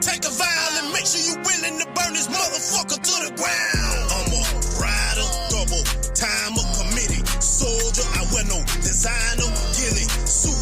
take a vow and make sure you willing to burn this motherfucker to the ground. I'm a rider, double timer, committee soldier. I wear no designer, ghillie suit,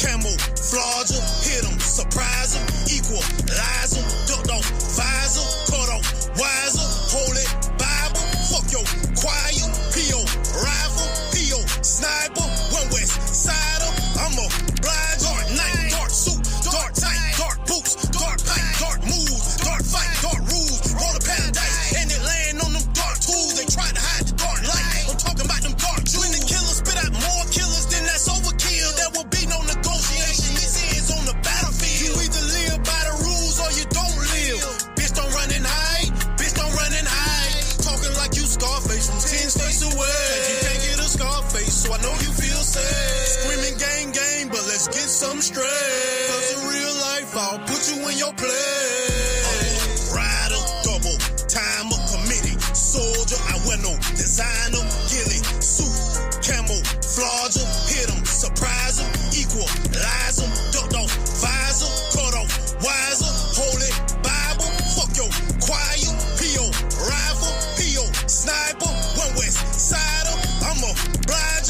camouflage, hit 'em, surprise 'em, equalize 'em, ducked off visor, cut off wiser, holy Bible, fuck your choir, P.O. rifle, P.O. sniper, one west sider. I'm a blind, dark night, dark suit, dark tight, dark boots, dark pipe, dark moves, dark fight, dark rules, roll a paradise, and it land on them dark tools. They try to hide the dark light. I'm talking about them dark jewels. When the killers spit out more killers, then that's overkill. There will be no negotiation. This ends on the battlefield. You either live by the rules or you don't live. Bitch, don't run and hide. Bitch, don't run and hide. Talking like you Scarface from 10 states away. You can't get a Scarface, so I know you feel safe. Screaming gang, gang, but let's get some straight. Cause in real life, I'll put you in your place. Rider, double timer, committee soldier. I wear no designer, ghillie suit, camouflage, hit 'em, surprise 'em, equalize 'em, ducked off visor, cut off wiser, holy Bible, fuck your choir, P.O. rifle, P.O. sniper, one west sider. I'm a blind,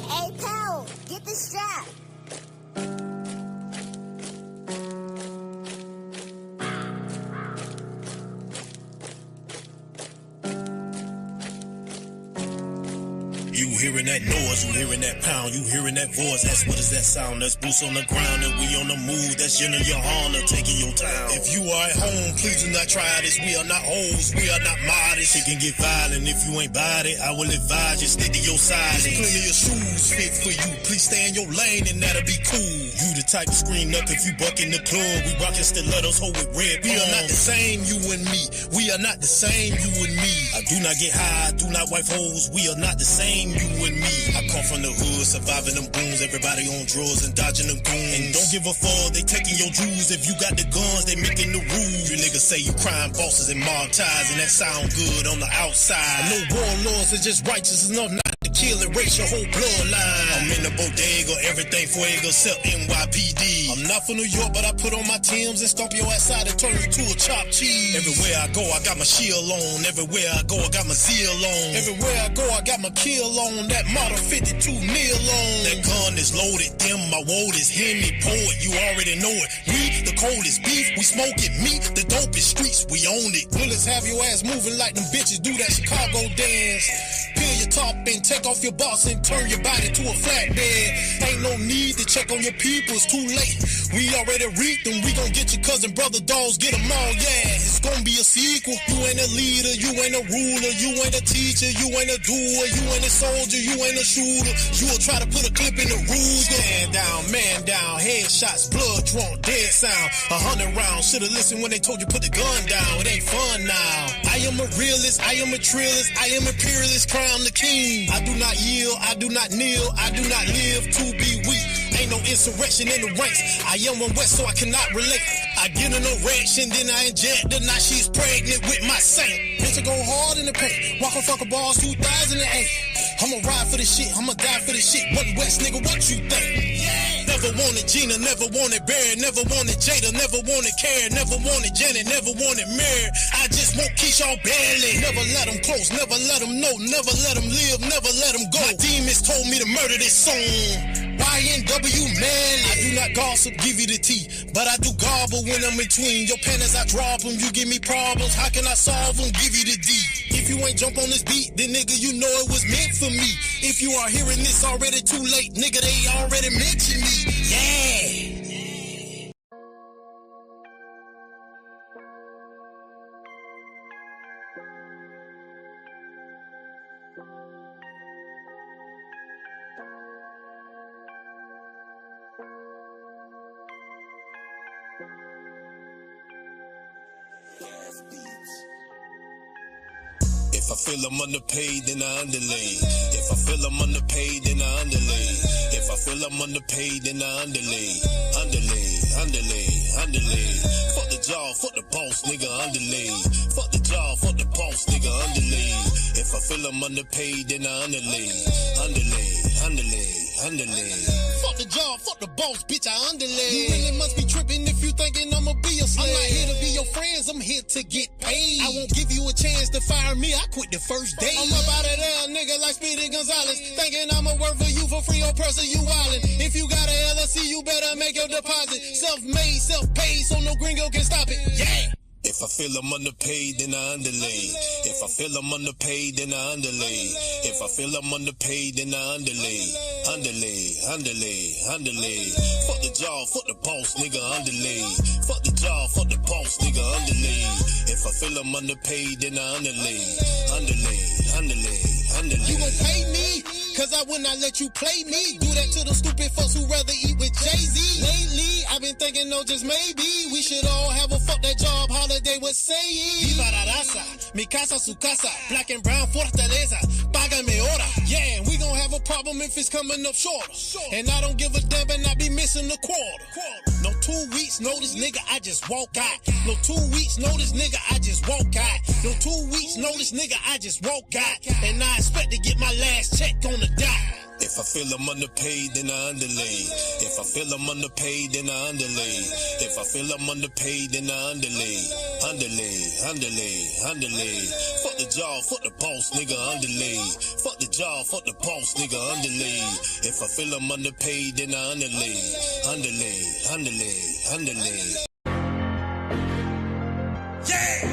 Hey, pal, get the strap. You hearing that noise, you hearing that pound, you hearing that voice. That's what is that sound? That's boots on the ground and we on the move. That's in your honor, taking your time. If you are at home, please do not try this. We are not hoes, we are not modest. It can get violent if you ain't bought it. I will advise you, stick to your side. There's plenty of shoes fit for you. Please stay in your lane and that'll be cool. You the type to scream up if you buck in the club. We rockin' stilettos, hold with red. We are not the same, you and me. We are not the same, you and me. I do not get high, I do not wipe hoes. We are not the same, you and me. I come from the hood, surviving them booms. Everybody on drugs and dodging them goons. And don't give a fuck, they taking your jewels. If you got the guns, they making the rules. You niggas say you crime bosses and mob ties, and that sound good on the outside. I know warlords are just righteous enough not to kill and race your whole bloodline. I'm in the bodega, everything fuego except NYPD. I'm not from New York, but I put on my Timbs and stomp your ass out and turn you to a chopped cheese. Everywhere I go, I got my shield on. Everywhere I go, I got my zeal on. Everywhere I go, I got my kill on. That model 52 mil on. That gun is loaded, them my woad is Henny poet. You already know it. We the coldest beef, we smoking meat. The dopest streets, we own it. Bullets have your ass moving like them bitches do that Chicago dance. Peel your top and take off your box and turn your body to a flatbed. Ain't no need to check on your people, it's too late. We already reaped them, we gon' get your cousin, brother, dogs, get them all, yeah. It's gonna be a sequel. You ain't a leader, you ain't a ruler, you ain't a teacher, you ain't a doer, you ain't a soldier, you ain't a shooter. You'll try to put a clip in the Ruger. Man down, headshots, blood drunk, dead sound. 100 rounds, should've listened when they told you put the gun down. It ain't fun now. I am a realist, I am a trillist, I am imperialist, crown the king. I do not yield, I do not kneel, I do not live to be weak. Ain't no insurrection in the ranks. I am one West, so I cannot relate. I get an erection, then I inject her. Now she's pregnant with my saint. Bitch, I go hard in the paint. Walk on fucker balls 2008. I'ma ride for the shit, I'ma die for the shit. One West, nigga, what you think? Yeah. Never wanted Gina, never wanted Barry, never wanted Jada, never wanted Carrie, never wanted Janet, never wanted Mary. I just want Keyshawn barely. Never let them close, never let them know, never let them live, never let them go. My demons told me to murder this song. YNW man, I do not gossip, give you the tea, but I do gobble when I'm between. Your panties, I drop them, you give me problems, how can I solve them, give you the D. If you ain't jump on this beat, then nigga, you know it was meant for me. If you are hearing this already too late, nigga, they already mentioned me, yeah. If I feel I'm underpaid, then I underlay. If I feel I'm underpaid, then I underlay. If I feel I'm underpaid, then I underlay. Underlay. Fuck the job, fuck the boss, nigga, underlay. Fuck the job, fuck the boss, nigga, underlay. If I feel I'm underpaid, then I underlay. Fuck the job, fuck the boss, bitch, I underlay. You really must be tripping if you thinking I'ma be a slave. I'm not here to be your friends, I'm here to get paid. I won't give you a chance to fire me, I quit the first day. I'm up out of there, nigga, like Speedy Gonzalez. Thinking I'ma work for you for free, oppressor, you wildin'. If you got a LLC, you better make your deposit. Self-made, self-paid, so no gringo can stop it. Yeah! If I feel I'm underpaid, then I underlay. If I feel I'm underpaid, then I underlay. If I feel I'm underpaid, then I underlay. Underlay. Fuck the job, fuck the boss, nigga, underlay. Fuck the job, fuck the boss, nigga, underlay. If I feel I'm underpaid, then I underlay. Underlay. You gon' pay me? Cause I would not let you play me. Do that to the stupid folks who rather eat with Jay-Z. Lately, I've been thinking, no, just maybe we should all have a fuck that job holiday with saying. Viva la raza, mi casa, su casa. Black and brown, fortaleza, págame hora. Yeah, we gon' have a problem if it's coming up short. And I don't give a damn and I be missing a quarter. No 2 weeks notice, nigga, I just walk out. No 2 weeks notice, nigga, I just walk out. No 2 weeks notice, nigga, I just walk out. And I expect to get my last check on the dot. If I feel I'm underpaid, then I underlay. If I feel I'm underpaid, then I underlay. If I feel I'm underpaid, then I underlay. Underlay. Fuck the job, fuck the boss, nigga, underlay. Fuck the job, fuck the boss, nigga, underlay. If I feel I'm underpaid, then I underlay. Underlay. Yeah!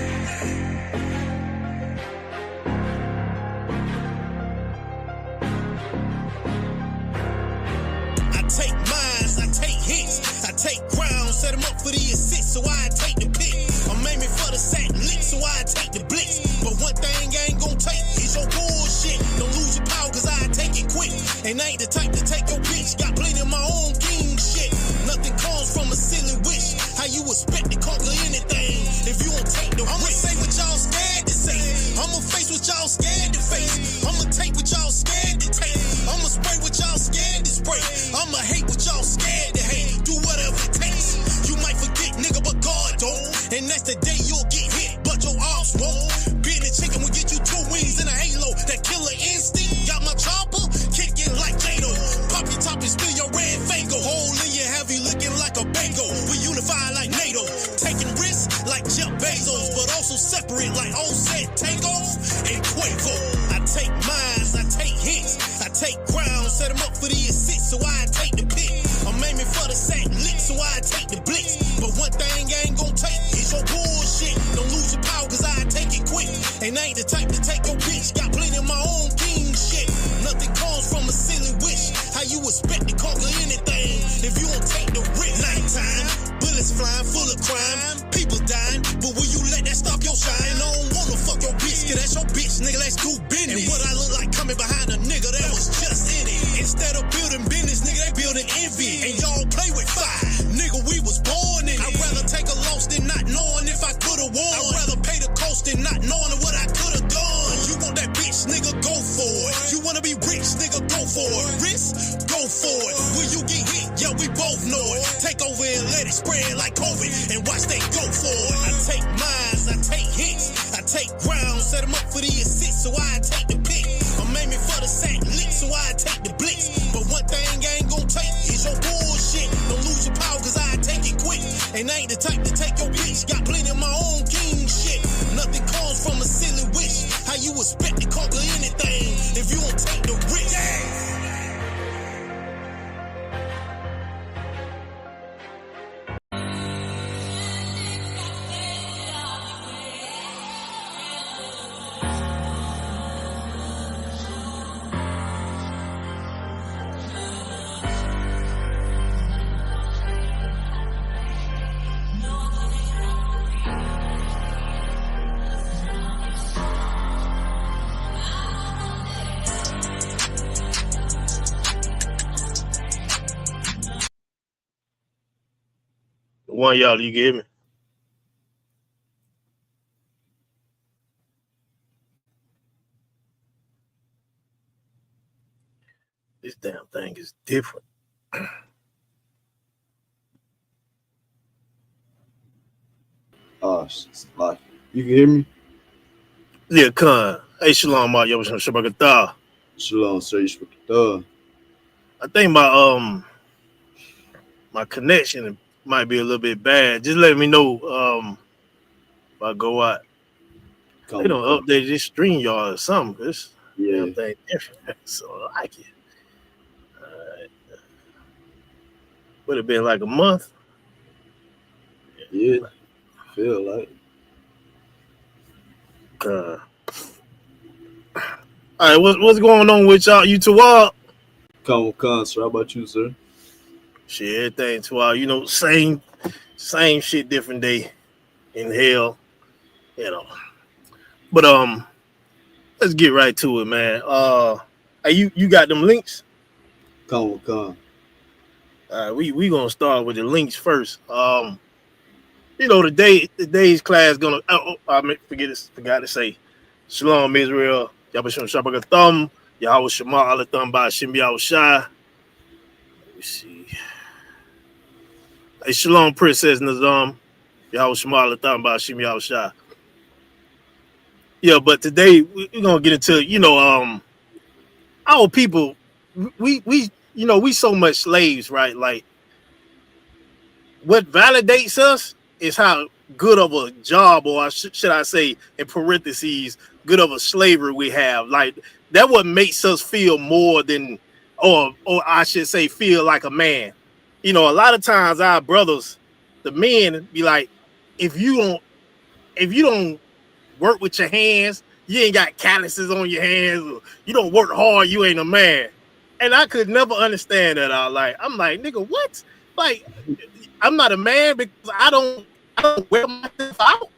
Take mines, I take hits, I take ground, set them up for the assist, so I take the pick. I'm aiming for the sack lick, so I take the blitz. But one thing I ain't gon' take is your bullshit. Don't lose your power, cause I take it quick. And I ain't the type to take your bitch, got plenty of my own king shit. Nothing comes from a silly wish. How you expect to conquer anything if you won't take the risk? I'ma say what y'all scared to say. I'ma face what y'all scared to face. I'ma take what y'all scared to take. I'ma spray what y'all scared to spray. I'ma hate what y'all scared to hate. Do whatever it takes. You might forget, nigga, but God don't. And that's the day you'll get hit, but your arms won't. Being a chicken will get you 2 wings and a halo. That killer instinct got my chopper kicking like Jado. Pop your top and spill your red Fago. Hole in your heavy looking like a bango. We unify like NATO. Taking risks like Jeff Bezos, but also separate like Offset, Takeoff, and Quavo. I take mines, I take hits, I take ground, set them up for the assist, so I take the pick. I'm aiming for the sack lick, so I take the blitz. But one thing I ain't gon' take is your bullshit. Don't lose your power, cause I take it quick. And I ain't the type to take your bitch, got plenty of my own king shit. Nothing comes from a silly wish. How you expect to conquer anything if you don't take the risk? Nighttime, bullets flying, full of crime, people dying, but will you let that stop your shine? I don't wanna fuck your bitch, cause that's your bitch, nigga, let's do business. And what I look like coming behind a nigga that was just in it. Instead of building business, nigga, they building envy. And y'all play with fire, nigga, we was born in it. I'd rather take a loss than not knowing if I could've won. I'd rather pay the cost than not knowing what I could've done. You want that bitch, nigga, go for it. You wanna be rich, nigga, go for it. Risk, go for it. Will you get hit? Yeah, we both know it. Take over and let it spread like COVID, and watch they go for it. I take mines, I take hits, I take ground, set them up for the assist, so I take the pick. I'm aiming for the sack lick, so I take the blitz. But one thing I ain't gon' take is your bullshit. Don't lose your power, cause I take it quick. And I ain't the type to take your bitch, got plenty of my own king shit. Nothing comes from a silly wish. How you expect to conquer anything if you won't take the risk? Yeah. One y'all, you get me? This damn thing is different. Like, you can hear me? Yeah, Khan. Hey, Shalom, Shabakatah. Shalom, sir. I think my connection might be a little bit bad. Just let me know if I go out. They Come, don't come. update this stream yard or something. This damn Yeah, thing different. So I like it. Would have been like a month. yeah. Feel like. Uh, all right, what's going on with y'all? You two up? Come, sir. How about you, sir? Shit, everything two out. Same shit, different day in hell. You know. But let's get right to it, man. Hey, you got them links? Come. We gonna start with the links first. Today's class gonna. Forgot to say, Shalom Israel. Yabashim Shabaka Thumb. Yahweh Shema Allah Thumb by Shim Shai. Let me see. Hey, Shalom Princess Nazam. Yahweh Shema Allah Thumb by Shim Shai. Yeah, but today we're gonna get into our people. We so much slaves, right? Like what validates us is how good of a job, or should I say, in parentheses, good of a slavery we have. Like that, what makes us feel more than, or I should say, feel like a man. A lot of times our brothers, the men, be like, if you don't work with your hands, you ain't got calluses on your hands, or you don't work hard, you ain't a man. And I could never understand that. I'm like, nigga, what? Like, I'm not a man because I don't wear myself out.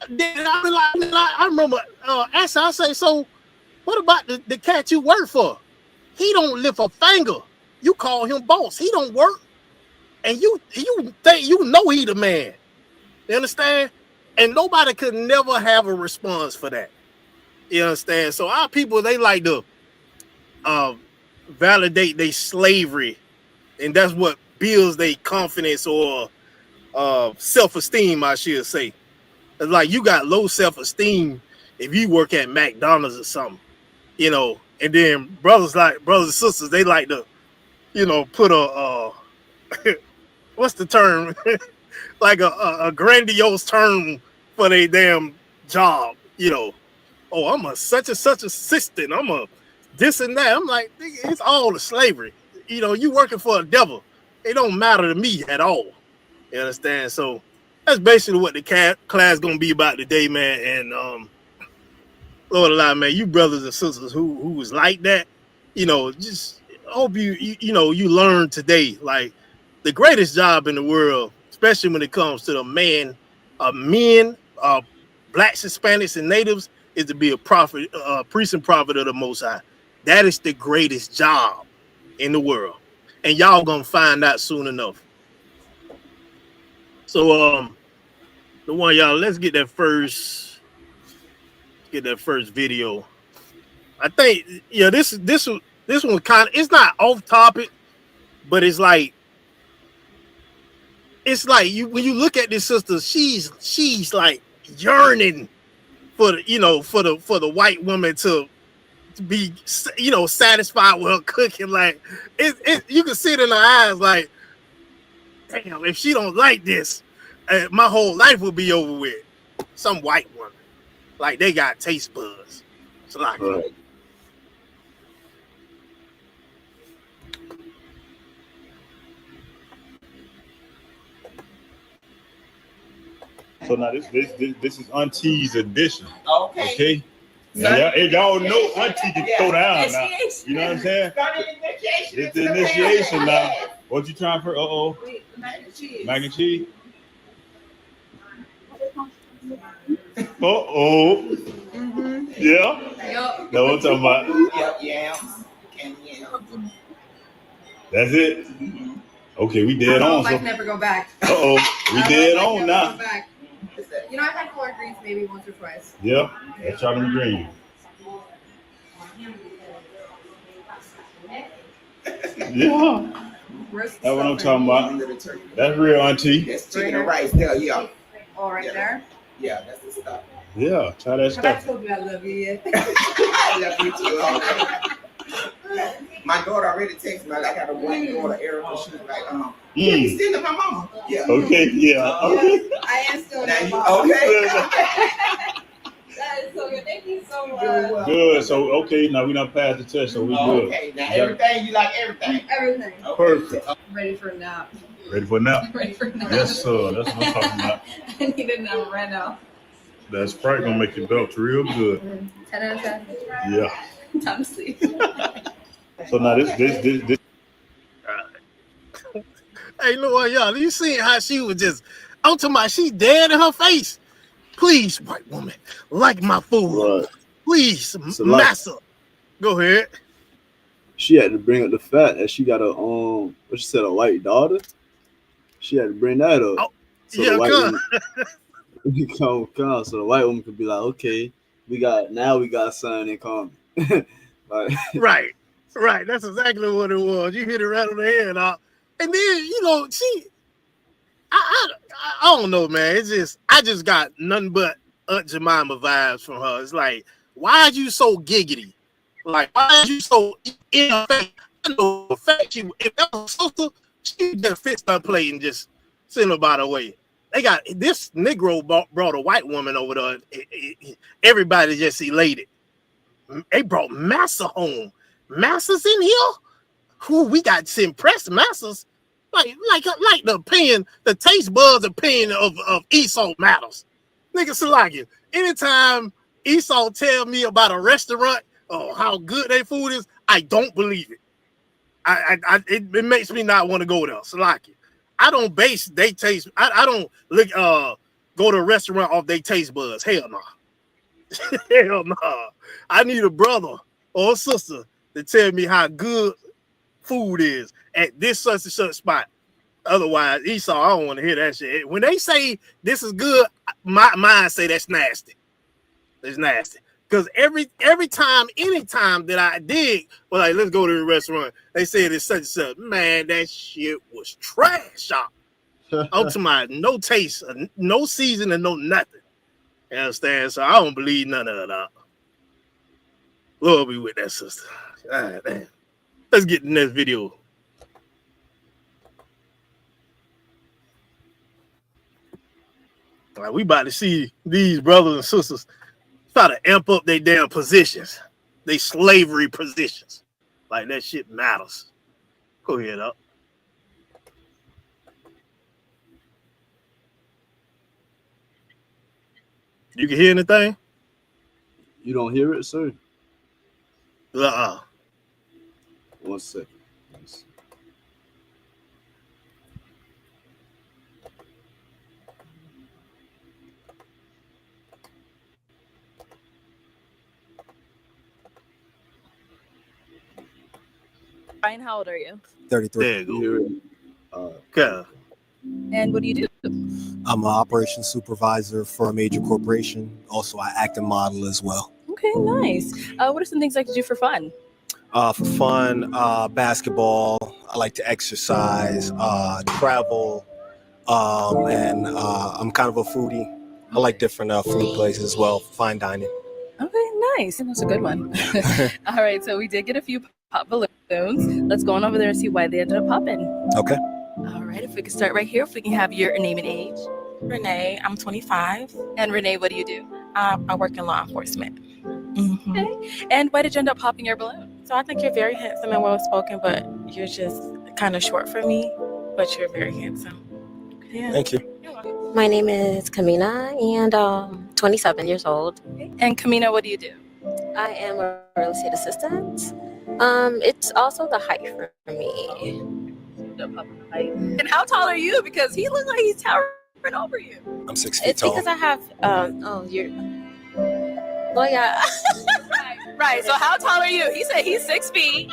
Then I remember asking, I say, so what about the cat you work for? He don't lift a finger. You call him boss. He don't work. And you think he the man. You understand? And nobody could never have a response for that. You understand? So our people, they like to validate their slavery, and that's what builds their confidence or self-esteem, I should say. It's like you got low self-esteem if you work at McDonald's or something, and then brothers and sisters, they like to, put a what's the term? Like a grandiose term for their damn job, Oh, I'm a such and such assistant. I'm a this and that. I'm like, it's all the slavery. You working for a devil. It don't matter to me at all. You understand? So that's basically what the class gonna be about today, man. And Lord alive, man, you brothers and sisters who was like that, just hope you learn today. Like the greatest job in the world, especially when it comes to men, blacks, Hispanics, and natives, is to be a prophet, priest and prophet of the Most High. That is the greatest job in the world, and y'all gonna find out soon enough. So the one y'all, let's get that first video. I think this one kind of, it's not off topic, but it's like you when you look at this sister, she's like yearning for the white woman to be satisfied with her cooking. Like you can see it in her eyes, like, damn, if she don't like this, my whole life will be over with. Some white woman, like they got taste buds. It's like Right. So now this is Auntie's edition. Okay. Okay. Now y'all know Auntie can throw down now. You know what I'm saying? It's the initiation now. What you trying for? Mac and cheese. Mac and cheese. Yeah. Yep. That's what I'm talking about. Yep. Yams. And yams. That's it. Okay, we dead on. Life never go back. We dead on now. I've had collard greens maybe once or twice. Yep. That's Charlie Green. Yeah. That's what I'm talking about. That's real, Auntie. That's chicken and rice there, yeah. All right there. Yeah, that's the stuff. Yeah, try that Have I stuff. told you I love you yet? I love you too. My daughter already texted me. I got a white daughter, Erica. She was like, yeah, you still in my mama. Yeah. Okay, yeah. Okay. I am still Now in you, my okay. That is so good. Thank you so much. Good. So okay, now we done passed the test, so we good. Okay, now everything, you like everything. Everything. Perfect. Ready for a nap. Ready for a nap? Ready for a nap. Yes, sir. That's what I'm talking about. I need a nap right now. That Sprite gonna make your belch real good. 10 out of 10. Yeah. Time to sleep. So now this. Hey, Lord, y'all, you seen how she was just, I'm talking about she dead in her face. Please, white woman, like my food. Right. Please, So like- massa. Go ahead. She had to bring up the fact that she got a what she said, a white daughter. She had to bring that up. Oh, so yeah, the white come. woman, come, so the white woman could be like, okay, we got something in common. Like, Right. That's exactly what it was. You hit it right on the head, and then I don't know, man. It's just I just got nothing but Aunt Jemima vibes from her. It's like, why are you so giggity? Like, why are you so in her face? I know for a fact if that was a sister, she just fixed her plate and just send her by the way. They got this Negro brought a white woman over there. Everybody just elated. They brought Massa home. Massa's in here? Who we got to impress Massa's? Like the opinion, the taste buds opinion of Esau matters. Nigga Salaki, anytime Esau tell me about a restaurant or how good their food is, I don't believe it. It makes me not want to go there. Salaki. I don't base they taste. I don't look go to a restaurant off they taste buds. Hell no. Hell no. I need a brother or a sister to tell me how good food is at this such and such spot. Otherwise, Esau, I don't want to hear that shit. When they say this is good, my mind say that's nasty. It's nasty. Because every time, anytime that I dig, well, like, let's go to the restaurant, they say it's such and such. Man, that shit was trash, y'all. I'm talking about no taste, no seasoning, no nothing. You understand? So I don't believe none of that. Lord be with that sister. God damn. Let's get the next video. Like, we about to see these brothers and sisters try to amp up their damn positions, they slavery positions. Like that shit matters. Go ahead up. You can hear anything? you don't hear it, sir? 1 second. Ryan, how old are you? 33. There you go. You hear it? Okay. And what do you do? I'm an operations supervisor for a major corporation. Also, I act and model as well. Okay, nice. What are some things I could do for fun? For fun, basketball. I like to exercise, travel, and I'm kind of a foodie. I like different food places as well, fine dining. Okay, nice. That's a good one. All right, so we did get a few pop balloons. Let's go on over there and see why they ended up popping. Okay. All right, if we can start right here, if we can have your name and age. Renee, I'm 25. And Renee, what do you do? I work in law enforcement. Mm-hmm. Okay. And why did you end up popping your balloon? So I think you're very handsome and well-spoken, but you're just kind of short for me, but you're very handsome. Yeah. Thank you. You're welcome. My name is Kamina, and 27 years old. And Kamina, what do you do? I am a real estate assistant. It's also the height for me. And how tall are you? Because he looks like he's towering over you. I'm 6 feet It's tall. because I have, well, yeah. Right. So how tall are you? He said he's 6 feet.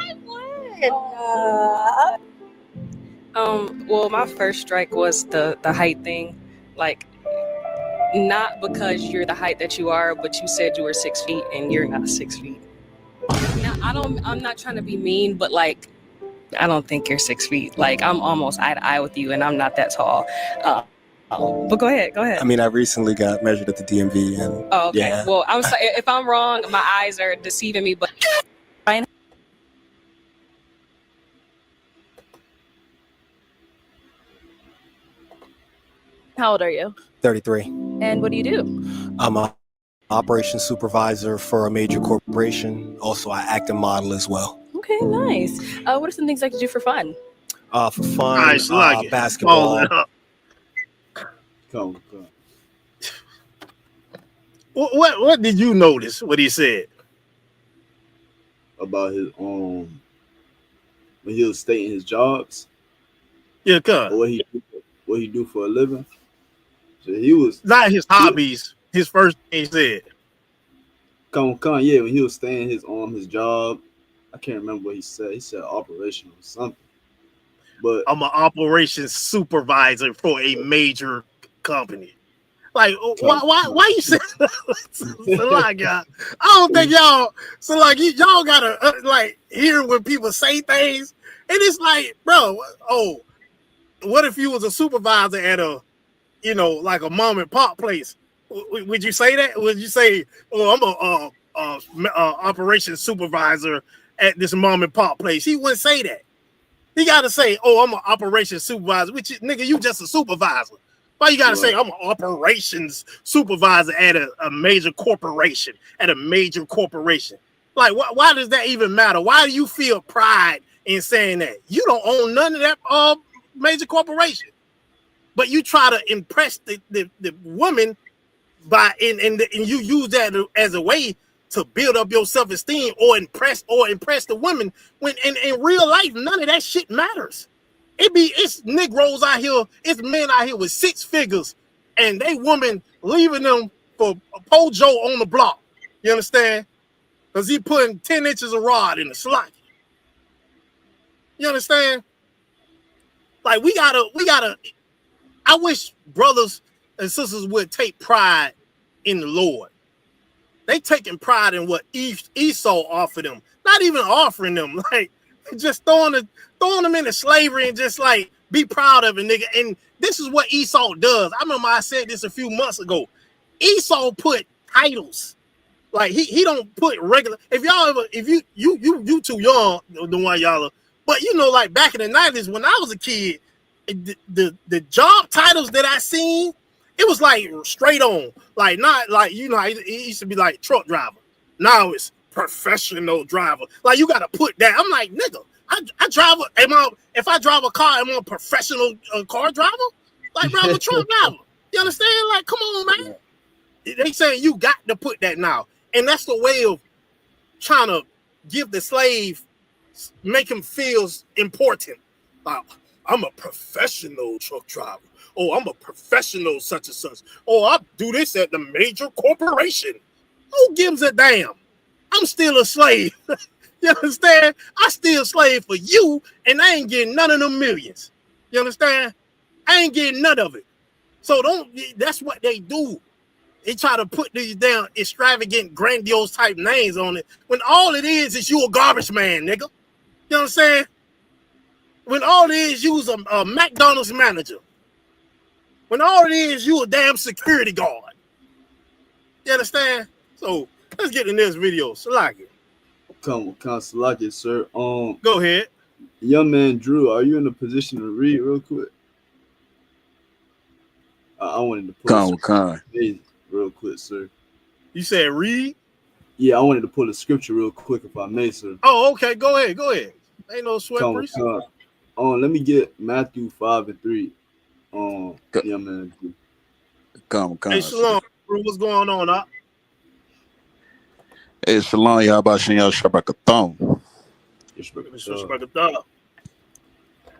Well, my first strike was the height thing. Like, not because you're the height that you are, but you said you were 6 feet and you're not 6 feet. Now, I'm not trying to be mean, but like, I don't think you're 6 feet. Like, I'm almost eye to eye with you and I'm not that tall. But go ahead. I mean, I recently got measured at the DMV and Oh, okay. yeah. Well, I'm sorry if I'm wrong. My eyes are deceiving me, but How old are you? 33. And what do you do? I'm a operations supervisor for a major corporation. Also, I act and model as well. Okay, nice. What are some things I can do for fun? For fun, Like basketball. Come. What did you notice? What he said about his when he was stating his jobs. Yeah, come. Or what he do for a living. So he was not his hobbies. His first thing he said. Come, yeah. When he was staying his job, I can't remember what he said. He said operational or something. But I'm an operations supervisor for a major company. Like, why you say so like, I don't think y'all. So like, y'all gotta like hear when people say things, and it's like, bro, what if you was a supervisor at a, like a mom and pop place? Would you say that? Would you say, I'm a operations supervisor at this mom and pop place? He wouldn't say that. He got to say, I'm an operations supervisor, which nigga, you just a supervisor. Why you got to say I'm an operations supervisor at a major corporation, Like, why does that even matter? Why do you feel pride in saying that? You don't own none of that major corporation, but you try to impress the woman by and you use that as a way to build up your self-esteem or impress the women, when in real life none of that shit matters. It's Negroes out here, it's men out here with 6 figures, and they woman leaving them for a po Joe on the block. You understand? Because he putting 10 inches of rod in the slot. You understand? Like we gotta. I wish brothers and sisters would take pride in the Lord. They taking pride in what Esau offered them, not even offering them, like just throwing them into slavery and just like be proud of it, nigga. And this is what Esau does. I remember I said this a few months ago. Esau put titles. Like he don't put regular. If y'all ever, if you too young, the one y'all are, but like back in the 90s when I was a kid, the job titles that I seen, it was like straight on, like not like it used to be like truck driver. Now it's professional driver. Like you gotta put that. I'm like, nigga, I drive. If I drive a car, am I a professional car driver? Like, bro, I'm a truck driver. You understand? Like, come on, man. They saying you got to put that now, and that's the way of trying to give the slave, make him feel important. Like, I'm a professional truck driver. I'm a professional such and such. I do this at the major corporation. Who gives a damn? I'm still a slave. You understand? I still slave for you, and I ain't getting none of them millions. You understand? I ain't getting none of it. So that's what they do. They try to put these down extravagant, grandiose type names on it, when all it is you a garbage man, nigga. You know what I'm saying? When all it is, you was a McDonald's manager. When all it is, you a damn security guard. You understand? So let's get in this video. Salaki. Come, Salaki, sir. Go ahead. Young man Drew, are you in a position to read real quick? I wanted to pull real quick, sir. You said read? Yeah, I wanted to pull the scripture real quick, if I may, sir. Oh, okay. Go ahead. Ain't no sweat. Let me get Matthew 5:3. Young man Drew. Come. Hey, Shalom. What's going on, Doc? Hey, Shalom. Y'all about y'all Shabakathon.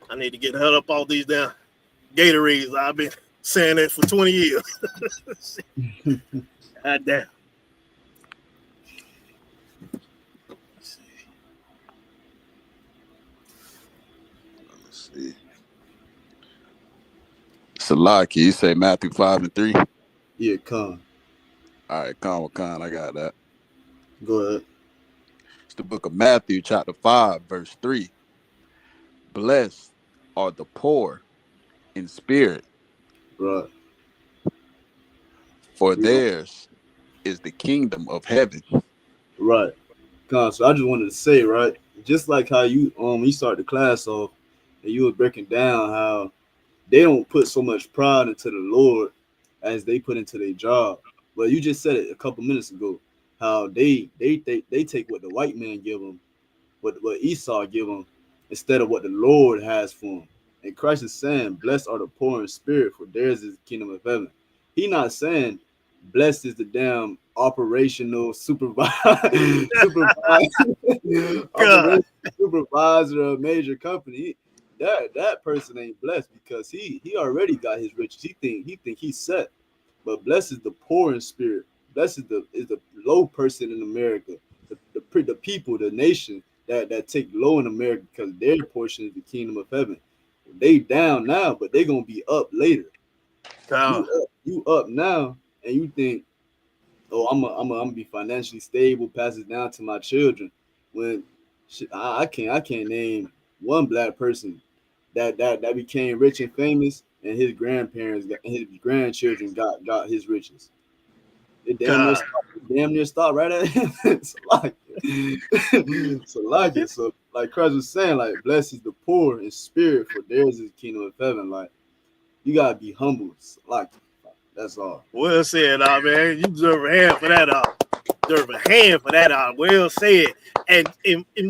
I need to get held up all these damn Gatorades. I've been saying that for 20 years. God damn. Let's see. Salaki, you say Matthew 5:3? Yeah, come. All right, Khan. I got that. Go ahead. It's the book of Matthew, chapter 5, verse 3. Blessed are the poor in spirit. Right. For theirs is the kingdom of heaven. Right. So I just wanted to say, right, just like how you when you start the class off and you were breaking down how they don't put so much pride into the Lord as they put into their job. But you just said it a couple minutes ago, how they take what the white man give them, what Esau give them, instead of what the Lord has for them. And Christ is saying, "Blessed are the poor in spirit, for theirs is the kingdom of heaven." He not saying, "Blessed is the damn operational supervisor of a major company." That person ain't blessed because he already got his riches. He think he's set. But blessed is the poor in spirit. Blessed is the low person in America, the people, the nation that take low in America, because their portion is the kingdom of heaven. They down now, but they gonna be up later. You up now, and you think, "Oh, I'm gonna be financially stable, pass it down to my children." When I can't name one black person that became rich and famous, and his grandparents and his grandchildren got his riches. It damn near stopped right at him. So like Christ was saying, like, blessed is the poor in spirit, for theirs is the kingdom of heaven. Like, you gotta be humble. That's all. Well said, man. You deserve a hand for that. Well said. And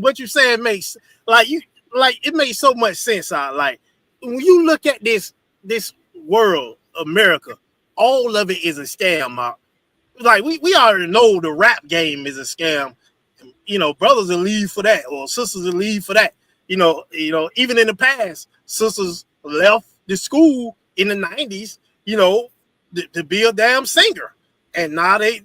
what you saying makes it makes so much sense. Like, when you look at this world, America, all of it is a scam. Like, we already know the rap game is a scam. Brothers will leave for that, or sisters will leave for that. Even in the past, sisters left the school in the 90s, to be a damn singer, and now they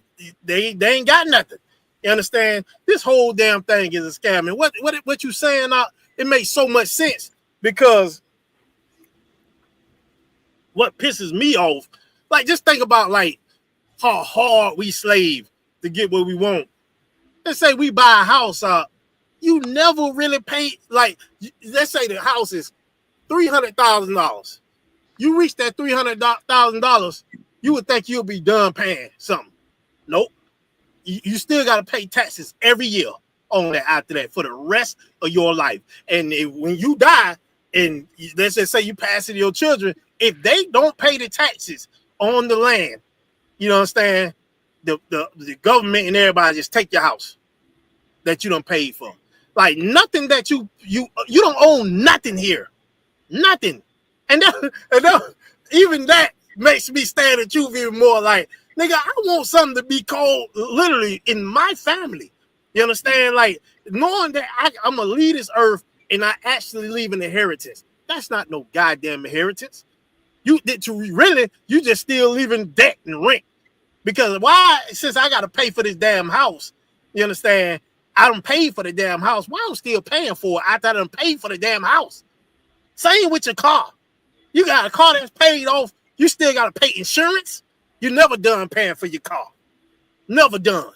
ain't got nothing. You understand? This whole damn thing is a scam. And what you saying? It makes so much sense, because what pisses me off, like, just think about like how hard we slave to get what we want. Let's say we buy a house, you never really pay. Like, let's say the house is $300,000. You reach that $300,000, you would think you'll be done paying something. Nope. You still got to pay taxes every year on that after that for the rest of your life. And when you die, and let's just say you pass it to your children, if they don't pay the taxes on the land, you know what I'm saying, the government and everybody just take your house that you done paid for. Like, nothing that you don't own nothing here. Nothing. And even that makes me stand the truth even more. Like, nigga, I want something to be called literally in my family. You understand? Like, knowing that I'm going to leave this earth and I actually leave an inheritance. That's not no goddamn inheritance. You just still leaving debt and rent. Because why, since I got to pay for this damn house, you understand, I don't pay for the damn house. Why I'm still paying for it after I done paid for the damn house? Same with your car. You got a car that's paid off, you still got to pay insurance. You never done paying for your car. Never done.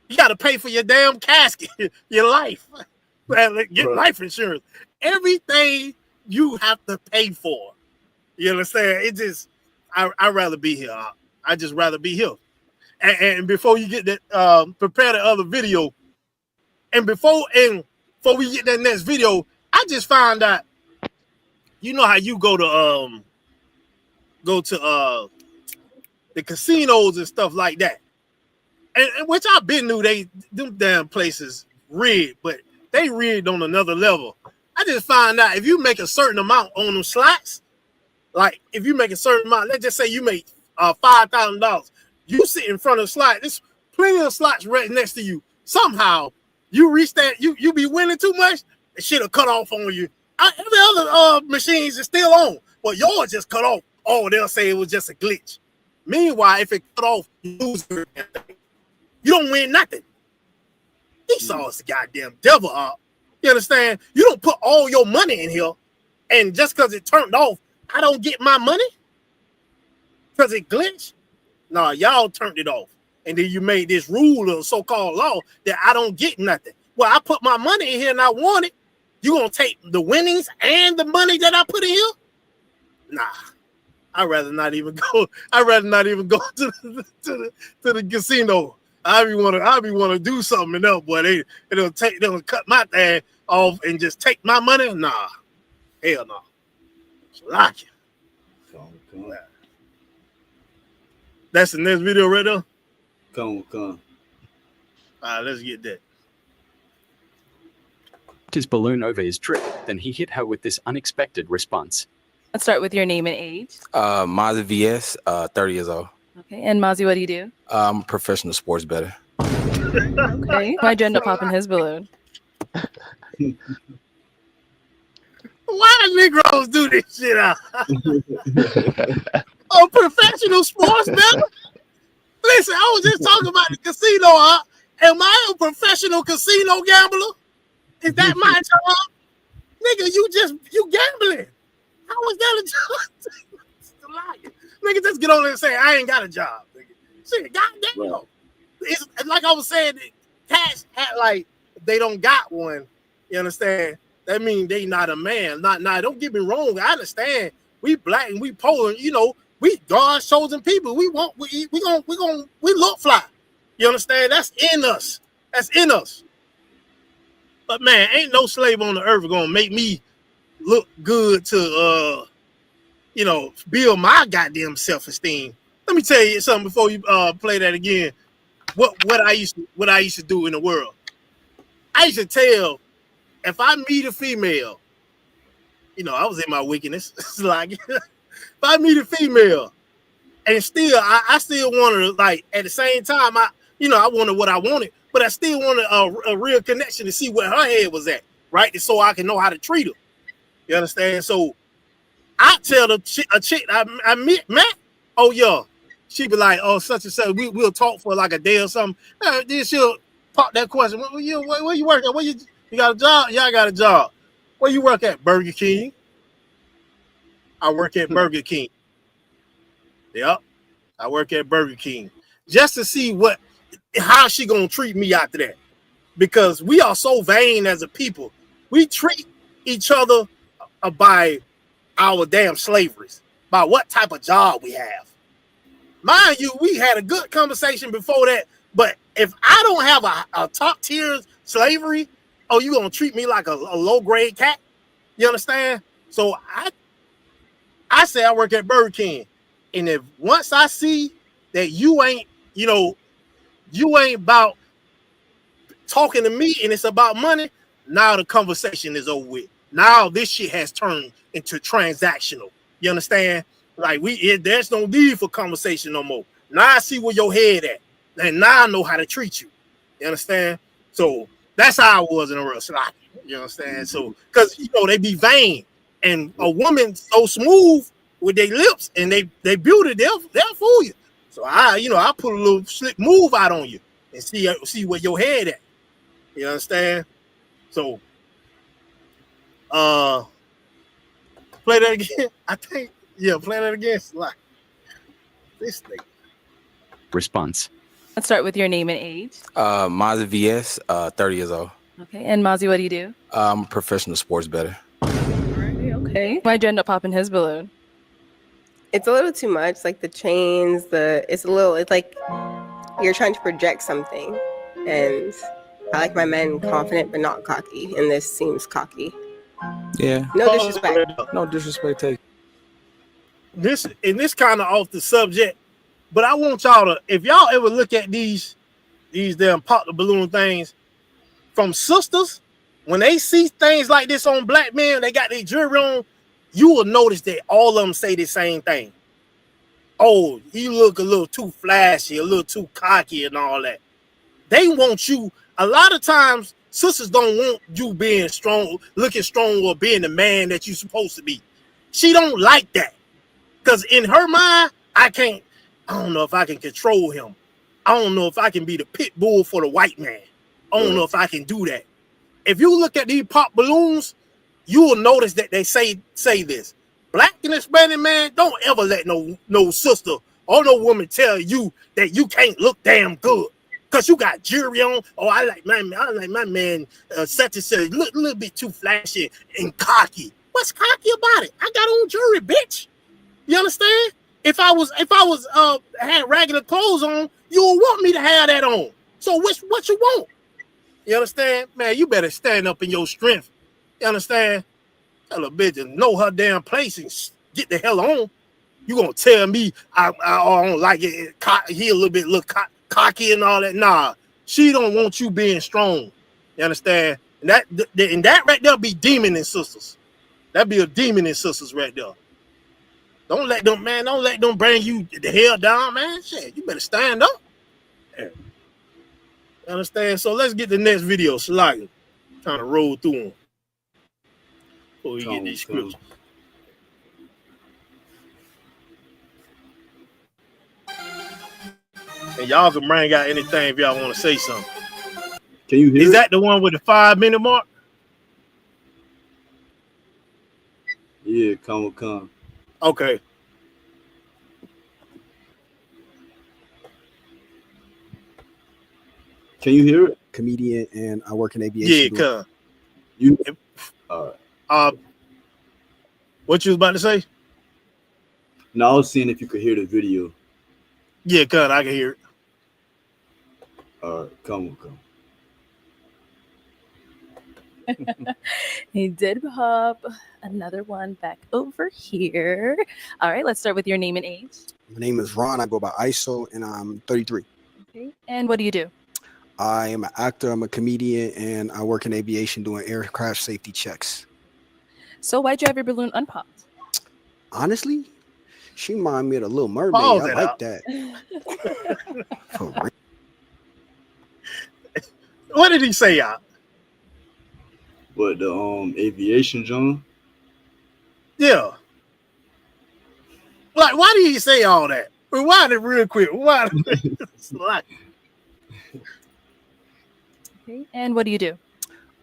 You got to pay for your damn casket, your life. Get life insurance. Everything you have to pay for. You understand? It just, I'd rather be here. I just rather be here. And before you get that, prepare the other video. And before we get that next video, I just found out, you know how you go to the casinos and stuff like that. And which I've been knew them damn places rigged, but they rigged on another level. I just found out if you make a certain amount on them slots, like if you make a certain amount, let's just say you make $5,000, you sit in front of the slot. There's plenty of slots right next to you. Somehow you reach that, you be winning too much, the shit'll cut off on you. Every other machines is still on, but yours just cut off. Oh, they'll say it was just a glitch. Meanwhile, if it cut off, you lose everything. You don't win nothing. Esau is the goddamn devil. You understand? You don't put all your money in here, and just because it turned off, I don't get my money because it glitched. No, y'all turned it off, and then you made this rule or so-called law that I don't get nothing. Well, I put my money in here and I want it. You gonna take the winnings and the money that I put in here? Nah, I'd rather not even go. I'd rather not even go to the casino. I be want to do something else, boy. They'll cut my thing off and just take my money. Nah, hell no. So Lock it. Come. That's the next video right there. Come. All right, let's get that. His balloon over his trip, then he hit her with this unexpected response. Let's start with your name and age. Mozzie VS, 30 years old. Okay, and Mozzie, what do you do? I'm a professional sports bettor. Okay, why'd you end up popping his balloon? Why Negroes do this shit out? A professional sports bettor? Listen, I was just talking about the casino. Am I a professional casino gambler? Is that my job? Nigga, you gambling. How was that a job? Nigga, just get on there and say, I ain't got a job. Nigga. Shit, goddamn. Right. It's like I was saying, cats act like they don't got one. You understand? That means they not a man. Not don't get me wrong. I understand. We black and we poor, you know, we God's chosen people. We look fly. You understand? That's in us. That's in us. But man, ain't no slave on the earth gonna make me look good to build my goddamn self-esteem. Let me tell you something before you play that again. What I used to do in the world. I used to tell if I meet a female, I was in my wickedness. It's like if I meet a female and still I still wanted, like, at the same time I wanted what I wanted, but I still wanted a real connection to see where her head was at, right? So I can know how to treat her. You understand? So I tell a chick I met, oh yeah, she be like, oh, such and such, we'll talk for like a day or something. Then she'll pop that question. Where you work at? Where you got a job? Yeah, I got a job. Where you work at? Burger King. I work at Burger King. Yep, I work at Burger King. Just to see how she gonna treat me after that. Because we are so vain as a people. We treat each other by our damn slaveries, by what type of job we have. Mind you, we had a good conversation before that, but if I don't have a top tier slavery, oh, you gonna treat me like a low grade cat? You understand? So I say I work at Burger King, and if once I see that you ain't about talking to me and it's about money, now the conversation is over with. Now this shit has turned into transactional. You understand? Like there's no need for conversation no more. Now I see where your head at, and now I know how to treat you. You understand? So that's how I was in a real sloppy. You understand? So because they be vain, and a woman so smooth with their lips and they beauty, they'll fool you. So I put a little slick move out on you and see where your head at. You understand? So play that again. I think, play that again. Like this thing. Response. Let's start with your name and age. Mozzie VS, 30 years old. Okay, and Mozzie, what do you do? I'm a professional sports bettor. Okay. Why'd you end up popping his balloon? It's a little too much, like the chains, it's like you're trying to project something. And I like my men confident but not cocky, and this seems cocky. Yeah. No disrespect. No disrespect taken. This kind of off the subject, but I want y'all to, if y'all ever look at these damn pop the balloon things from sisters, when they see things like this on black men, they got their jewelry on, you will notice that all of them say the same thing. Oh, you look a little too flashy, a little too cocky and all that. They want you, a lot of times, sisters don't want you being strong, looking strong, or being the man that you're supposed to be. She don't like that. Because in her mind, I don't know if I can control him. I don't know if I can be the pit bull for the white man. I don't know if I can do that. If you look at these pop balloons, you will notice that they say this. Black and Hispanic man, don't ever let no sister or no woman tell you that you can't look damn good because you got jewelry on. Oh, I like my man such and such, look a little bit too flashy and cocky. What's cocky about it? I got on jewelry, bitch. You understand? If I was had regular clothes on, you would want me to have that on. So what you want? You understand? Man, you better stand up in your strength. You understand? Tell a bitch to know her damn place and get the hell on. You gonna tell me I don't like it? He a little bit cocky and all that. Nah, she don't want you being strong. You understand? And that right there be demon and sisters. That be a demon and sisters right there. Don't let them bring you the hell down, man. Shit, you better stand up. Yeah. You understand? So let's get the next video. Slide. Trying to roll through them before we get these scripts. And y'all can bring out anything if y'all want to say something. Can you hear? Is that the one with the 5-minute mark? Yeah, come. Okay. Can you hear it? Comedian, and I work in aviation. Yeah, come. You. What you was about to say? No, I was seeing if you could hear the video. Yeah, come. I can hear it. All right, come. He did pop another one back over here. All right, let's start with your name and age. My name is Ron. I go by ISO, and I'm 33. Okay. And what do you do? I am an actor. I'm a comedian, and I work in aviation doing aircraft safety checks. So why'd you have your balloon unpopped? Honestly, she reminded me of the Little Mermaid. Pause I it like out. that. For real. What did he say, y'all? What, the aviation, John? Yeah. Like, why did he say all that? Rewind it real quick. Why? Okay. And what do you do?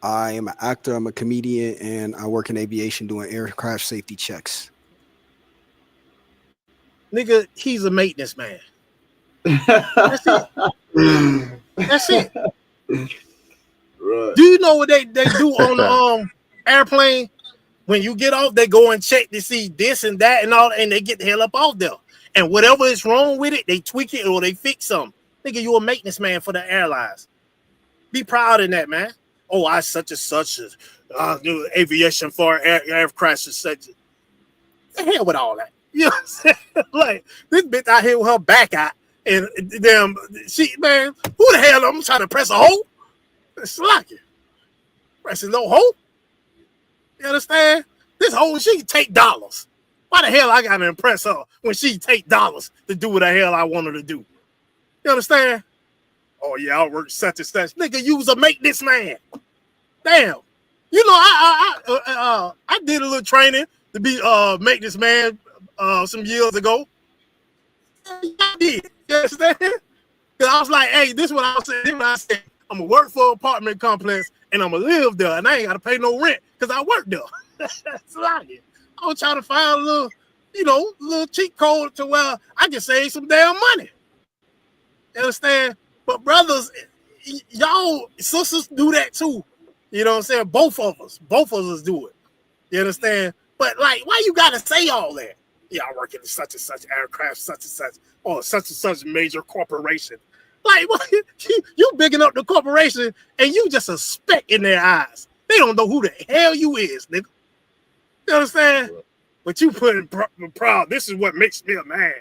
I am an actor. I'm a comedian, and I work in aviation doing aircraft safety checks. Nigga, he's a maintenance man. That's it. That's it. Right. Do you know what they do on the airplane? When you get off, they go and check to see this and that and all, and they get the hell up off there. And whatever is wrong with it, they tweak it or they fix something. Nigga, you a maintenance man for the airlines. Be proud in that, man. Oh, I such and such do aviation for aircraft and such. The hell with all that. You know what I'm saying? Like, this bitch out here with her back out, and damn, man, who the hell I'm trying to press a hole? It's like it. Pressing no hole. You understand? This hole, she can take dollars. Why the hell I gotta impress her when she take dollars to do what the hell I want her to do? You understand? Oh yeah, I work such and such. Nigga, you was a maintenance man. Damn. You know, I did a little training to be maintenance man some years ago. I did. You understand? Because I was like, hey, this is what I was saying. This is what I said. I'm gonna work for an apartment complex and I'm gonna live there, and I ain't gotta pay no rent because I work there. That's like it. I was trying to find a little cheat code to where I can save some damn money. You understand? But brothers, y'all sisters do that too. You know what I'm saying? Both of us do it. You understand? But like, why you gotta say all that? Yeah, I work in such and such aircraft, such and such, or such and such major corporation. Like, what? You bigging up the corporation and you just a speck in their eyes. They don't know who the hell you is, nigga. You understand? But you put in proud. This is what makes me a man.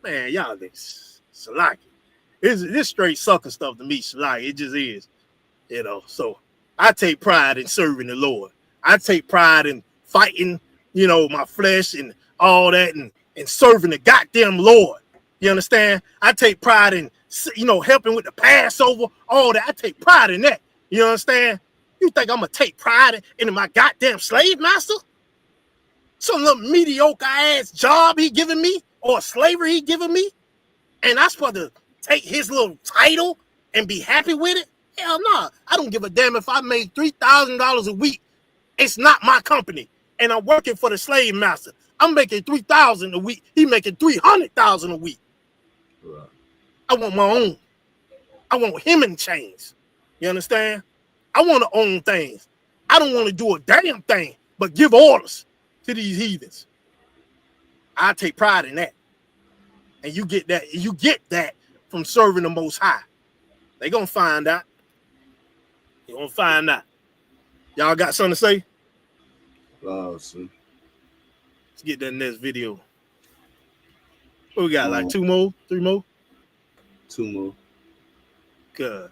Man, y'all niggas, Salaki. This straight sucker stuff to me, Salaki. It just is. You know, so I take pride in serving the Lord. I take pride in fighting, my flesh and all that and serving the goddamn Lord. You understand? I take pride in, helping with the Passover, all that. I take pride in that. You understand? You think I'm going to take pride in my goddamn slave master? Some little mediocre ass job he giving me or slavery he giving me? And I'm supposed to take his little title and be happy with it? Hell no. I don't give a damn if I made $3,000 a week. It's not my company. And I'm working for the slave master. I'm making $3,000 a week. He making $300,000 a week. Right. I want my own. I want him in chains. You understand? I want to own things. I don't want to do a damn thing but give orders to these heathens. I take pride in that. And you get that. You get that from serving the Most High. They gonna find out. They gonna find out. Y'all got something to say? Wow, son. Let's get that next video. What we got? Like 2 more, 3 more? 2 more. Good.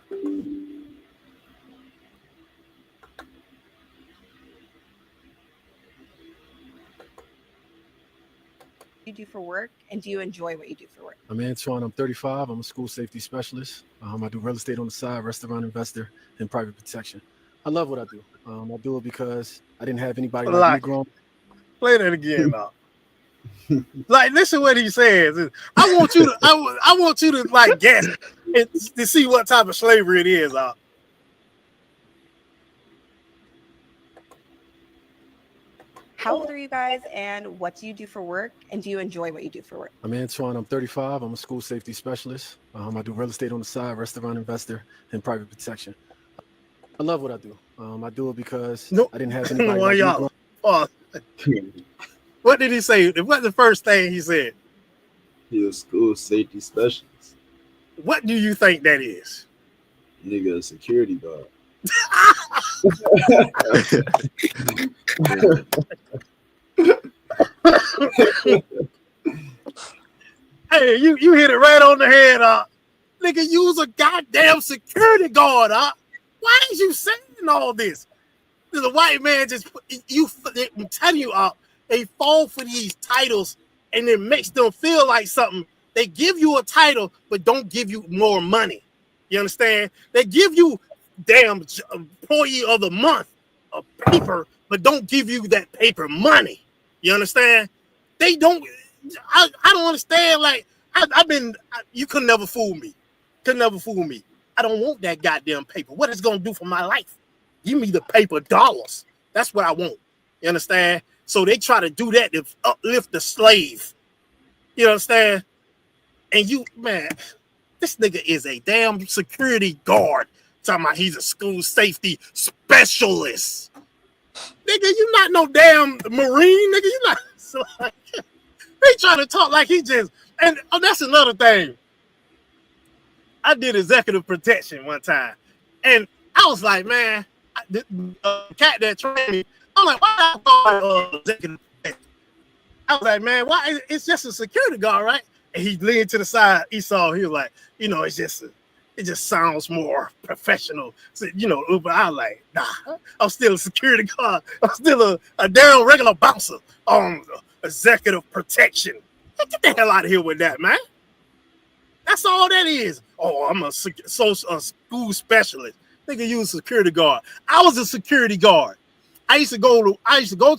You do for work, and do you enjoy what you do for work? I'm Antoine. I'm 35. I'm a school safety specialist. I do real estate on the side, restaurant investor, and private protection. I love what I do. I do it because I didn't have anybody like me growing. Play that again, now. Like, listen what he says. I want you to, I want you to like guess and to see what type of slavery it is. How old are you guys, and what do you do for work, and do you enjoy what you do for work? I'm Antoine. I'm 35. I'm a school safety specialist. I do real estate on the side, restaurant investor, and private protection. I love what I do. I do it because I didn't have anybody like me growing. What did he say? What's the first thing he said? He's a school safety specialist. What do you think that is? Nigga, a security guard. Hey, you hit it right on the head, nigga. Use a goddamn security guard, Why is you saying all this? There's a white man just I'm telling you, they fall for these titles and it makes them feel like something. They give you a title, but don't give you more money. You understand? They give you damn employee of the month of paper, but don't give you that paper money. You understand? They don't. I don't understand. Like you could never fool me. Could never fool me. I don't want that goddamn paper. What it's gonna do for my life? Give me the paper dollars. That's what I want. You understand? So they try to do that to uplift the slave. You understand? And you, man, this nigga is a damn security guard. Talking about he's a school safety specialist. Nigga, you not no damn Marine, nigga. You not. So, like, they trying to talk like he just. And that's another thing. I did executive protection one time, and I was like, man, the cat that trained me. I'm like, why I call executive protection? I was like, man, why? It's just a security guard, right? And he leaned to the side. He was like, it just sounds more professional. So, but I was like, nah, I'm still a security guard. I'm still a damn regular bouncer on executive protection. Get the hell out of here with that, man. That's all that is. Oh, I'm a school specialist. Nigga, you a security guard. I was a security guard. I used to go to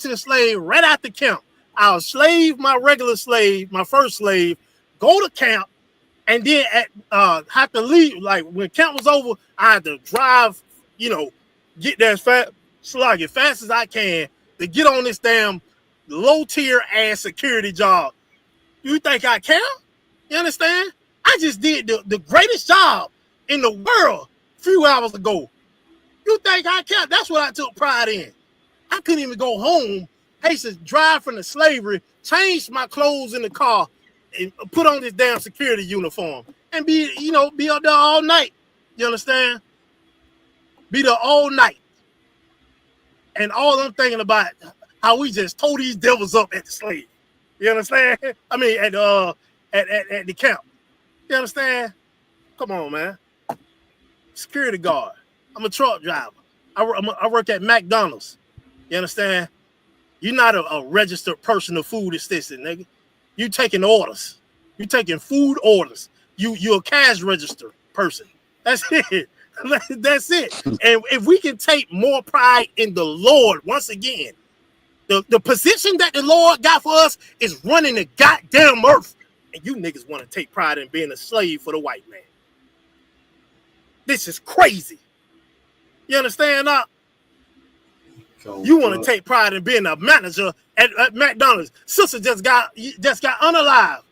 the slave right after camp. I would slave my regular slave, my first slave, go to camp, and then have to leave. Like when camp was over, I had to drive, get there as fast as I can to get on this damn low tier ass security job. You think I care? You understand? I just did the greatest job in the world a few hours ago. You think I care? That's what I took pride in. I couldn't even go home. I used to drive from the slavery, change my clothes in the car, and put on this damn security uniform and be up there all night. You understand? Be there all night. And all I'm thinking about how we just tore these devils up at the slave. You understand? I mean, at the camp. You understand? Come on, man. Security guard. I'm a truck driver. I work at McDonald's. You understand? You're not a registered personal food assistant, nigga. You taking orders. You taking food orders. You're a cash register person. That's it. That's it. And if we can take more pride in the Lord, once again, the position that the Lord got for us is running the goddamn earth. And you niggas want to take pride in being a slave for the white man. This is crazy. You understand now? You want to take pride in being a manager at McDonald's. Sister just got unalived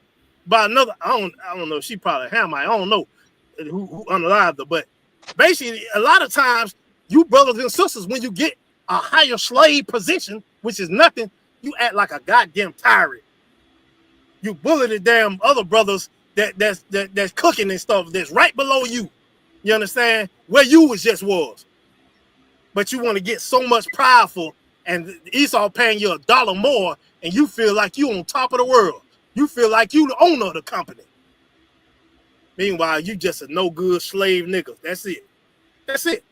by another. I don't know. She probably Hamite. I don't know who unalived her. But basically, a lot of times, you brothers and sisters, when you get a higher slave position, which is nothing, you act like a goddamn tyrant. You bully the damn other brothers that's cooking and stuff that's right below you. You understand? Where you was. But you want to get so much prideful and Esau paying you $1 more, and you feel like you on top of the world. You feel like you the owner of the company. Meanwhile, you just a no good slave nigga. That's it. That's it.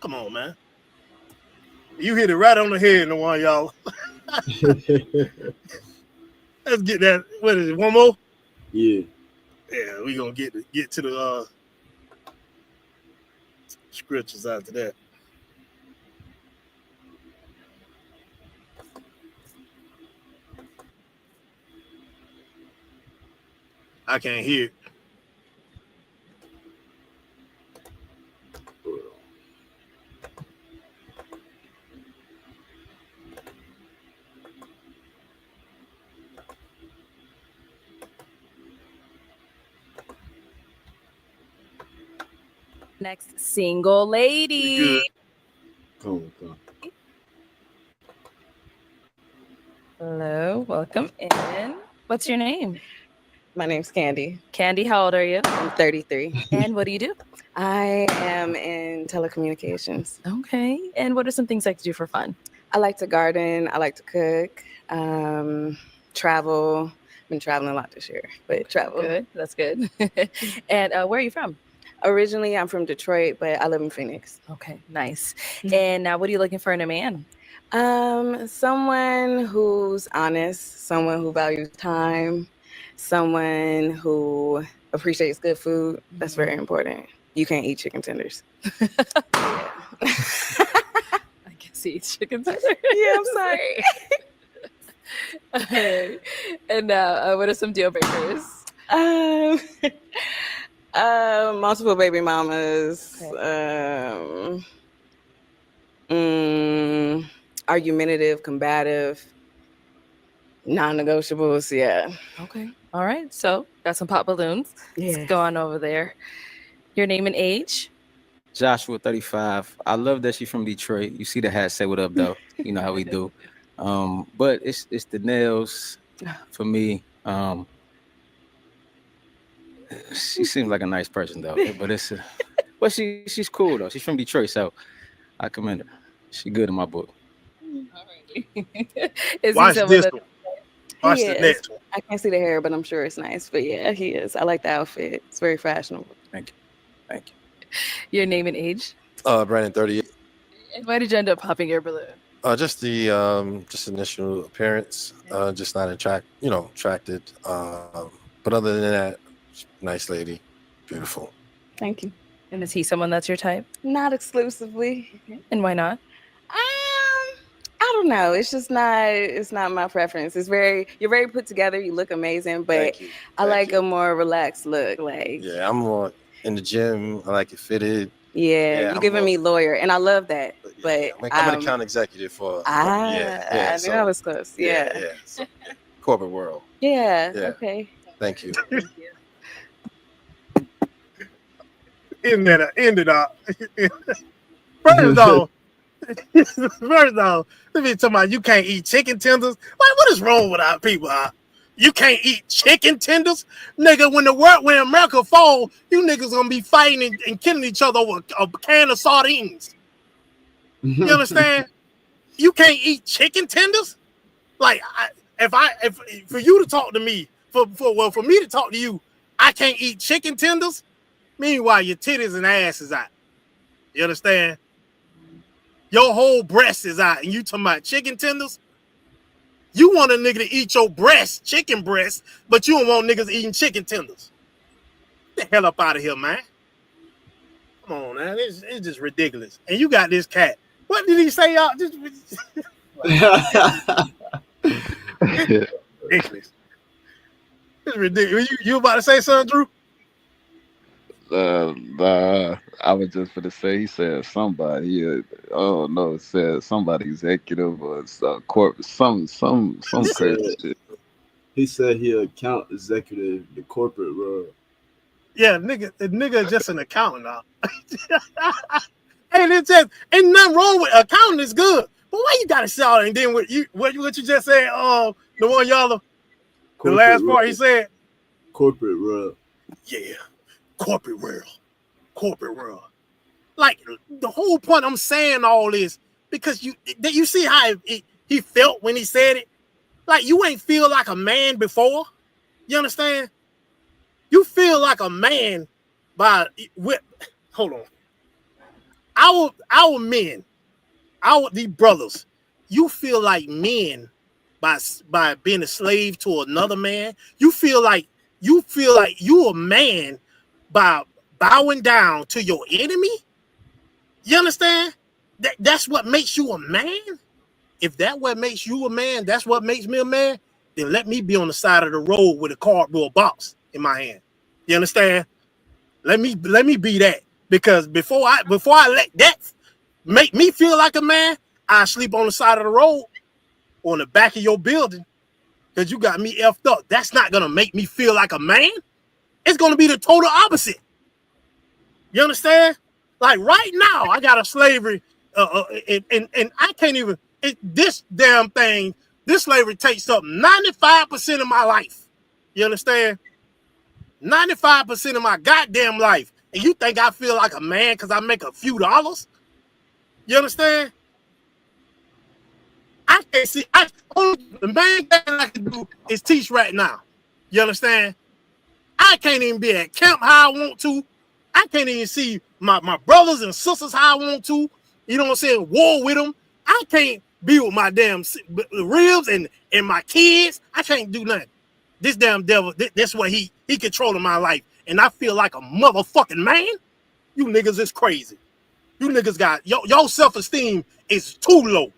Come on, man. You hit it right on the head, the one y'all. Let's get that. What is it? One more? Yeah. Yeah, we gonna get to the scriptures after that. I can't hear it. Next single lady. Come. Hello, welcome in. What's your name? My name's Candy. Candy, how old are you? I'm 33. And what do you do? I am in telecommunications. Okay. And what are some things you like to do for fun? I like to garden. I like to cook, travel. Been traveling a lot this year, but travel. Good. That's good. And where are you from? Originally, I'm from Detroit, but I live in Phoenix. Okay, nice. And now, what are you looking for in a man? Someone who's honest, someone who values time, someone who appreciates good food. That's very important. You can't eat chicken tenders. I can see chicken tenders. Yeah, I'm sorry. Okay. And now, what are some deal breakers? Multiple baby mamas. Argumentative, combative, non-negotiables. Yeah. Okay. All right. So got some pop balloons. Yeah. Let's go on over there. Your name and age? Joshua, 35. I love that she's from Detroit. You see the hat, say what up though. You know how we do. But it's the nails for me. She seems like a nice person though. But she's cool though. She's from Detroit, so I commend her. She good in my book. Watch this one. Watch He the is. next one. I can't see the hair, but I'm sure it's nice. But yeah, he is. I like the outfit. It's very fashionable. Thank you. Thank you. Your name and age? Brandon, 38. And why did you end up popping your balloon? Just the just initial appearance. Just not attracted. But other than that, nice lady, beautiful. Thank you. And is he someone that's your type? Not exclusively. And why not? I don't know. It's just not. It's not my preference. You're very put together. You look amazing, but I like a more relaxed look. Like Yeah, I'm more in the gym. I like it fitted. you're I'm giving more- me lawyer, and I love that. But I'm an account executive for. I knew I was close. Yeah. So, corporate world. Yeah. Yeah. Okay. Thank you. End it up. First off, let me talk about you can't eat chicken tenders. What is wrong with our people? You can't eat chicken tenders, nigga. When America fall, you niggas gonna be fighting and killing each other over a can of sardines. You understand? You can't eat chicken tenders. Like if for you to talk to me, for me to talk to you, I can't eat chicken tenders. Meanwhile, your titties and ass is out. You understand? Your whole breast is out, and you talking about chicken tenders? You want a nigga to eat your breast, chicken breast, but you don't want niggas eating chicken tenders. Get the hell up out of here, man. Come on, man. It's just ridiculous. And you got this cat. What did he say, y'all? Ridiculous. It's ridiculous. You about to say something, Drew? I was just gonna say he said somebody. Said somebody executive or corporate, some crazy shit. He said he account executive, the corporate world. Yeah, the nigga is just an accountant now. And it's just ain't nothing wrong with accounting is good. But why you gotta say all that? And then what you just said, the one y'all the last part he said? Corporate world. Yeah. Corporate world. Like the whole point I'm saying all this, because you see how he felt when he said it. Like you ain't feel like a man before. You understand? You feel like a man hold on. Our men, these brothers, you feel like men by being a slave to another man. You feel like you a man by bowing down to your enemy. You understand? That's what makes you a man. If that what makes you a man, that's what makes me a man. Then let me be on the side of the road with a cardboard box in my hand. You understand? Let me be that, because before I let that make me feel like a man, I sleep on the side of the road or in the back of your building because you got me effed up. That's not gonna make me feel like a man. It's gonna be the total opposite. You understand? Like right now, I got a slavery, and I can't even. This damn thing, this slavery takes up 95% of my life. You understand? 95% of my goddamn life. And you think I feel like a man because I make a few dollars? You understand? I can't see. The main thing I can do is teach right now. You understand? I can't even be at camp how I want to. I can't even see my brothers and sisters how I want to. You know what I'm saying? War with them. I can't be with my damn ribs and my kids. I can't do nothing. This damn devil, that's what he controlling my life. And I feel like a motherfucking man. You niggas is crazy. You niggas got, your self-esteem is too low.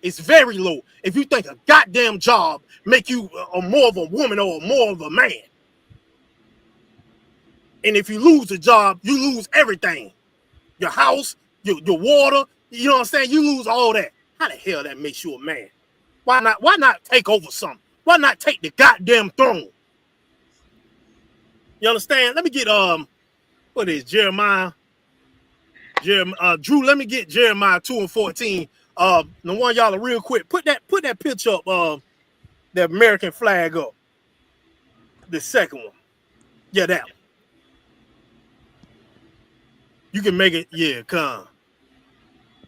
It's very low. If you think a goddamn job make you more of a woman or more of a man. And if you lose a job, you lose everything. Your house, your water, you know what I'm saying? You lose all that. How the hell that makes you a man? Why not take over something? Why not take the goddamn throne? You understand? Let me get what is Jeremiah? Drew, let me get Jeremiah 2:14. The one y'all are real quick. Put that picture up, the American flag up. The second one. Yeah, that one. You can make it, yeah, come.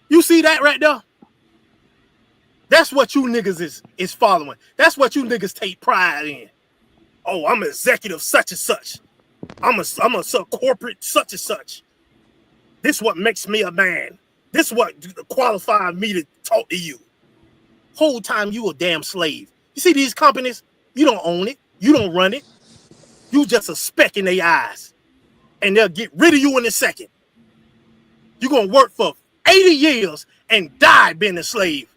You see that right there? That's what you niggas is following. That's what you niggas take pride in. Oh, I'm an executive such and such. I'm a corporate such and such. This what makes me a man. This what qualified me to talk to you. Whole time you a damn slave. You see these companies? You don't own it. You don't run it. You just a speck in their eyes. And they'll get rid of you in a second. You're going to work for 80 years and die being a slave.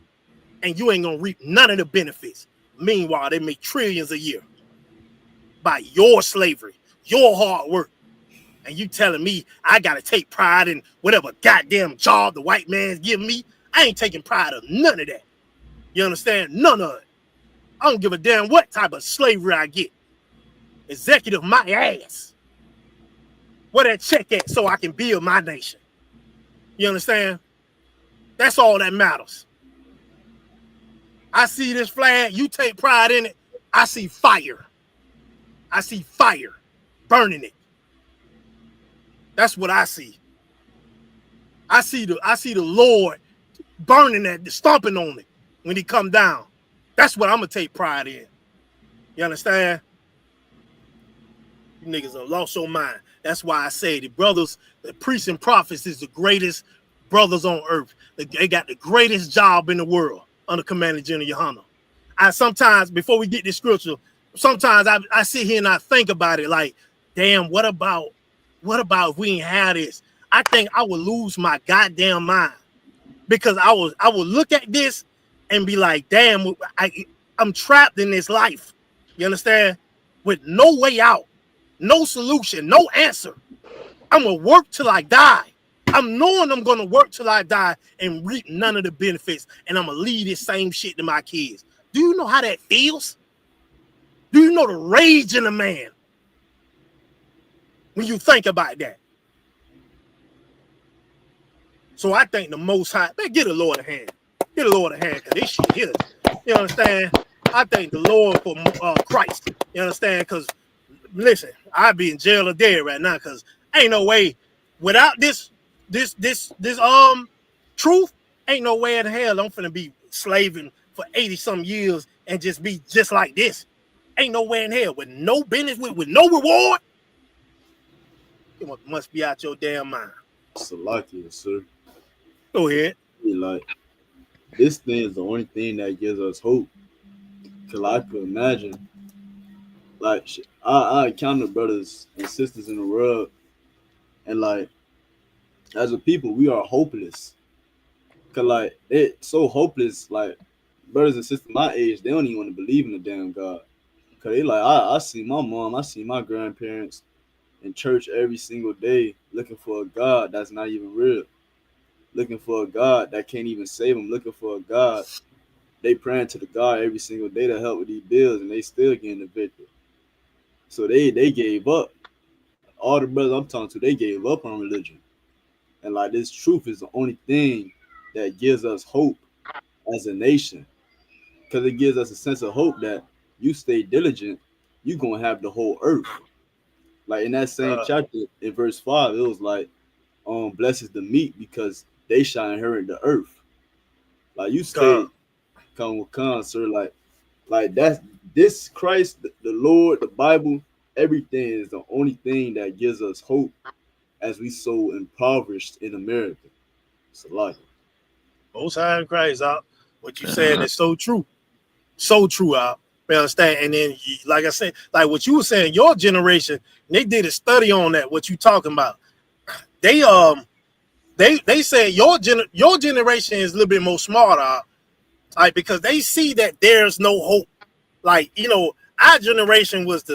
And you ain't going to reap none of the benefits. Meanwhile, they make trillions a year by your slavery, your hard work. And you telling me I got to take pride in whatever goddamn job the white man's giving me? I ain't taking pride of none of that. You understand? None of it. I don't give a damn what type of slavery I get. Executive my ass. Where that check at so I can build my nation? You understand? That's all that matters. I see this flag, you take pride in it. I see fire. I see fire burning it. That's what I see. I see the Lord burning that, stomping on it when he come down. That's what I'm gonna take pride in. You understand? You niggas have lost your mind. That's why I say the brothers, the priests and prophets is the greatest brothers on earth. They got the greatest job in the world under Commander General Yohana. I sometimes, before we get this scripture, sometimes I sit here and I think about it like, damn, what about if we ain't had this? I think I would lose my goddamn mind, because I would look at this and be like, damn, I'm trapped in this life. You understand? With no way out, no solution, no answer. I'm gonna work till I die. I'm knowing I'm gonna work till I die and reap none of the benefits, and I'm gonna leave this same shit to my kids. Do you know how that feels? Do you know the rage in a man when you think about that? So I think the Most High, man, get the Lord a hand. Get the Lord a hand, because this shit here, you understand? I thank the Lord for Christ, you understand? Because, listen, I'd be in jail or dead right now, because ain't no way, without this truth, Ain't no way in hell I'm finna be slaving for 80-some years and just be just like this. Ain't no way in hell with no business, with no reward. You must be out your damn mind. Salakia, sir. Go ahead. Like, this thing is the only thing that gives us hope. Cause I could imagine, like, I encounter brothers and sisters in the world, and like, as a people, we are hopeless. Cause like, it's so hopeless. Like, brothers and sisters my age, they don't even want to believe in the damn God. Cause they like, I see my mom, I see my grandparents in church every single day, looking for a God that's not even real, looking for a God that can't even save them, looking for a God. They praying to the God every single day to help with these bills, and they still getting evicted. So they gave up. All the brothers I'm talking to, they gave up on religion. And like, this truth is the only thing that gives us hope as a nation. Because it gives us a sense of hope that you stay diligent, you gonna have the whole earth. Like in that same chapter in verse 5, it was like, blessed is the meek because they shall inherit the earth. Like, you stay come with con, sir. Like that's this Christ, the Lord, the Bible, everything is the only thing that gives us hope as we so impoverished in America. It's a lot. Most High in Christ, out. What you saying is so true. So true, out. You understand? And then, like I said, like what you were saying, your generation, they did a study on that. What you talking about? They said your generation is a little bit more smarter, like, because they see that there's no hope. Like, our generation was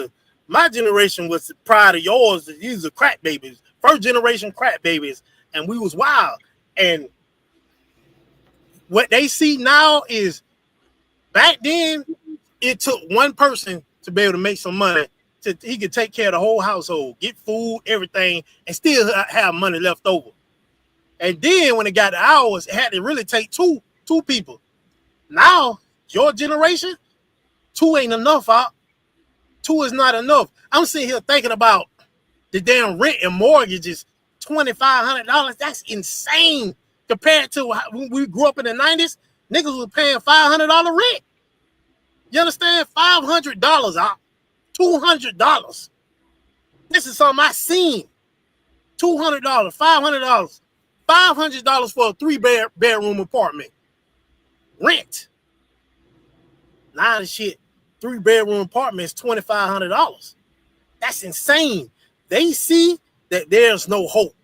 my generation was prior to yours. These are crack babies, first generation crack babies, and we was wild. And what they see now is, back then, it took one person to be able to make some money. He could take care of the whole household, get food, everything, and still have money left over. And then when it got to ours, it had to really take two people. Now, your generation, two ain't enough, out. Two is not enough. I'm sitting here thinking about the damn rent and mortgages, $2,500. That's insane compared to when we grew up in the 90s. Niggas was paying $500 rent. You understand? $500 out. $200. This is something I seen. $200, $500. $500 for a 3-bedroom apartment. Rent. Now the shit, 3-bedroom apartment is $2,500. That's insane. They see that there's no hope.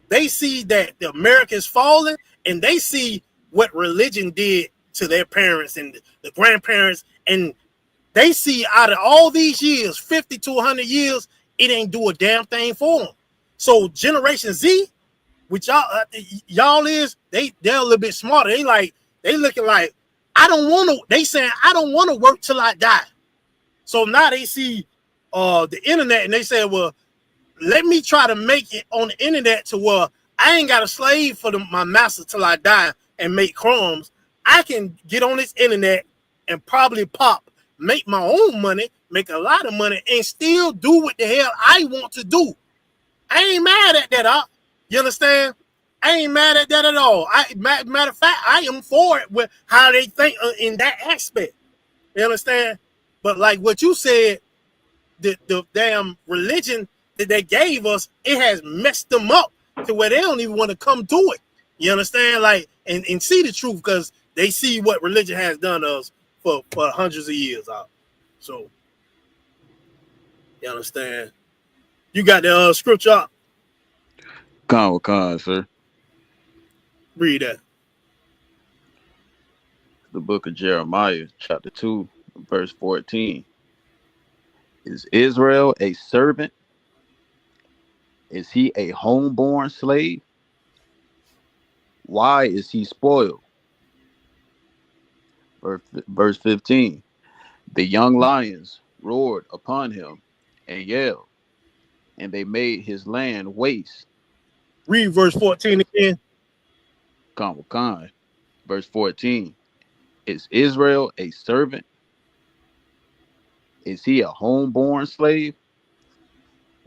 They see that the America is falling, and they see what religion did to their parents and the grandparents, and they see out of all these years, 50 to 100 years, it ain't do a damn thing for them. So Generation Z, which y'all is, they're a little bit smarter. They looking like, they saying, I don't want to work till I die. So now they see the internet, and they say, well, let me try to make it on the internet to where I ain't got a slave for my master till I die and make crumbs. I can get on this internet and probably make my own money, make a lot of money, and still do what the hell I want to do. I ain't mad at that, you understand? I ain't mad at that at all. Matter of fact, I am for it with how they think in that aspect. You understand? But like what you said, the damn religion that they gave us, it has messed them up to where they don't even want to come to it. You understand? Like, and see the truth, because they see what religion has done to us for hundreds of years out. So, you understand? You got the scripture up. Con, sir. Read that. The book of Jeremiah, chapter 2, verse 14. Is Israel a servant? Is he a homeborn slave? Why is he spoiled? Verse 15. The young lions roared upon him and yelled, and they made his land waste. Read verse 14 again. Con. Verse 14. Is Israel a servant? Is he a homeborn slave?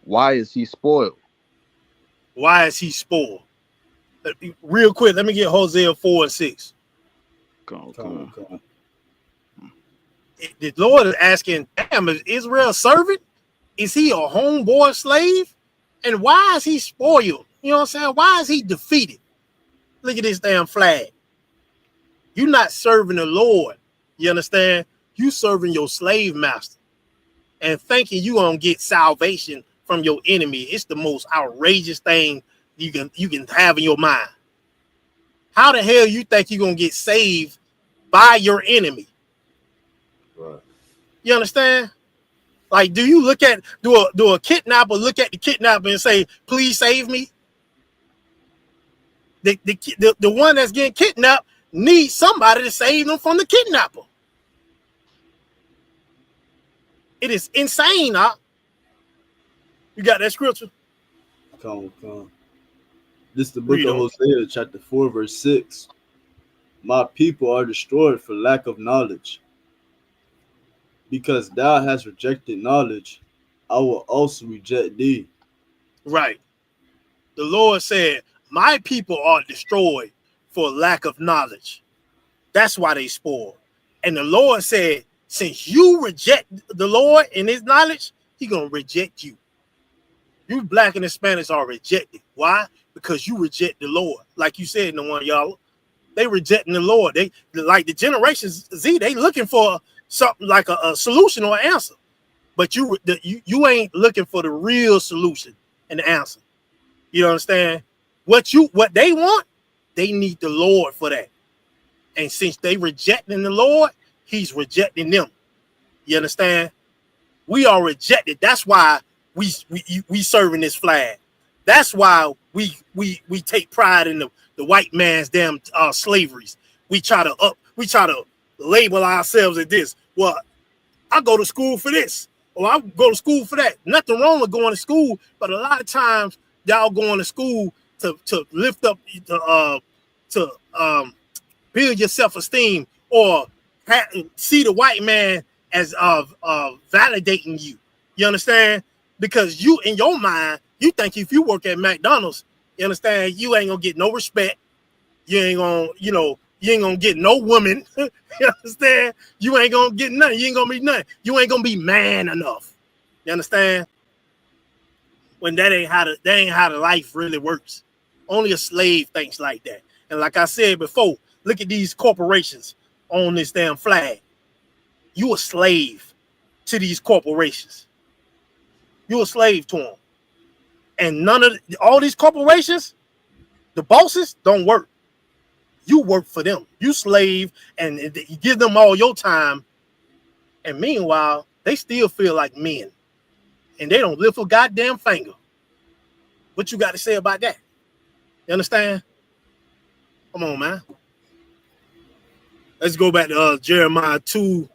Why is he spoiled? Why is he spoiled? Real quick, let me get Hosea 4 and 6. Come on. The Lord is asking, damn, is Israel a servant? Is he a homeboy slave? And why is he spoiled? You know what I'm saying? Why is he defeated? Look at this damn flag. You're not serving the Lord. You understand? You serving your slave master and thinking you gonna get salvation from your enemy. It's the most outrageous thing you can have in your mind. How the hell you think you're gonna get saved by your enemy? Right. You understand? Like, do a kidnapper look at the kidnapper and say, please save me? The one that's getting kidnapped needs somebody to save them from the kidnapper. It is insane, huh? You got that scripture? Come on. This is the book of Hosea, chapter 4, verse 6. My people are destroyed for lack of knowledge. Because thou hast rejected knowledge, I will also reject thee. Right. The Lord said, my people are destroyed for lack of knowledge. That's why they spoiled. And the Lord said, since you reject the Lord and his knowledge, he's going to reject you. You black and Hispanics are rejected. Why? Because you reject the Lord. Like you said, no one y'all, they rejecting the Lord. They like the generations Z, they looking for something like a solution or an answer. But you ain't looking for the real solution and the answer. You understand? What they want, they need the Lord for that. And since they rejecting the Lord, he's rejecting them. You understand? We are rejected. That's why we serving this flag. That's why we take pride in the white man's damn slaveries. We try to label ourselves as this. Well, I go to school for this, or I go to school for that. Nothing wrong with going to school, but a lot of times y'all going to school to lift up to build your self-esteem or see the white man as validating you. You understand? Because you, in your mind, you think if you work at McDonald's, you understand, you ain't gonna get no respect. You ain't gonna get no woman. You understand? You ain't gonna get nothing. You ain't gonna be nothing. You ain't gonna be man enough. You understand? When that ain't how the life really works. Only a slave thinks like that. And like I said before, look at these corporations on this damn flag. You a slave to these corporations. You a slave to them. And all these corporations, the bosses don't work. You work for them. You slave, and you give them all your time. And meanwhile, they still feel like men. And they don't lift a goddamn finger. What you got to say about that? You understand? Come on, man. Let's go back to Jeremiah 2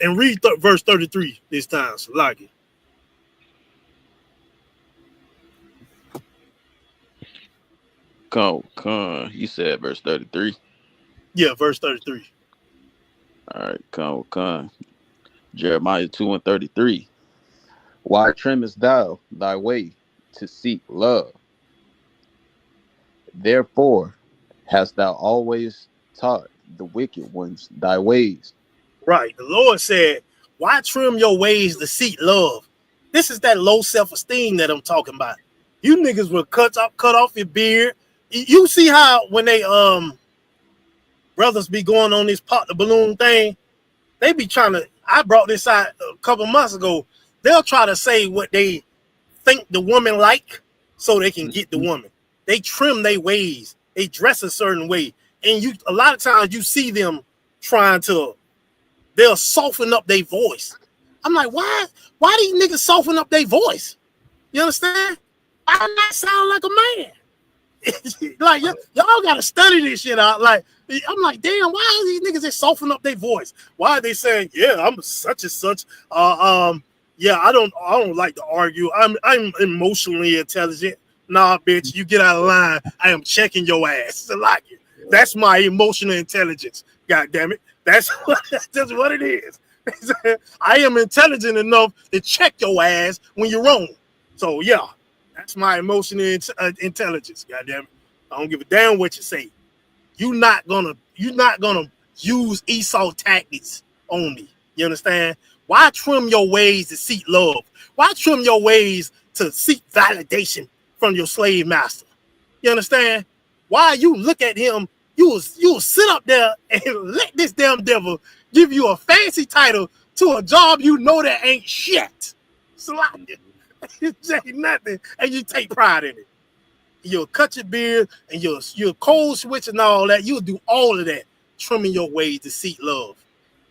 and read verse 33 this time. So like it. Come. You said verse 33. Yeah, verse 33. All right, come. Jeremiah 2 and 33. Why trimmest thou thy way to seek love? Therefore hast thou always taught the wicked ones thy ways. Right. The Lord said, why trim your ways to seek love? This is that low self-esteem that I'm talking about. You niggas will cut off your beard. You see how when they brothers be going on this pop the balloon thing, they be trying to, I brought this out a couple months ago. They'll try to say what they think the woman like so they can get the woman. They trim their ways. They dress a certain way. And a lot of times you see them they'll soften up their voice. I'm like, why these niggas soften up their voice? You understand? Why not sound like a man? Like y'all gotta study this shit out. Like I'm like, damn, why are these niggas just soften up their voice? Why are they saying, yeah, I'm such and such? Yeah, I don't like to argue. I'm emotionally intelligent. Nah, bitch, you get out of line. I am checking your ass. Like it. That's my emotional intelligence. God damn it. That's what it is. I am intelligent enough to check your ass when you're wrong. So yeah, that's my emotional intelligence. God damn it. I don't give a damn what you say. You're not gonna use Esau tactics on me. You understand? Why trim your ways to seek love? Why trim your ways to seek validation from your slave master? You understand? Why you look at him, you will sit up there and let this damn devil give you a fancy title to a job you know that ain't shit. It ain't nothing, and you take pride in it. You'll cut your beard and you'll cold switch and all that. You'll do all of that, trimming your ways to seek love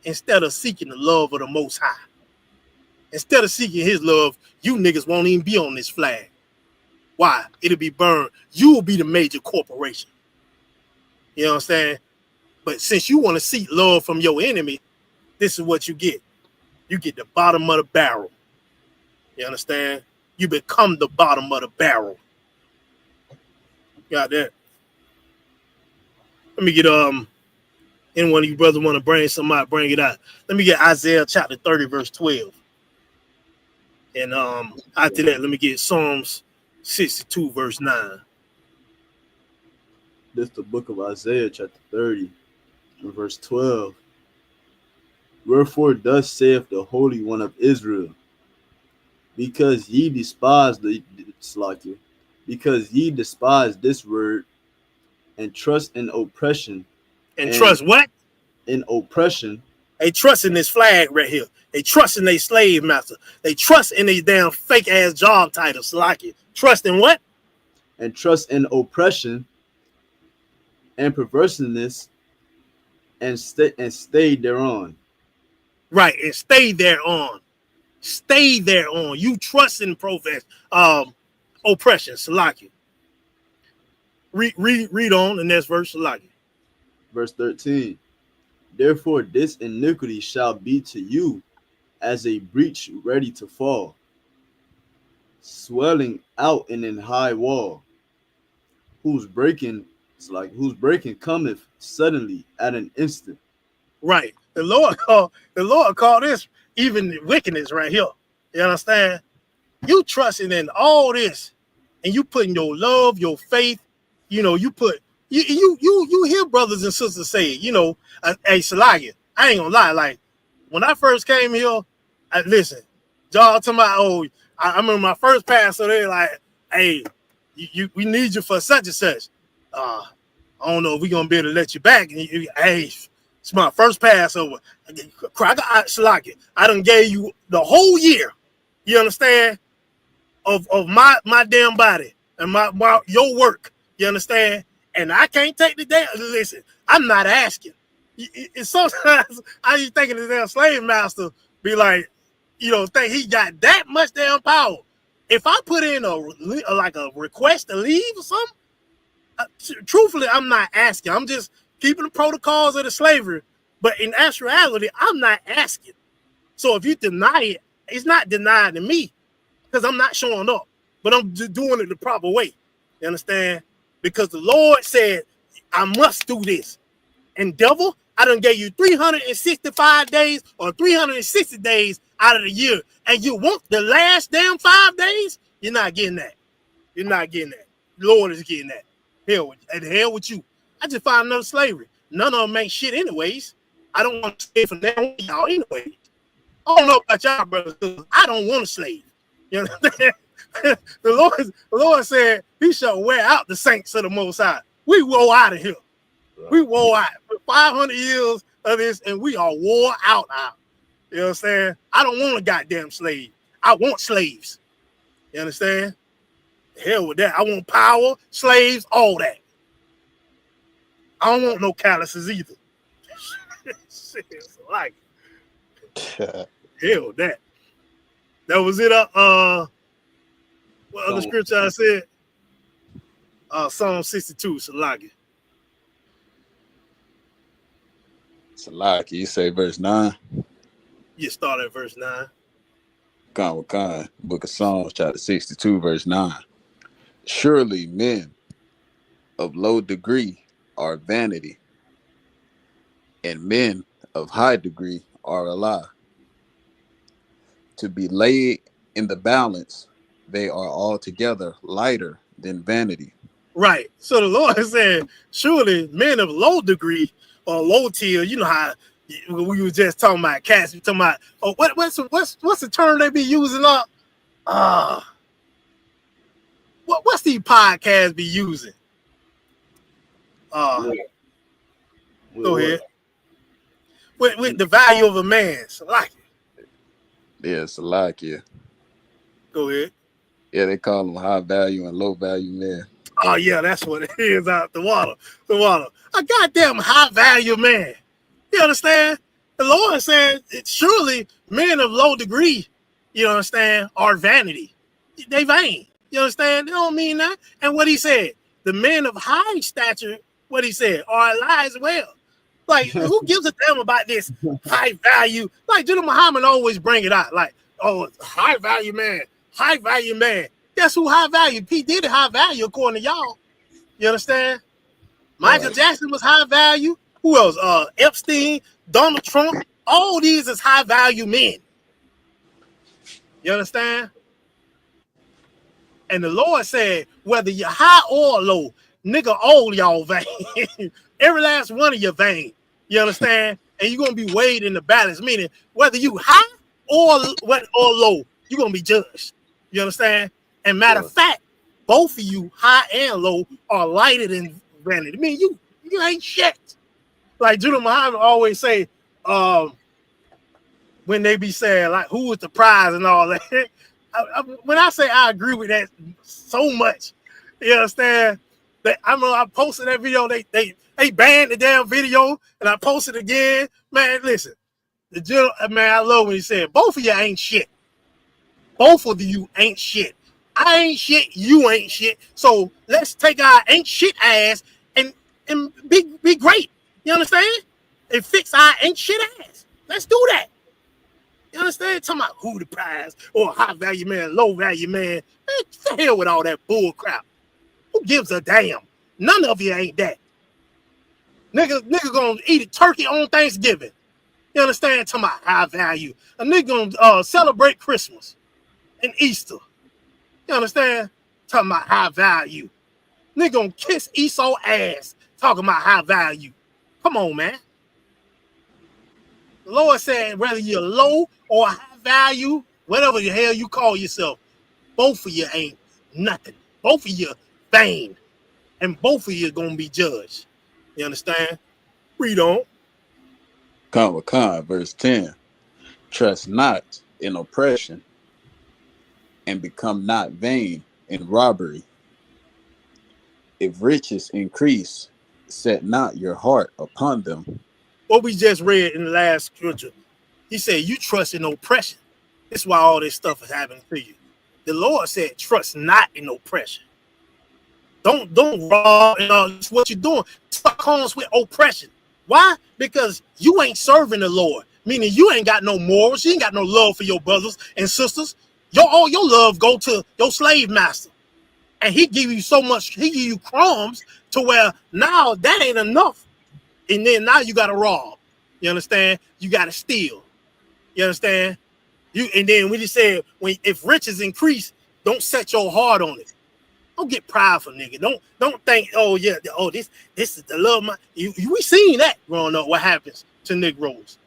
instead of seeking the love of the Most High. Instead of seeking his love, you niggas won't even be on this flag. Why? It'll be burned. You will be the major corporation. You know what I'm saying? But since you want to seek love from your enemy, this is what you get. You get the bottom of the barrel. You understand? You become the bottom of the barrel. Got that? Let me get any one of you brothers want to bring something out, bring it out. Let me get Isaiah chapter 30, verse 12. And after that, let me get Psalms 62, verse 9. This is the book of Isaiah, chapter 30, verse 12. Wherefore thus saith the Holy One of Israel, because ye despise this word, and trust in oppression. And trust what? In oppression. They trust in this flag right here. They trust in their slave master. They trust in these damn fake ass job titles. Trust in what? And trust in oppression and perverseness, and stay thereon. Right, and stay thereon. Stay thereon. You trust in oppression. Salaki. Read on the next verse, Salaki. Verse 13. Therefore this iniquity shall be to you as a breach ready to fall, swelling out in an high wall, whose breaking cometh suddenly at an instant. Right. The Lord called this even wickedness right here. You understand? You trusting in all this, and you putting your love, your faith, you put you hear brothers and sisters say, hey Salakia, I ain't gonna lie, like when I first came here, listen, y'all talking about, I remember my first pass, so they're like, hey, we need you for such and such. I don't know if we're gonna be able to let you back. And hey, it's my first Passover. Salakia, I done gave you the whole year. You understand? Of my damn body and my your work. You understand? And I can't take the damn. Listen, I'm not asking. It's sometimes I be thinking the damn slave master be like, think he got that much damn power. If I put in a request to leave or something, truthfully, I'm not asking. I'm just keeping the protocols of the slavery. But in actuality, I'm not asking. So if you deny it, it's not denied to me because I'm not showing up. But I'm just doing it the proper way. You understand? Because the Lord said, I must do this. And devil, I done gave you 365 days or 360 days out of the year. And you want the last damn 5 days? You're not getting that. You're not getting that. The Lord is getting that. Hell with you. I just find another slavery. None of them ain't shit anyways. I don't want to slave for now y'all anyways. I don't know about y'all, brothers. I don't want to slave. You understand? The Lord said he shall wear out the saints of the Most High. We wore out of here. Right. We wore out for 500 years of this, and we are wore out. You know what I'm saying? I don't want a goddamn slave. I want slaves. You understand? Hell with that. I want power, slaves, all that. I don't want no calluses either. Shit, it's like hell with that. That was it. What other scripture I said? Psalm 62, Salaki. Salaki, you say verse 9? You start at verse 9. Khan, Book of Psalms, chapter 62, verse 9. Surely men of low degree are vanity, and men of high degree are a lie. To be laid in the balance, they are altogether lighter than vanity. Right. So the Lord said, surely men of low degree or low tier, you know how we were just talking about cats, we talking about what's the term they be using up? What's these podcasts be using? Go ahead. With the value of a man. So like it. Yeah, Salakia. Go ahead. Yeah, they call them high value and low value men. Oh yeah, that's what it is out the water. The water. A goddamn high value man. You understand? The Lord said, surely men of low degree, you understand, are vanity. They vain. You understand? They don't mean that. And what he said, the men of high stature, what he said, are alive as well. Like, who gives a damn about this high value? Like, General Muhammad always bring it out. Like, oh, high value man, high value man. Guess who high value? P. Diddy high value according to y'all. You understand? Michael Jackson was high value. Who else? Epstein, Donald Trump. All these is high value men. You understand? And the Lord said, whether you're high or low, nigga, all y'all vain. Every last one of you vain. You understand? And you're gonna be weighed in the balance, meaning whether you high or low, you're gonna be judged. You understand? And matter of fact, both of you, high and low, are lighter than vanity. I mean, you ain't shit. Like Judah Muhammad always say, when they be saying like, who was the prize and all that. When I say I agree with that so much, you understand? That I know I posted that video. They banned the damn video, and I posted again. Man, listen, the general man, I love when he said, both of you ain't shit. Both of you ain't shit. I ain't shit. You ain't shit. So let's take our ain't shit ass and be great. You understand? And fix our ain't shit ass. Let's do that. You understand? Talking about who the prize or high value man, low value man. Man, the hell with all that bull crap. Who gives a damn? None of you ain't that. Nigga gonna eat a turkey on Thanksgiving. You understand? Talking about high value. A nigga gonna celebrate Christmas and Easter. You understand? Talking about high value. Nigga gonna kiss Esau ass. Talking about high value. Come on, man. The Lord said, whether you're low or high value, whatever the hell you call yourself, both of you ain't nothing. Both of you vain. And both of you gonna be judged. You understand? Read on. Khan, verse 10. Trust not in oppression, and become not vain in robbery. If riches increase, set not your heart upon them. What we just read in the last scripture, he said, you trust in oppression. This is why all this stuff is happening to you. The Lord said, trust not in oppression. Don't rob and all what you're doing. Stuff comes with oppression. Why? Because you ain't serving the Lord. Meaning you ain't got no morals. You ain't got no love for your brothers and sisters. All your love go to your slave master. And he give you so much, he give you crumbs to where now that ain't enough. And then now you got to rob. You understand? You got to steal. You understand? And then we just said, if riches increase, don't set your heart on it. Don't get prideful, nigga. Don't think, oh yeah, this is the love. We seen that growing up. What happens to Negroes?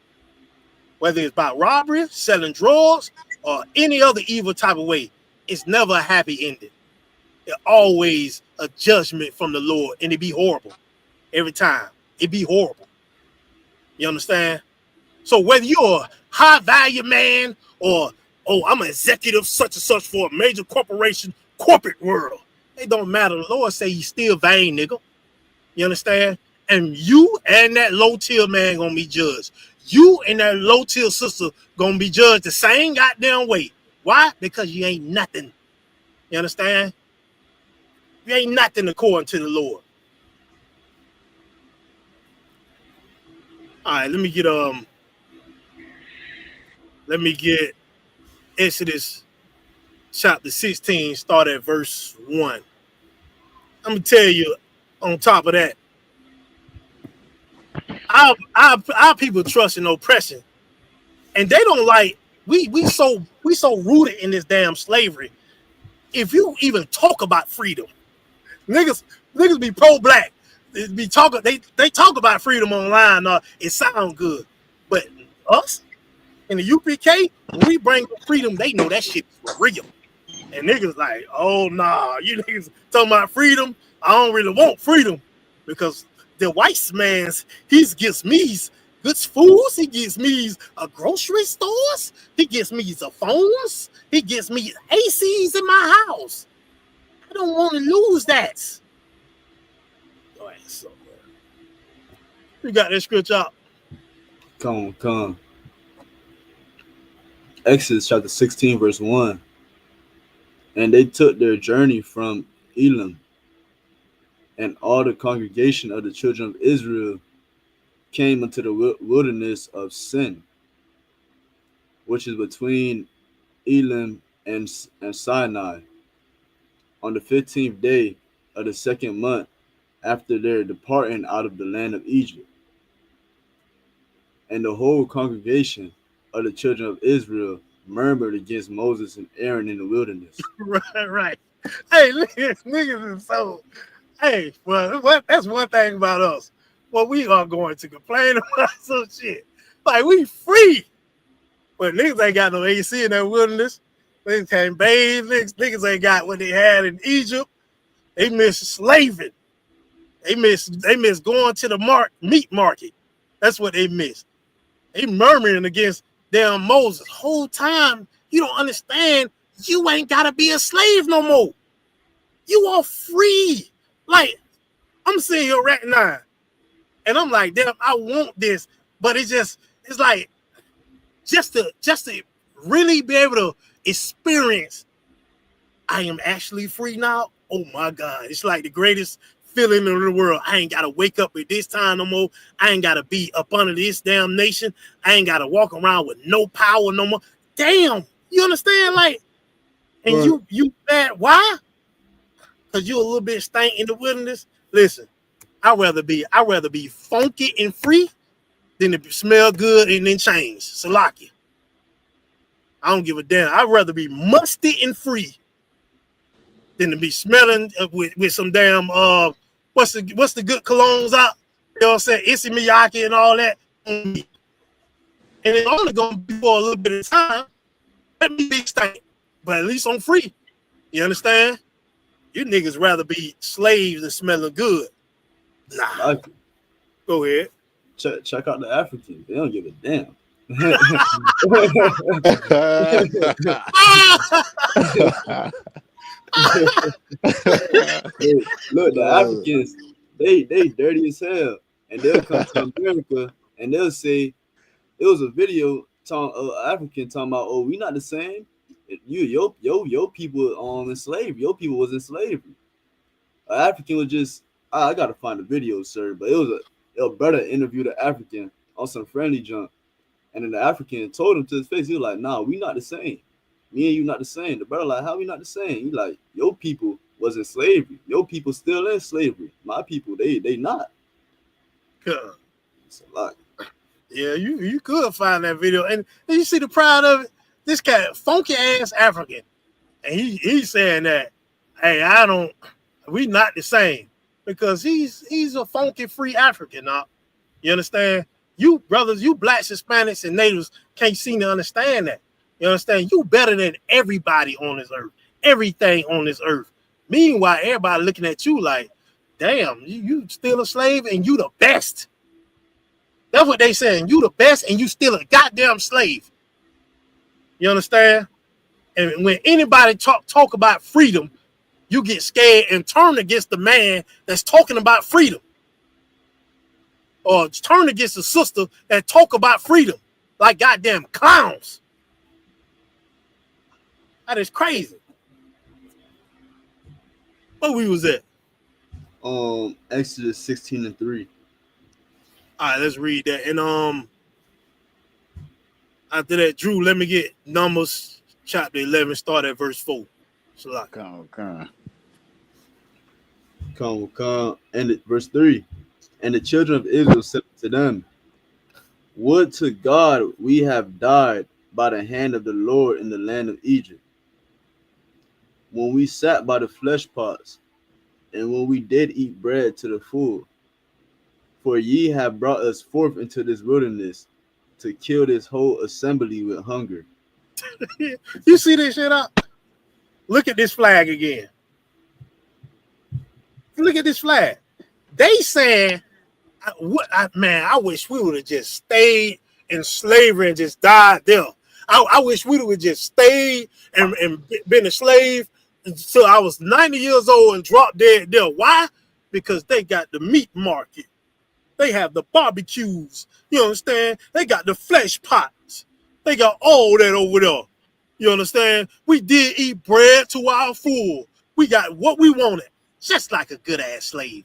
Whether it's about robbery, selling drugs, or any other evil type of way, it's never a happy ending. It's always a judgment from the Lord, and it be horrible every time. It be horrible. You understand? So whether you're a high value man or I'm an executive such and such for a major corporation, corporate world. It don't matter. The Lord say you still vain, nigga. You understand? And you and that low tier man gonna be judged. You and that low tier sister gonna be judged the same goddamn way. Why? Because you ain't nothing. You understand? You ain't nothing according to the Lord. All right, let me get Exodus chapter 16, start at verse 1. I'm gonna tell you on top of that, our people trust in oppression, and they don't like we so rooted in this damn slavery. If you even talk about freedom, niggas Niggas be pro-black. They talk about freedom online. It sound good, but us in the UPK, when we bring freedom, they know that shit is for real. And niggas like, oh nah, you niggas talking about freedom. I don't really want freedom because the white man's he gets me good foods. He gets me a grocery stores. He gets me the phones. He gets me ACs in my house. I don't want to lose that. Your ass somewhere. You got that scripture up. Come on. Exodus chapter 16, verse 1. And they took their journey from Elim, and all the congregation of the children of Israel came into the wilderness of Sin, which is between Elim and Sinai, on the 15th day of the second month after their departing out of the land of Egypt. And the whole congregation of the children of Israel murmured against Moses and Aaron in the wilderness. Right. Hey, niggas is so. Hey, well, that's one thing about us. Well, we are going to complain about some shit. Like, we free. But niggas ain't got no AC in that wilderness. Niggas can't bathe. Niggas ain't got what they had in Egypt. They miss slaving. They miss going to the meat market. That's what they miss. They murmuring against damn Moses. Whole time, you don't understand. You ain't got to be a slave no more. You are free. Like, I'm sitting here right now, and I'm like, damn, I want this. But it's like, just to really be able to experience, I am actually free now. Oh my God. It's like the greatest feeling in the world. I ain't got to wake up at this time no more. I ain't got to be up under this damn nation. I ain't got to walk around with no power no more. Damn. You understand? Like, and you mad. Why? Because you a little bit stank in the wilderness. Listen, I'd rather be funky and free than to smell good and then change. Salaki. I don't give a damn. I'd rather be musty and free than to be smelling with some damn what's the good colognes out? You know what I'm saying? Issey Miyake and all that. And it's only gonna be for a little bit of time. Let me be stank. But at least I'm free. You understand? You niggas rather be slaves than smelling good. Nah. Go ahead. Check out the Africans. They don't give a damn. Look, the Africans, they dirty as hell, and they'll come to America and they'll say it was a video African talking about, oh, we not the same. Your people in slavery. Your people was in slavery. An African was just I gotta find the video, sir, but it was a brother interviewed an African on some friendly junk, and then the African told him to his face, he was like, nah, we not the same. Me and you not the same. The brother like, how we not the same? He like, your people was in slavery. Your people still in slavery. My people, they not. Good. It's a lot. Yeah, you could find that video, and you see the pride of it. This guy, funky ass African, and he's saying that, hey, we not the same, because he's a funky free African now. You understand? You brothers, you blacks, Hispanics, and natives can't seem to understand that. You understand? You better than everybody on this earth, everything on this earth. Meanwhile, everybody looking at you like, damn, you still a slave and you the best. That's what they saying. You the best and you still a goddamn slave. You understand? And when anybody talk about freedom, you get scared and turn against the man that's talking about freedom. Or turn against the sister that talk about freedom like goddamn clowns. That is crazy. Where we was at? Exodus 16:3. All right, let's read that. And after that, Drew, let me get Numbers chapter 11, start at verse 4. Come. And verse 3. And the children of Israel said to them, would to God we have died by the hand of the Lord in the land of Egypt, when we sat by the flesh pots, And when we did eat bread to the full, for ye have brought us forth into this wilderness to kill this whole assembly with hunger. You see this shit up? Look at this flag again. Look at this flag. They saying, man, I wish we would have just stayed in slavery and just died there. I wish we would have just stayed and been a slave until I was 90 years old and dropped dead there. Why? Because they got the meat market. They have the barbecues. You understand? They got the flesh pots. They got all that over there. You understand? We did eat bread to our full. We got what we wanted, just like a good ass slave.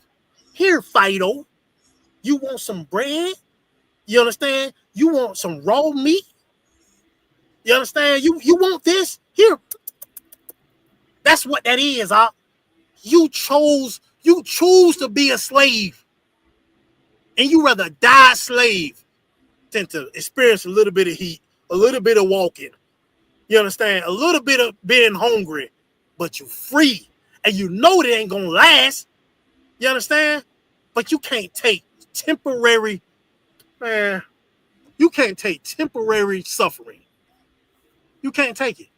Here, Fido, you want some bread? You understand? You want some raw meat? You understand? You want this? Here. That's what that is, You choose to be a slave. And you rather die a slave than to experience a little bit of heat, a little bit of walking. You understand? A little bit of being hungry, but you free. And you know it ain't gonna last. You understand? But you can't take temporary, man, you can't take temporary suffering. You can't take it.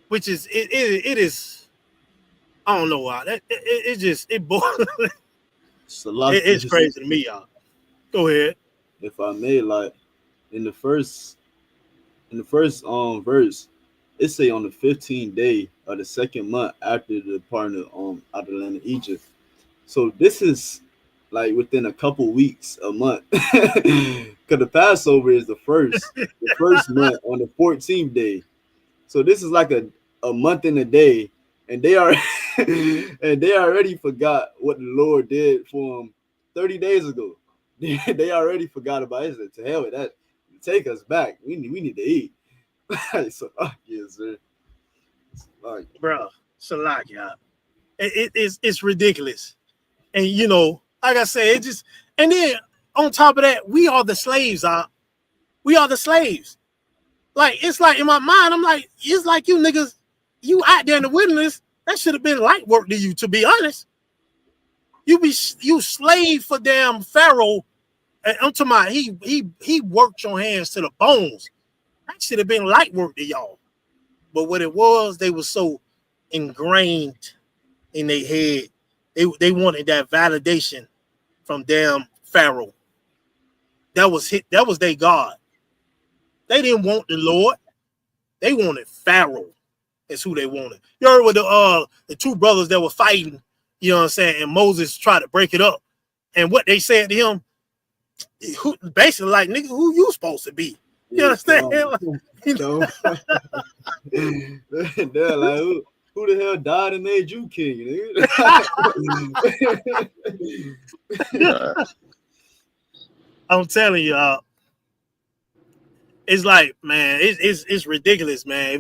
Which is it is, I don't know why. It's crazy to me, y'all. Go ahead. If I may, like in the first verse, it say on the 15th day of the second month after the departure out of the land of Egypt. So this is like within a couple weeks, a month. Because the Passover is the first month on the 14th day. So this is like a month and a day, and they are and they already forgot what the Lord did for them 30 days ago. They already forgot about it. Said, to hell with that. Take us back. We need to eat. So, yes, sir. Bro, Salakia. It's ridiculous. And you know, like I said, it just, and then on top of that, we are the slaves, we are the slaves. Like, it's like in my mind, I'm like, it's like you niggas, you out there in the wilderness, that should have been light work to you, to be honest. You slave for damn Pharaoh. And I'm talking about he worked your hands to the bones. That should have been light work to y'all. But what it was, they were so ingrained in their head. They wanted that validation from damn Pharaoh. That was their God. They didn't want the Lord. They wanted Pharaoh. That's who they wanted. You heard with the two brothers that were fighting, you know what I'm saying, and Moses tried to break it up. And what they said to him, basically like, nigga, who you supposed to be? You understand? They're like, who the hell died and made you king? I'm telling you, it's like, man, it's ridiculous, man.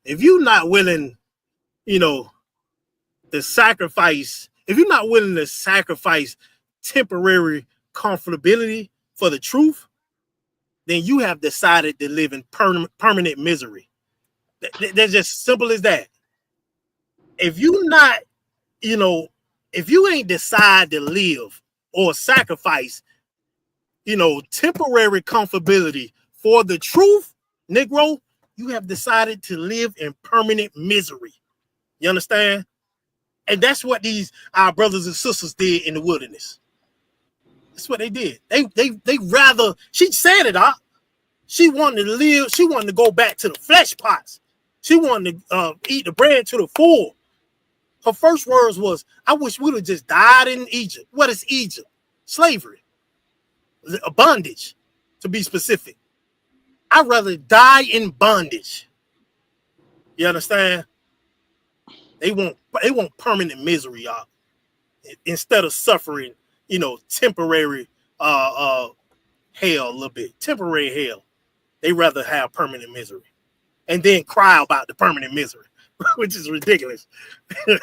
If you not willing, you know, to sacrifice, if you're not willing to sacrifice temporary comfortability for the truth, then you have decided to live in permanent misery. That's just simple as that. If you not, you know, if you ain't decide to live or sacrifice, you know, temporary comfortability for the truth, Negro, you have decided to live in permanent misery. You understand? And that's what our brothers and sisters did in the wilderness. That's what they did. They rather, she said it, she wanted to live, she wanted to go back to the flesh pots. She wanted to eat the bread to the full. Her first words was, I wish we'd have just died in Egypt. What is Egypt? Slavery. A bondage, to be specific. I'd rather die in bondage. You understand? They want permanent misery, y'all. Instead of suffering, you know, temporary hell a little bit. Temporary hell. They rather have permanent misery. And then cry about the permanent misery, which is ridiculous.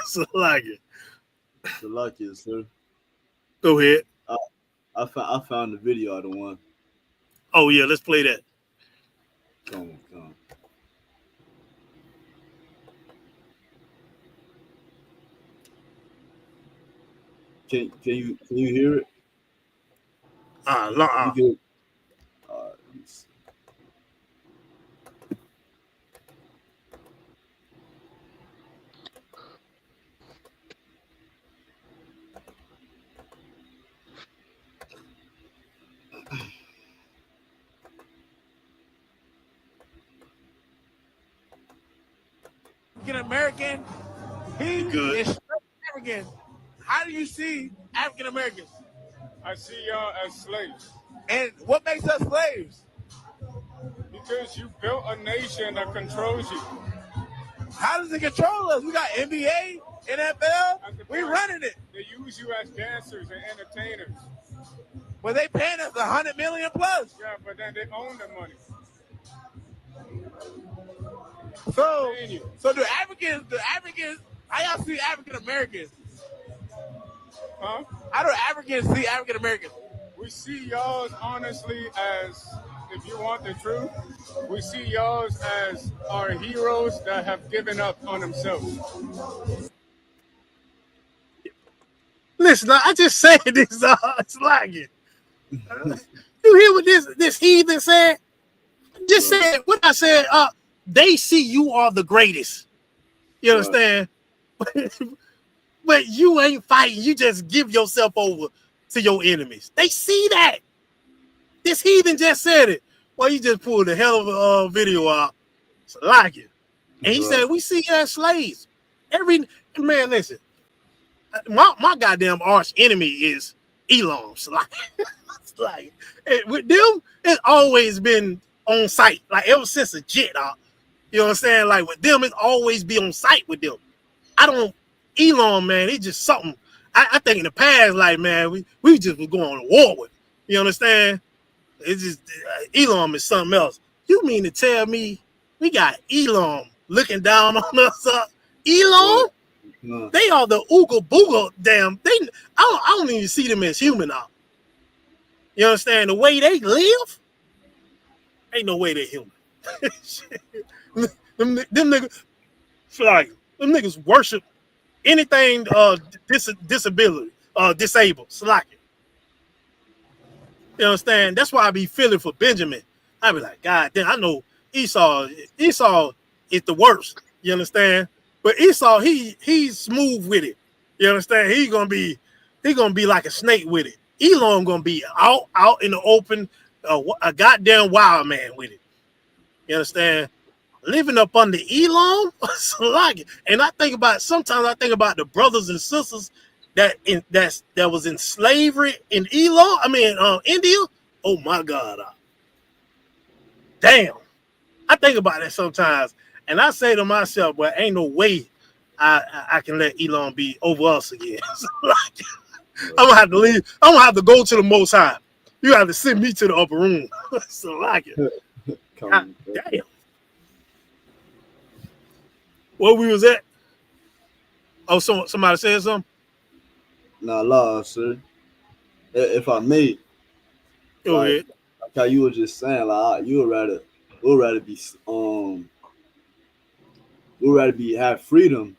So like it. The luckiest, sir. Go ahead. I found the video of the one. Oh yeah, let's play that. Come on. Can you hear it? You can. African American. He is African. How do you see African Americans? I see y'all as slaves. And what makes us slaves? Because you built a nation that controls you. How does it control us? We got NBA, NFL. We running it. They use you as dancers and entertainers. Well, they paying us $100 million plus. Yeah, but then they own the money. So the Africans, how y'all see African Americans? Huh? How do Africans see African Americans? We see y'all honestly as, if you want the truth, we see y'all as our heroes that have given up on themselves. Listen, I just said this. It's like it. You hear what this heathen said? Just said what I said. They see you are the greatest. You understand? But you ain't fighting. You just give yourself over to your enemies. They see that. This heathen just said it. Well, he just pulled a hell of a video out. It's like it. And he said, we see you as slaves. Man, listen. My goddamn arch enemy is Elon. Like, with them, it's always been on site. Like ever since the jet, you know what I'm saying? Like with them, it's always be on site with them. Elon, man, it's just something. I think in the past, like, man, we just was going to war with. You understand? It's just Elon is something else. You mean to tell me we got Elon looking down on us? Elon? No. They are the ooga booga damn thing. I don't even see them as human now. You understand? The way they live, ain't no way they're human. them niggas, like, them niggas worship anything disability, disabled. Slack it. You understand? That's why I be feeling for Benjamin. I be like, God damn, I know Esau is the worst. You understand? But Esau, he's smooth with it. You understand? He gonna be like a snake with it. Elon gonna be out in the open, a goddamn wild man with it. You understand? Living up under Elon, like it. And sometimes I think about the brothers and sisters that was in slavery in India. Oh my God. Damn. I think about that sometimes. And I say to myself, well, ain't no way I can let Elon be over us again. I'm gonna have to leave. I'm gonna have to go to the Most High. You have to send me to the upper room. So like it. God, damn. Where we was at? Oh, somebody said something? Nah, sir. If I may, go ahead. Like how you were just saying, like we'd rather have freedom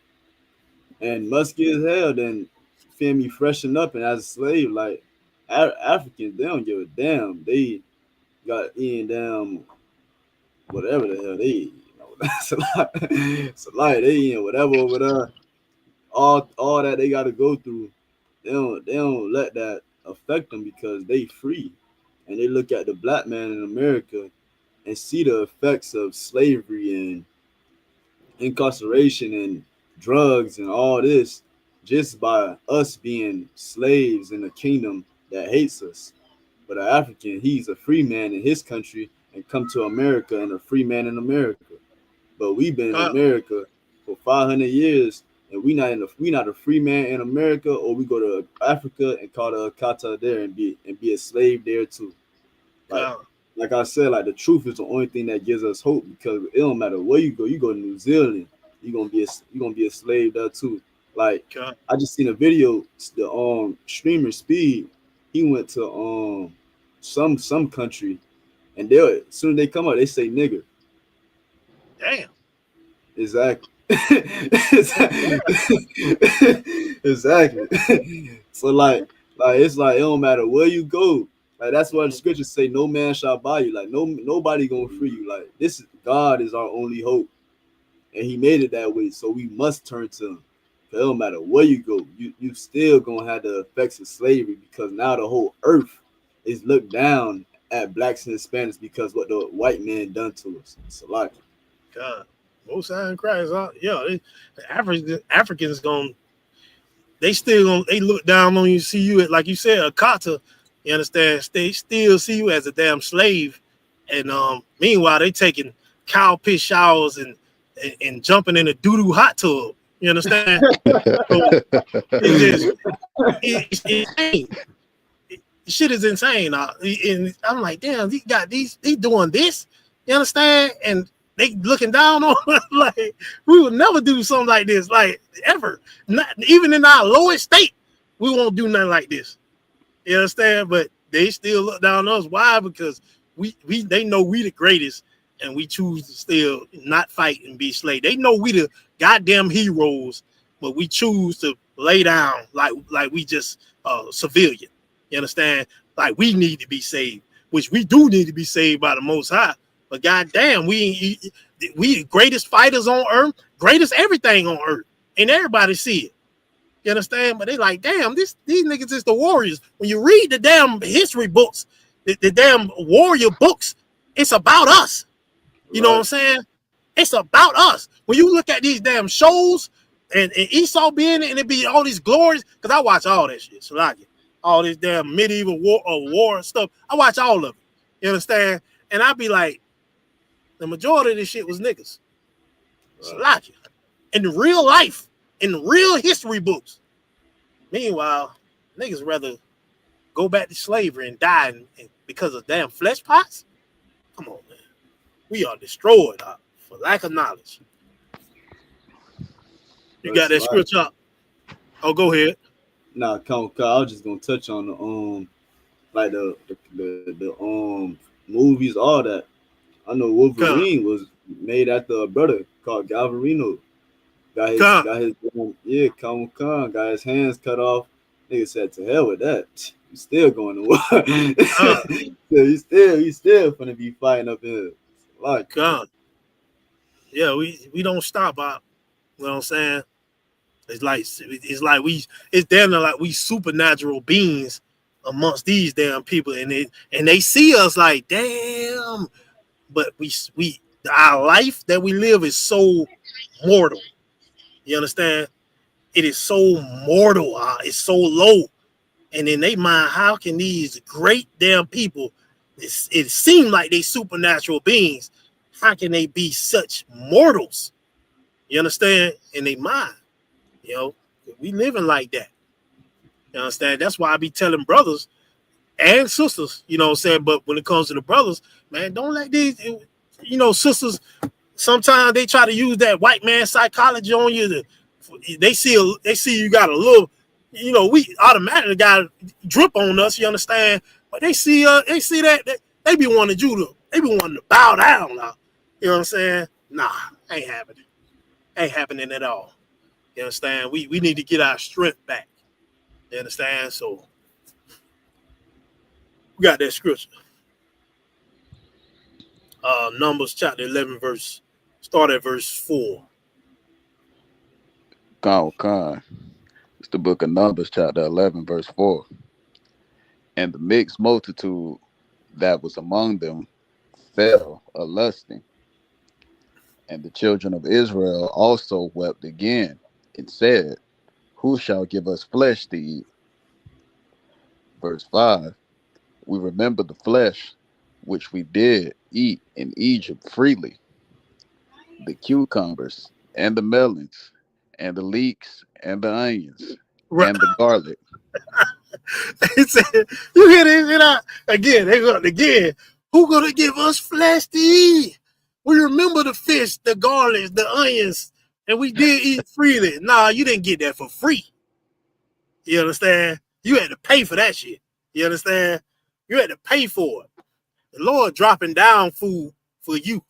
and musky as hell than feel me freshen up and as a slave. Like Africans, they don't give a damn. They got in damn whatever the hell they that's a lot. It's a lot. They whatever over there. All that they gotta go through. They don't let that affect them because they free. And they look at the black man in America and see the effects of slavery and incarceration and drugs and all this just by us being slaves in a kingdom that hates us. But an African, he's a free man in his country and come to America and a free man in America. But we've been in America for 500 years and we not a free man in America, or we go to Africa and call the Akata there and be a slave there too. Like I said, like the truth is the only thing that gives us hope, because it don't matter where you go to New Zealand, you're gonna be a slave there too. Like I just seen a video, the streamer Speed, he went to some country, and as soon as they come out, they say nigger. Damn. Exactly. Exactly. So like it's like it don't matter where you go. Like that's why the scriptures say no man shall buy you. Like nobody gonna free you. Like this is God is our only hope, and He made it that way. So we must turn to Him. It don't matter where you go, you still gonna have the effects of slavery because now the whole earth is looked down at blacks and Hispanics because what the white man done to us. It's a lot. God, most high in Christ, the Africans they look down on you, see you like you said, a kata. You understand? They still see you as a damn slave, and meanwhile they taking cow piss showers and jumping in a doo-doo hot tub. You understand? So it's insane. Shit is insane. And I'm like, damn, they doing this. You understand? And they looking down on us like we would never do something like this, like ever. Not even in our lowest state, we won't do nothing like this. You understand? But they still look down on us. Why? Because they know we the greatest, and we choose to still not fight and be slaves. They know we the goddamn heroes, but we choose to lay down like we just civilian. You understand? Like we need to be saved, which we do need to be saved by the Most High. But goddamn, we the greatest fighters on earth, greatest everything on earth, and everybody see it. You understand? But they like, damn, these niggas is the warriors. When you read the damn history books, the damn warrior books, it's about us. You know what I'm saying? It's about us. When you look at these damn shows and Esau being it, and it be all these glories, because I watch all that shit. So like all this damn medieval war stuff. I watch all of it. You understand? And I be like, the majority of this shit was niggas. So like in real life, in real history books. Meanwhile, niggas rather go back to slavery and die because of damn flesh pots? Come on, man. We are destroyed for lack of knowledge. You got that scripture up? Oh, go ahead. Nah, I was just gonna touch on the like the movies, all that. I know Wolverine was made after a brother called Galvarino. Got his hands cut off. Nigga said, to hell with that. He's still going to war. So he's still gonna be fighting up here. Like God. Yeah, we don't stop out. You know what I'm saying? It's damn near like we supernatural beings amongst these damn people, and they see us like, damn, but our life that we live is so mortal. You understand? It is so mortal. It's so low. And in their mind, how can these great damn people, it seems like they supernatural beings, how can they be such mortals? You understand? In their mind. You know, we living like that. You understand? That's why I be telling brothers and sisters, you know what I'm saying? But when it comes to the brothers, man, don't let these, sisters, sometimes they try to use that white man psychology on you. They see you got a little, we automatically got a drip on us, you understand? But they see that they be wanting to bow down now. You know what I'm saying? Nah, ain't happening. Ain't happening at all. You understand? We need to get our strength back. You understand? So we got that scripture. Numbers chapter 11, start at verse 4. God. It's the book of Numbers, chapter 11, verse 4. And the mixed multitude that was among them fell a lusting. And the children of Israel also wept again and said, who shall give us flesh to eat? Verse 5. We remember the flesh which we did eat in Egypt freely, the cucumbers and the melons and the leeks and the onions and the garlic. He said, you hear this shit out? Again, who gonna give us flesh to eat? We remember the fish, the garlics, the onions, and we did eat freely. Nah, you didn't get that for free. You understand? You had to pay for that shit. You understand? You had to pay for it. The Lord dropping down food for you,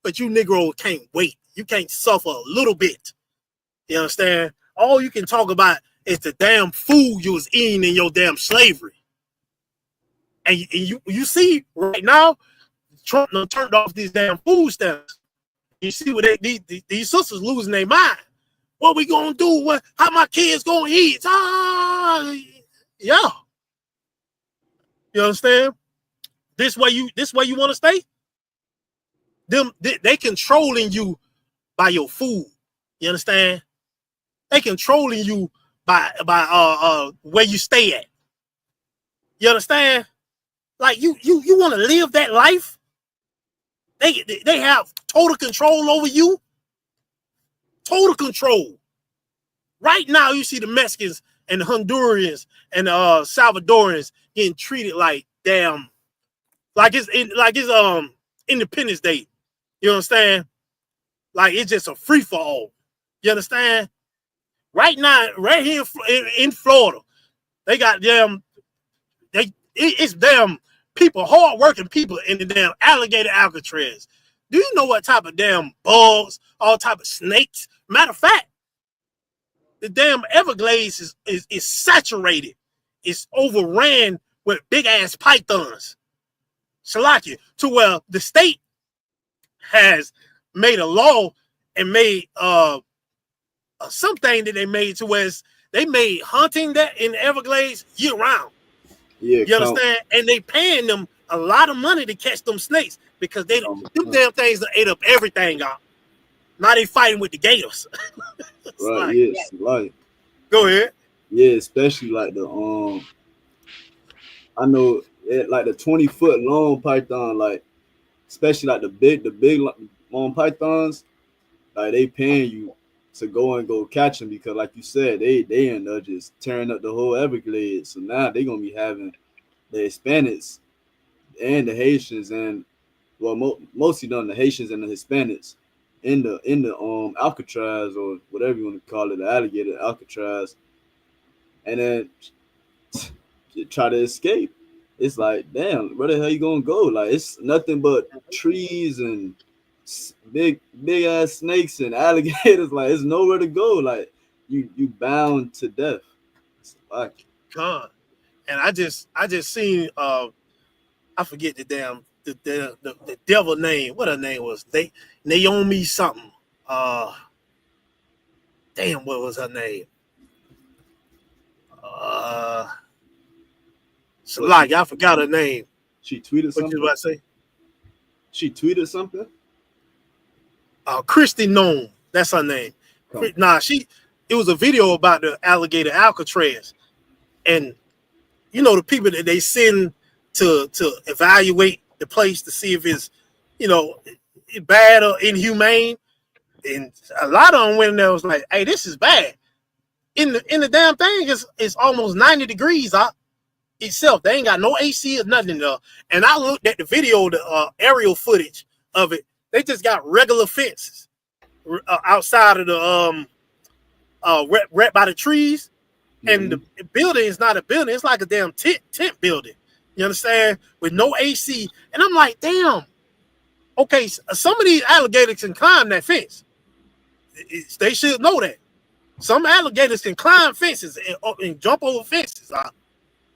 but you Negro can't wait. You can't suffer a little bit. You understand? All you can talk about It's the damn food you was eating in your damn slavery. And you see right now, Trump done turned off these damn food stamps. You see what these sisters losing their mind. What we gonna do? How my kids gonna eat? Yeah. You understand? This way you want to stay? They controlling you by your food. You understand? They controlling you by where you stay at. You understand? Like you want to live that life? They have total control over you. Total control. Right now, you see the Mexicans and the Hondurans and the Salvadorans getting treated like damn, like it's Independence Day. You understand? Like it's just a free for all. You understand? Right now, right here in Florida, they got it's damn people, hard-working people in the damn alligator Alcatraz. Do you know what type of damn bugs, all type of snakes? Matter of fact, the damn Everglades is saturated. It's overran with big-ass pythons. Shalakia, to where the state has made a law and made something that they made to where they made hunting that in the Everglades year-round. Yeah, you understand? And they paying them a lot of money to catch them snakes because them damn things that ate up everything out. Now they fighting with the gators. Right, yes, like. Go ahead. Yeah, especially like the I know like the 20-foot long python, like especially like the big long pythons, like they paying you to go catch them because like you said, they end up just tearing up the whole Everglades. So now they gonna be having the Hispanics and the Haitians and mostly done the Haitians and the Hispanics in the Alcatraz or whatever you want to call it, the alligator Alcatraz, and then try to escape. It's like, damn, where the hell you gonna go? Like it's nothing but trees and big ass snakes and alligators. Like it's nowhere to go. Like you bound to death. It's like God. And I just seen I forget the damn the devil name. What her name was? Naomi something. Damn, what was her name? Like I forgot her name. She tweeted something. What you about to say? She tweeted something. Christy Nome. That's her name. Nah, it was a video about the alligator Alcatraz, and you know the people that they send to evaluate the place to see if it's bad or inhumane, and a lot of them went in there was like, "Hey, this is bad." In the damn thing is almost 90 degrees itself. They ain't got no AC or nothing there. And I looked at the video, the aerial footage of it. They just got regular fences outside of the right by the trees. And the building is not a building. It's like a damn tent building. You understand? With no AC. And I'm like, damn. Okay, some of these alligators can climb that fence. They should know that. Some alligators can climb fences and jump over fences.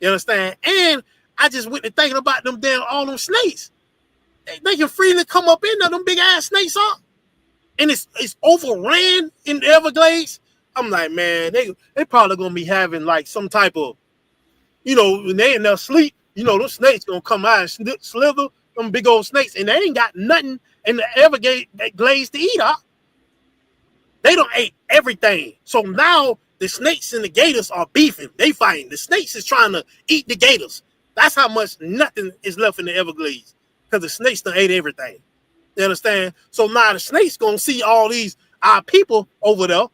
You understand? And I just went to thinking about them damn all them snakes. They can freely come up in there, them big ass snakes are. And it's overran in the Everglades. I'm like, man, they probably gonna be having like some type of, when they in their sleep, them snakes gonna come out and slither, them big old snakes, and they ain't got nothing in the Everglades to eat up. They don't ate everything. So now the snakes and the gators are beefing. They fighting. The snakes is trying to eat the gators. That's how much nothing is left in the Everglades. Because the snakes done ate everything. You understand? So now the snakes gonna see all these our people over there.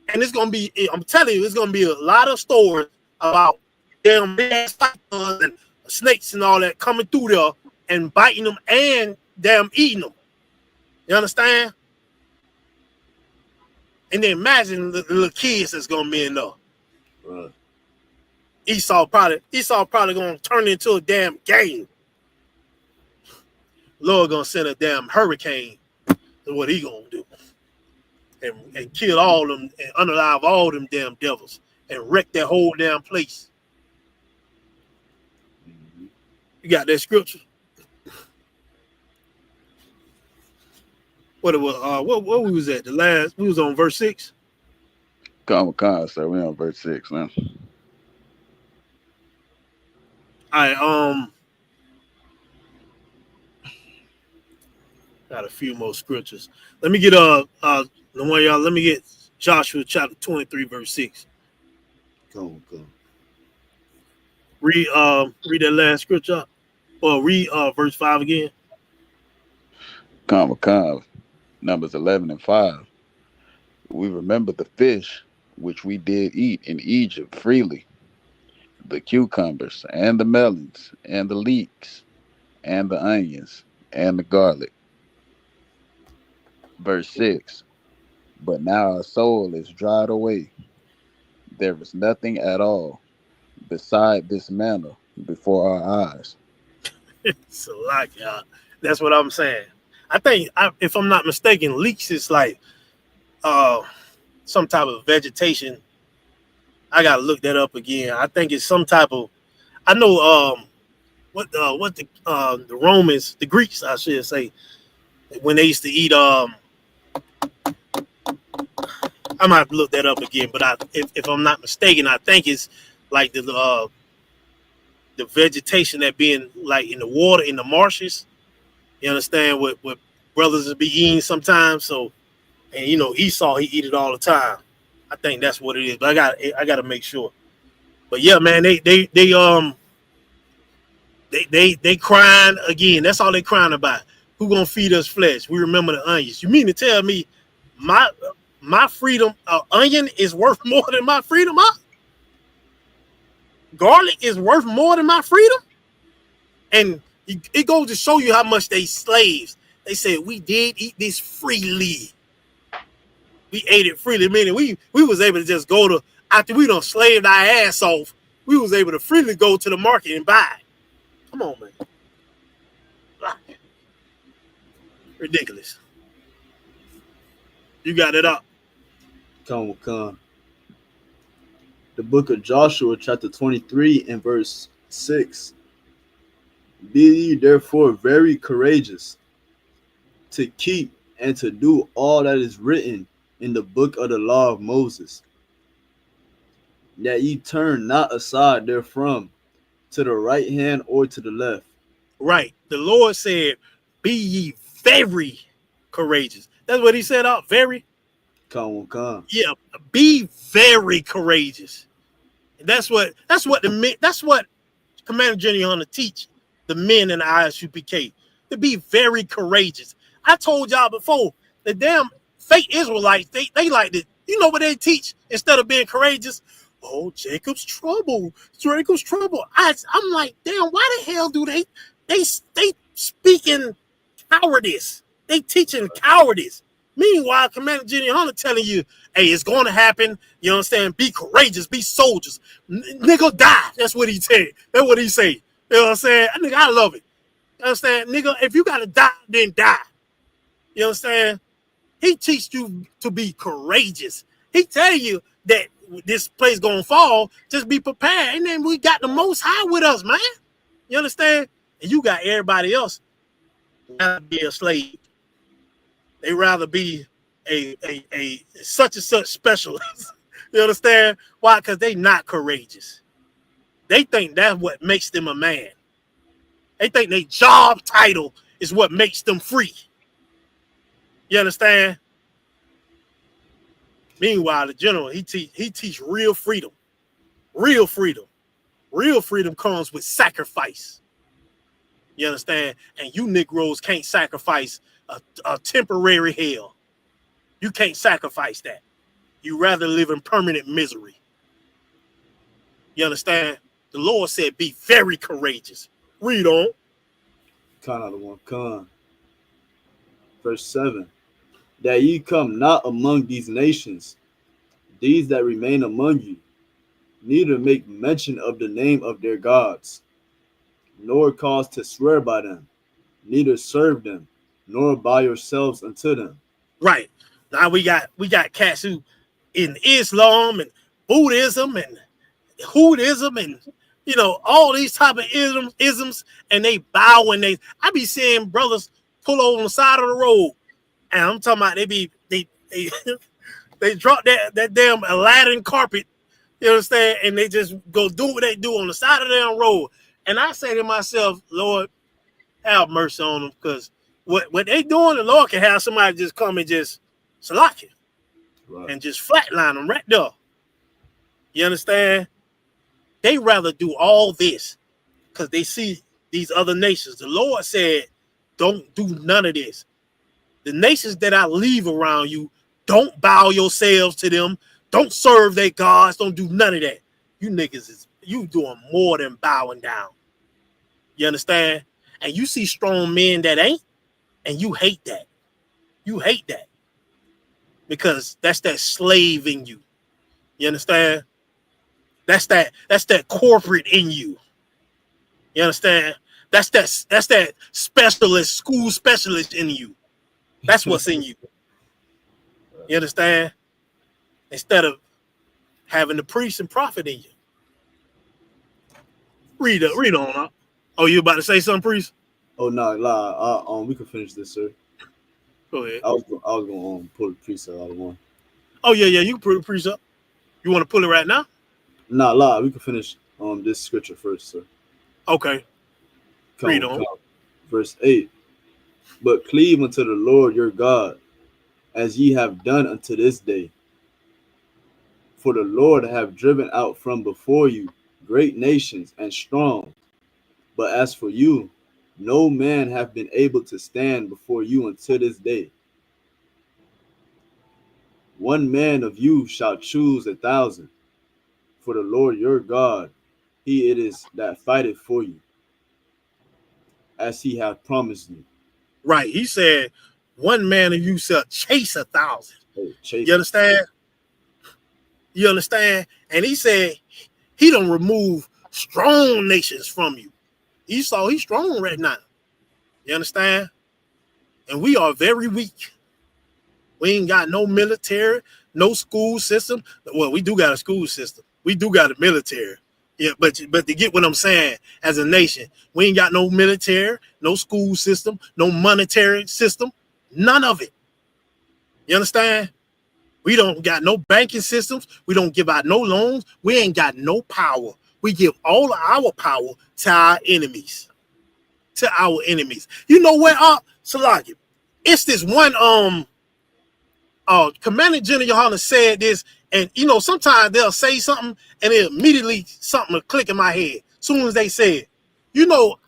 And it's gonna be, I'm telling you, it's gonna be a lot of stories about damn big ass pythons and snakes and all that coming through there and biting them and damn eating them. You understand? And then imagine the little kids that's gonna be in there. Right. Esau probably gonna turn into a damn game. Lord gonna send a damn hurricane. Is what he gonna do. And kill all them and unalive all them damn devils and wreck that whole damn place. You got that scripture? What it was? What we was at? The last we was on verse 6. Come, sir. We on verse 6 now. All right. Got a few more scriptures. Let me get the one y'all. Let me get Joshua chapter 23 verse 6. Come. Read that last scripture, or read verse 5 again. Come. Numbers 11 and 5. We remember the fish which we did eat in Egypt freely, the cucumbers and the melons and the leeks and the onions and the garlic. Verse 6. But now our soul is dried away. There is nothing at all beside this manna before our eyes. So like, that's what I'm saying. I think, if I'm not mistaken, leeks is like some type of vegetation. I gotta look that up again. I think it's some type of. I know what the Romans, the Greeks, I should say, when they used to eat I might have to look that up again, but if I'm not mistaken, I think it's like the vegetation that being like in the water in the marshes. You understand what brothers would be eating sometimes. So, and Esau, he eat it all the time. I think that's what it is, but I got to make sure. But yeah, man, they crying again. That's all they crying about. Who gonna feed us flesh? We remember the onions. You mean to tell me my freedom, onion is worth more than my freedom? Huh? Garlic is worth more than my freedom? And it goes to show you how much they slaves. They said we did eat this freely. We ate it freely. Meaning we was able to just go to, after we done slaved our ass off, we was able to freely go to the market and buy it. Come on, man. Ridiculous. You got it up. Come. The book of Joshua, chapter 23 and verse 6. Be ye therefore very courageous to keep and to do all that is written in the book of the law of Moses, that ye turn not aside therefrom to the right hand or to the left. Right. The Lord said, be ye very courageous. That's what he said out. Very. Come. Yeah. Be very courageous. That's what Commander General Hunter teach the men in the ISUPK, to be very courageous. I told y'all before, the damn fake Israelites, they like to, what they teach instead of being courageous? Oh, Jacob's trouble. I'm like, damn, why the hell do they speaking cowardice? They teaching cowardice. Meanwhile, Commander General Hunter telling you, hey, it's going to happen. You understand? Be courageous. Be soldiers. Nigga, die. That's what he said. That's what he say. You know what I'm saying? Nigga, I love it. You understand? Nigga, if you got to die, then die. You understand? He teach you to be courageous. He tell you that this place going to fall. Just be prepared. And then we got the Most High with us, man. You understand? And you got everybody else rather be a slave. They rather be a such and such specialist. You understand? Why? Because they not courageous. They think that's what makes them a man. They think their job title is what makes them free. You understand? Meanwhile, the general, he teach real freedom. Real freedom. Real freedom comes with sacrifice. You understand? And you Negroes can't sacrifice a temporary hell. You can't sacrifice that. You rather live in permanent misery. You understand? The Lord said, be very courageous. Read on. Verse 7. That ye come not among these nations, these that remain among you, neither make mention of the name of their gods, nor cause to swear by them, neither serve them, nor by yourselves unto them. Right. Now we got cats who in Islam and Buddhism and Hoodism and all these type of isms, and they bow when I be seeing brothers pull over on the side of the road, and I'm talking about they they drop that damn Aladdin carpet, you understand, and they just go do what they do on the side of the damn road. And I say to myself, Lord, have mercy on them, because what they doing, the Lord can have somebody just come and just slack it and just flatline them right there. You understand? They rather do all this because they see these other nations. The Lord said, don't do none of this. The nations that I leave around you, don't bow yourselves to them. Don't serve their gods. Don't do none of that. You niggas you doing more than bowing down. You understand? And you see strong men that ain't, and you hate that. You hate that. Because that's that slave in you. You understand? That's that corporate in you. You understand? That's that specialist, school specialist in you. That's what's in you. You understand? Instead of having the priest and prophet in you. Read on up. Oh, you about to say something, priest? Oh no, we can finish this, sir. Go ahead. I was going to pull the priest out of one. Oh yeah, you can pull the priest up. You want to pull it right now? Nah, we can finish this scripture first, sir. Okay. Read on. Verse 8. But cleave unto the Lord your God, as ye have done unto this day. For the Lord have driven out from before you great nations and strong. But as for you, no man hath been able to stand before you until this day. One man of you shall choose 1,000. For the Lord your God, he it is that fighteth for you, as he hath promised you. Right. He said, one man of you shall chase 1,000. You understand? You understand? And he said, he don't remove strong nations from you. Esau, he's strong right now. You understand? And we are very weak. We ain't got no military, no school system. Well, we do got a school system. We do got a military. Yeah, but to get what I'm saying, as a nation, we ain't got no military, no school system, no monetary system, none of it. You understand? We don't got no banking systems. We don't give out no loans. We ain't got no power. We give all of our power to our enemies. To our enemies. You know where, Salaki? It's this one, Commander General Yohana said this, and sometimes they'll say something and it immediately something will click in my head. Soon as they say it.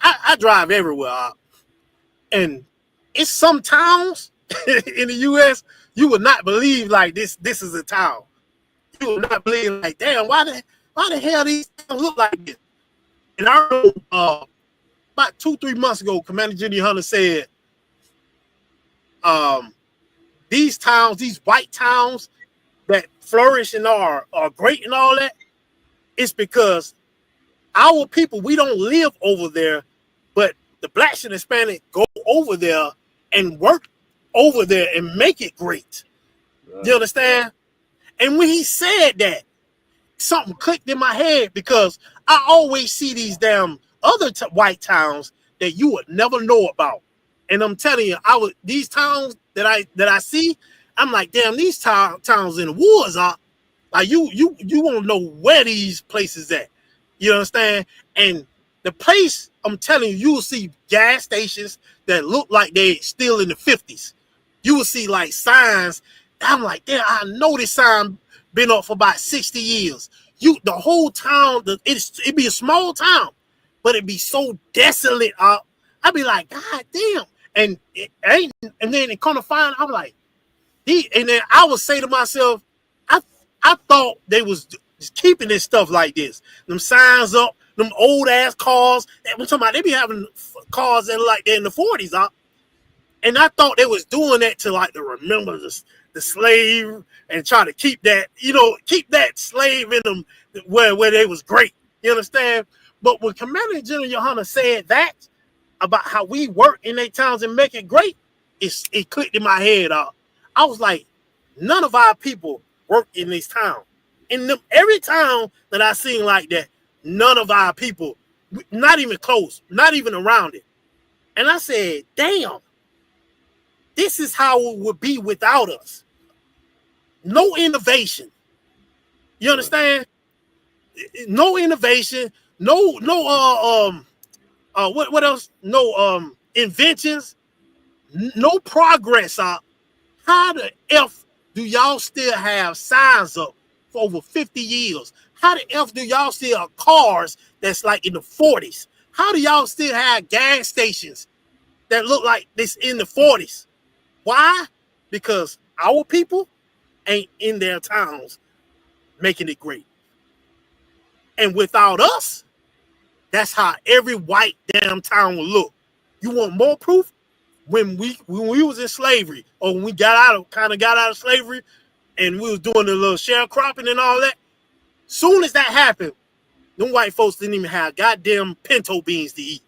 I drive everywhere, and it's some towns in the US you would not believe like this is a town. You would not believe like, damn, why the hell these towns look like this? And I remember about 2-3 months ago, Commander General Hunter said, these towns, these white towns that flourish and are great and all that, it's because our people, we don't live over there, but the blacks and Hispanic go over there and work over there and make it great. Right. You understand? And when he said that, something clicked in my head, because I always see these damn other white towns that you would never know about. And I'm telling you, these towns that I see, I'm like, damn, these towns in the woods are like, you won't know where these places at. You understand? And the place, I'm telling you, you will see gas stations that look like they're still in the 50s. You will see like signs. I'm like, damn, I know this sign been up for about 60 years. The whole town, it'd be a small town, but it'd be so desolate. I'd be like, God damn. And then it come to find, I'm like, and then I would say to myself, I thought they was just keeping this stuff like this. Them signs up, them old ass cars. I'm talking about, they be having cars that like they're in the 40s, and I thought they was doing that to like to remember the slave and try to keep that, keep that slave in them where they was great. You understand? But when Commander General Yohana said that about how we work in their towns and make it great, it clicked in my head. I was like, none of our people work in this town. In every town that I seen like that, none of our people, not even close, not even around it. And I said, damn, this is how it would be without us. No innovation. You understand? No innovation. What else? No inventions. No progress. How the F do y'all still have signs up for over 50 years? How the F do y'all still have cars that's like in the 40s? How do y'all still have gas stations that look like this in the 40s? Why? Because our people ain't in their towns making it great. And without us, that's how every white damn town will look. You want more proof? When we was in slavery, or when we got out of slavery, and we was doing the little sharecropping and all that, soon as that happened, them white folks didn't even have goddamn pinto beans to eat.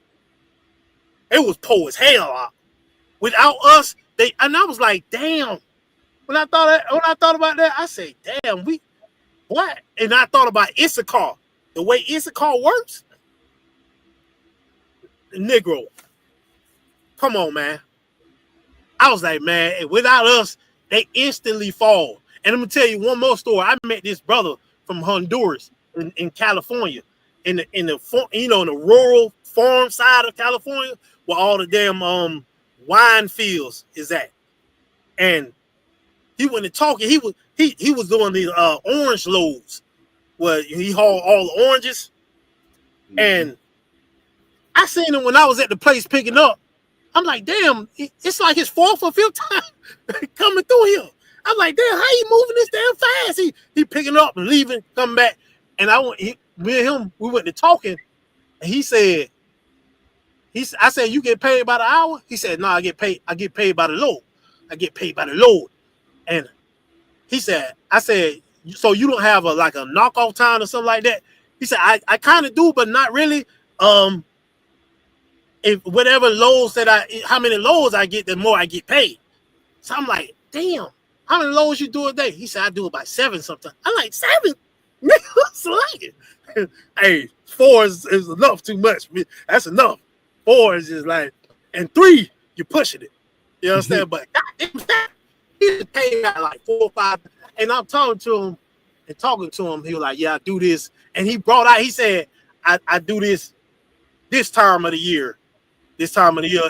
It was poor as hell. Without us, and I was like, damn. When I thought about that, I said, damn, what? And I thought about Issachar. The way Issachar works, Negro. Come on, man. I was like, man, without us, they instantly fall. And I'm gonna tell you one more story. I met this brother from Honduras in California, in the rural farm side of California, where all the damn wine fields is at. And he went and talking. He was doing these orange loads, where he hauled all the oranges. And I seen him when I was at the place picking up. I'm like, damn, it's like his fourth or fifth time coming through here. I'm like, damn, how he moving this damn fast? He picking up and leaving, coming back. And me and him, we went to talking, and I said, you get paid by the hour? He said, no, I get paid by the load. I get paid by the load. And I said, so you don't have a knockoff time or something like that? He said, I kind of do, but not really. If whatever loads how many loads I get, the more I get paid. So I'm like, damn, how many loads you do a day? He said, I do about 7 sometimes. I'm like, 7? What's like it? Hey, 4 is enough too much. That's enough. 4 is just like, and 3, you're pushing it. You understand? But goddamn, he paid out like 4 or 5. And I'm talking to him, he was like, yeah, I do this. And he said, I do this time of the year. This time of the year,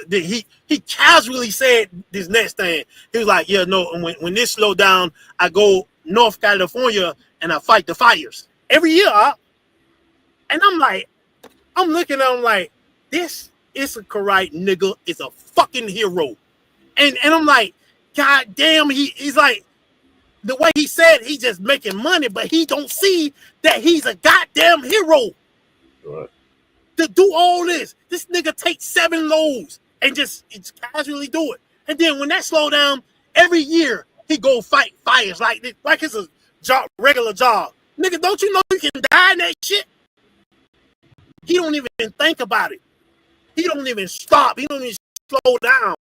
he casually said this next thing. He was like, yeah, no, when this slow down, I go North California and I fight the fires every year. And I'm looking at him like, this Issacharite nigga is a fucking hero. And I'm like, God damn, he's like, the way he said he's just making money, but he don't see that he's a goddamn hero. Right. To do all this nigga takes 7 loads and just casually do it. And then when that slow down, every year he go fight fires like this, like it's a job, regular job. Nigga, don't you know you can die in that shit? He don't even think about it. He don't even stop. He don't even slow down.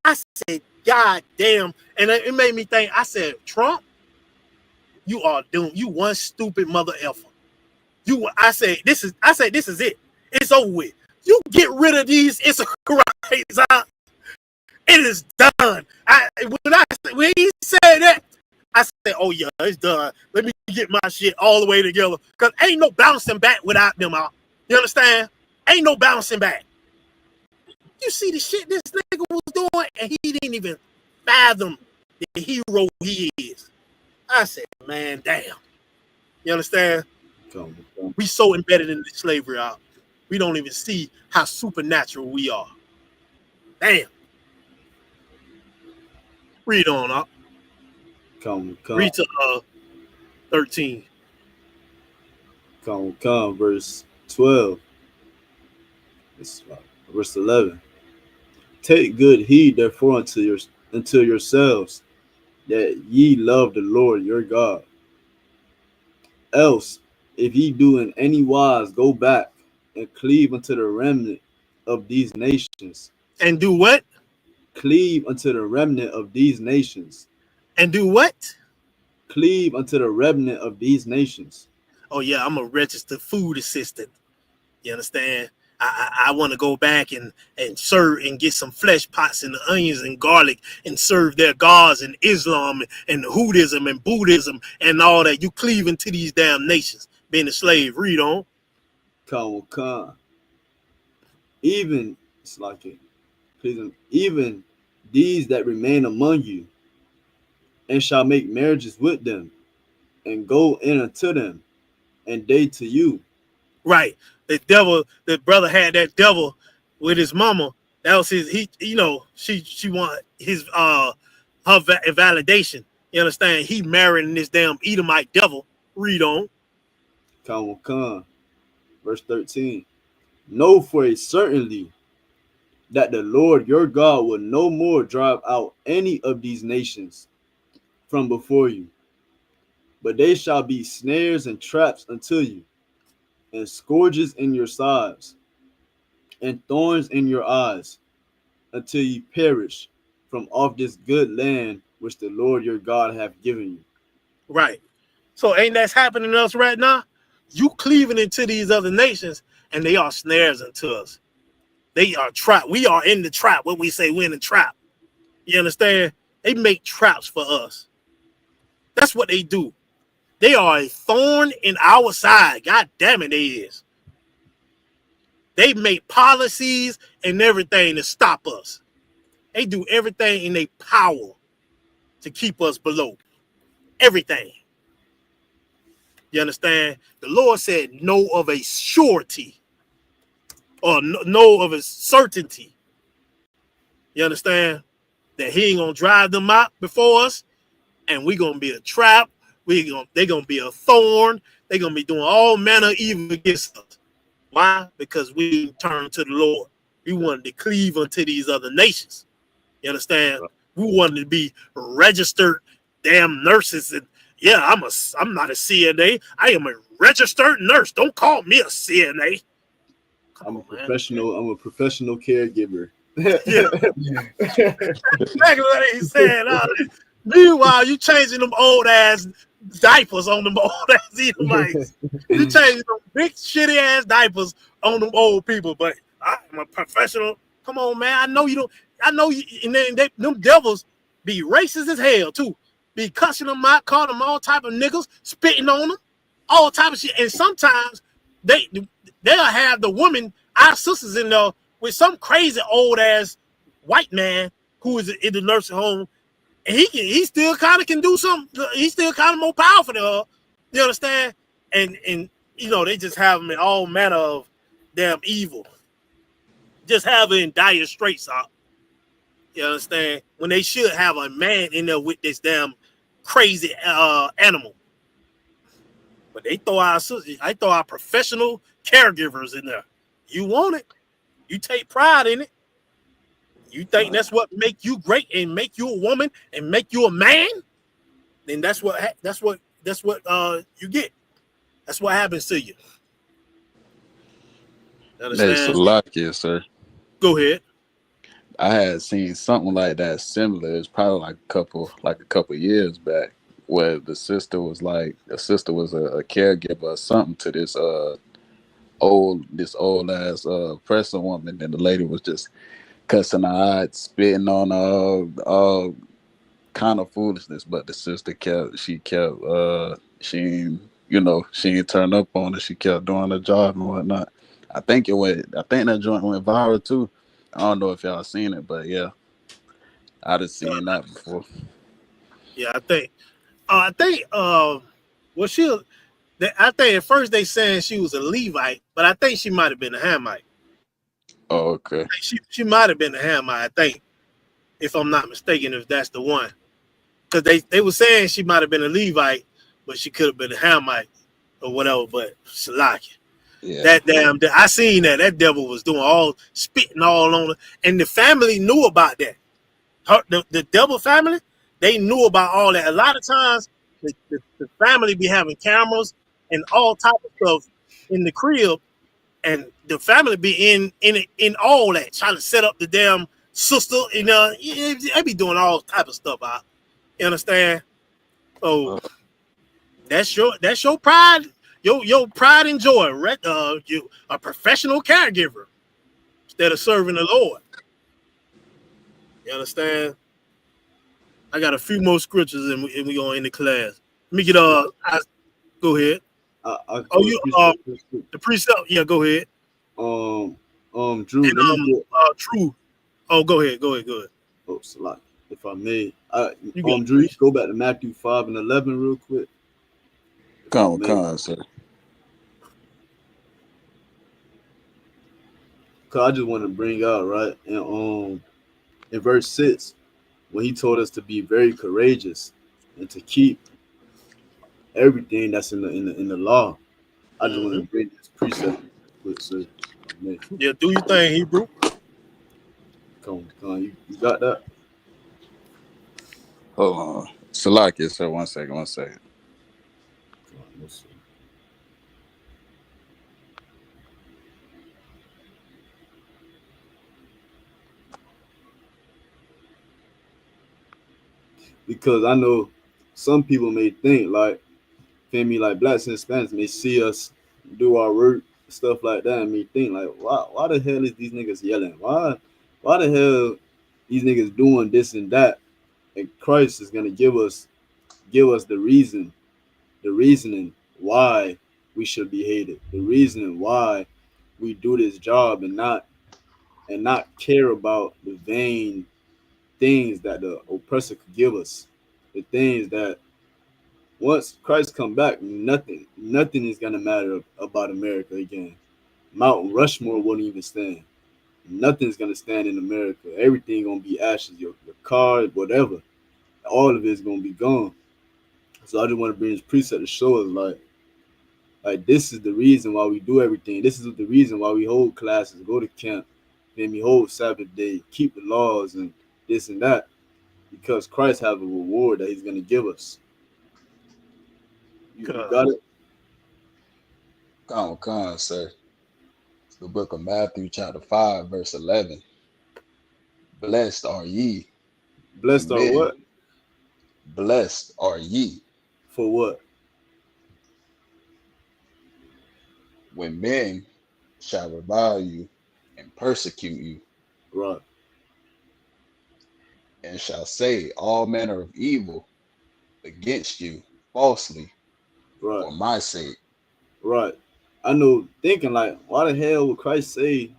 I said, God damn. And it made me think, I said, Trump, you one stupid mother effer. I said, this is it. It's over with. You get rid of these Issacharites. It is done. When he said that, I said, oh yeah, it's done. Let me get my shit all the way together. Because ain't no bouncing back without them out. You understand? Ain't no bouncing back. You see the shit this nigga was doing, and he didn't even fathom the hero he is. I said, man, damn. You understand? We so embedded in the slavery out. We don't even see how supernatural we are. Damn. Read on up. Come. Read to 13. Come, verse 12. Verse 11. Take good heed, therefore, unto yourselves, that ye love the Lord your God. Else, if ye do in any wise go back and cleave unto the remnant of these nations. And do what? Cleave unto the remnant of these nations. And do what? cleave unto the remnant of these nations. Oh yeah, I'm a registered food assistant. You understand? I want to go back and serve and get some flesh pots and the onions and garlic and serve their gods in Islam and Buddhism and Buddhism and all that. You cleaving to these damn nations, being a slave. Read on. Come. Even it's like it. Please, even these that remain among you, and shall make marriages with them, and go in unto them, and they to you. Right. The brother had that devil with his mama. That was his, she want his, her validation. You understand? He marrying this damn Edomite devil. Read on. Come. Verse 13. Know for a certainty that the Lord your God will no more drive out any of these nations from before you, but they shall be snares and traps unto you, and scourges in your sides, and thorns in your eyes, until ye perish from off this good land which the Lord your God hath given you. Right. So ain't that's happening to us right now? You cleaving into these other nations, and they are snares unto us. They are trap. We are in the trap. What we say, we're in the trap. You understand? They make traps for us. That's what they do. They are a thorn in our side. God damn it, they is. They make policies and everything to stop us. They do everything in their power to keep us below. Everything. You understand? The Lord said, know of a surety, or know of a certainty. You understand? That he ain't gonna drive them out before us, and we gonna be a trap. They're gonna be a thorn. They're gonna be doing all manner of evil against us. Why? Because we turned to the Lord. We wanted to cleave unto these other nations. You understand? We wanted to be registered damn nurses. And yeah, I'm not a CNA. I am a registered nurse. Don't call me a CNA. I'm a professional caregiver. Yeah. Exactly what he said. Meanwhile, you changing them old ass diapers on them old ass Edomites. You changing them big shitty ass diapers on them old people. But I'm a professional. Come on, man. I know you don't. I know you. And then them devils be racist as hell too. Be cussing them out, calling them all type of niggas, spitting on them, all type of shit. And sometimes they'll have the woman, our sisters in there, with some crazy old ass white man who is in the nursing home. And he still kind of can do something. He's still kind of more powerful than her. You understand? And they just have him in all manner of damn evil. Just have it in dire straits out. You understand? When they should have a man in there with this damn crazy animal. But they throw our professional caregivers in there. You want it. You take pride in it. You think that's what make you great and make you a woman and make you a man? Then that's what you get. That's what happens to you. Understand? That's a lot, yes, sir. Go ahead. I had seen something like that similar. It's probably like a couple years back, where the sister was a caregiver or something to this old ass oppressor woman, and the lady was just cussing her out, spitting on all kind of foolishness. But the sister she ain't turned up on it. She kept doing her job and whatnot. I think that joint went viral too. I don't know if y'all seen it, but yeah, I'd have seen that before. Yeah, I think I think at first they saying she was a Levite, but I think she might have been a Hamite. Oh, okay. She might have been a Hamite, I think, if I'm not mistaken, if that's the one. Because they were saying she might have been a Levite, but she could have been a Hamite or whatever, but Shalaki. Yeah. That damn, I seen that devil was doing all spitting all on her, and the family knew about that. The devil family, they knew about all that. A lot of times, the family be having cameras and all type of stuff in the crib, and the family be in all that, trying to set up the damn sister. They be doing all type of stuff out. You understand? So That's your pride, your pride and joy. You a professional caregiver instead of serving the Lord. You understand? I got a few more scriptures and we gonna end the class. Let me get go ahead. Oh, you the precept. Yeah, go ahead. Drew, and, let me get True. Oh, go ahead. Go ahead. Oh, Salak, if I may. You got Drew, go back to Matthew 5:11 real quick. Come, sir. Cause I just want to bring out right and in verse 6 when he told us to be very courageous and to keep everything that's in the law. I just want to bring this precept quick, sir. Yeah, do your thing, Hebrew. Come on, you got that? Hold on. Salakia, sir. 1 second. Come on, let's see. Because I know some people may think like, feel me, like blacks and Hispanics may see us do our work, stuff like that, and may think like, why the hell is these niggas yelling? Why the hell these niggas doing this and that? And Christ is gonna give us the reasoning why we should be hated, the reasoning why we do this job and not care about the vain things that the oppressor could give us, the things that once Christ come back, nothing is gonna matter about America again. Mount Rushmore won't even stand. Nothing's gonna stand in America. Everything gonna be ashes. Your car, whatever, all of it's gonna be gone. So I just want to bring this precept to show us like this is the reason why we do everything. This is the reason why we hold classes, go to camp, then we hold Sabbath day, keep the laws and this and that, because Christ have a reward that He's gonna give us. You got it. Come, sir. It's the book of Matthew, chapter 5, verse 11. Blessed are ye. Blessed are what? Blessed are ye. For what? When men shall revile you and persecute you. Right. And shall say all manner of evil against you falsely for my sake. Right. I know thinking like, why the hell would Christ say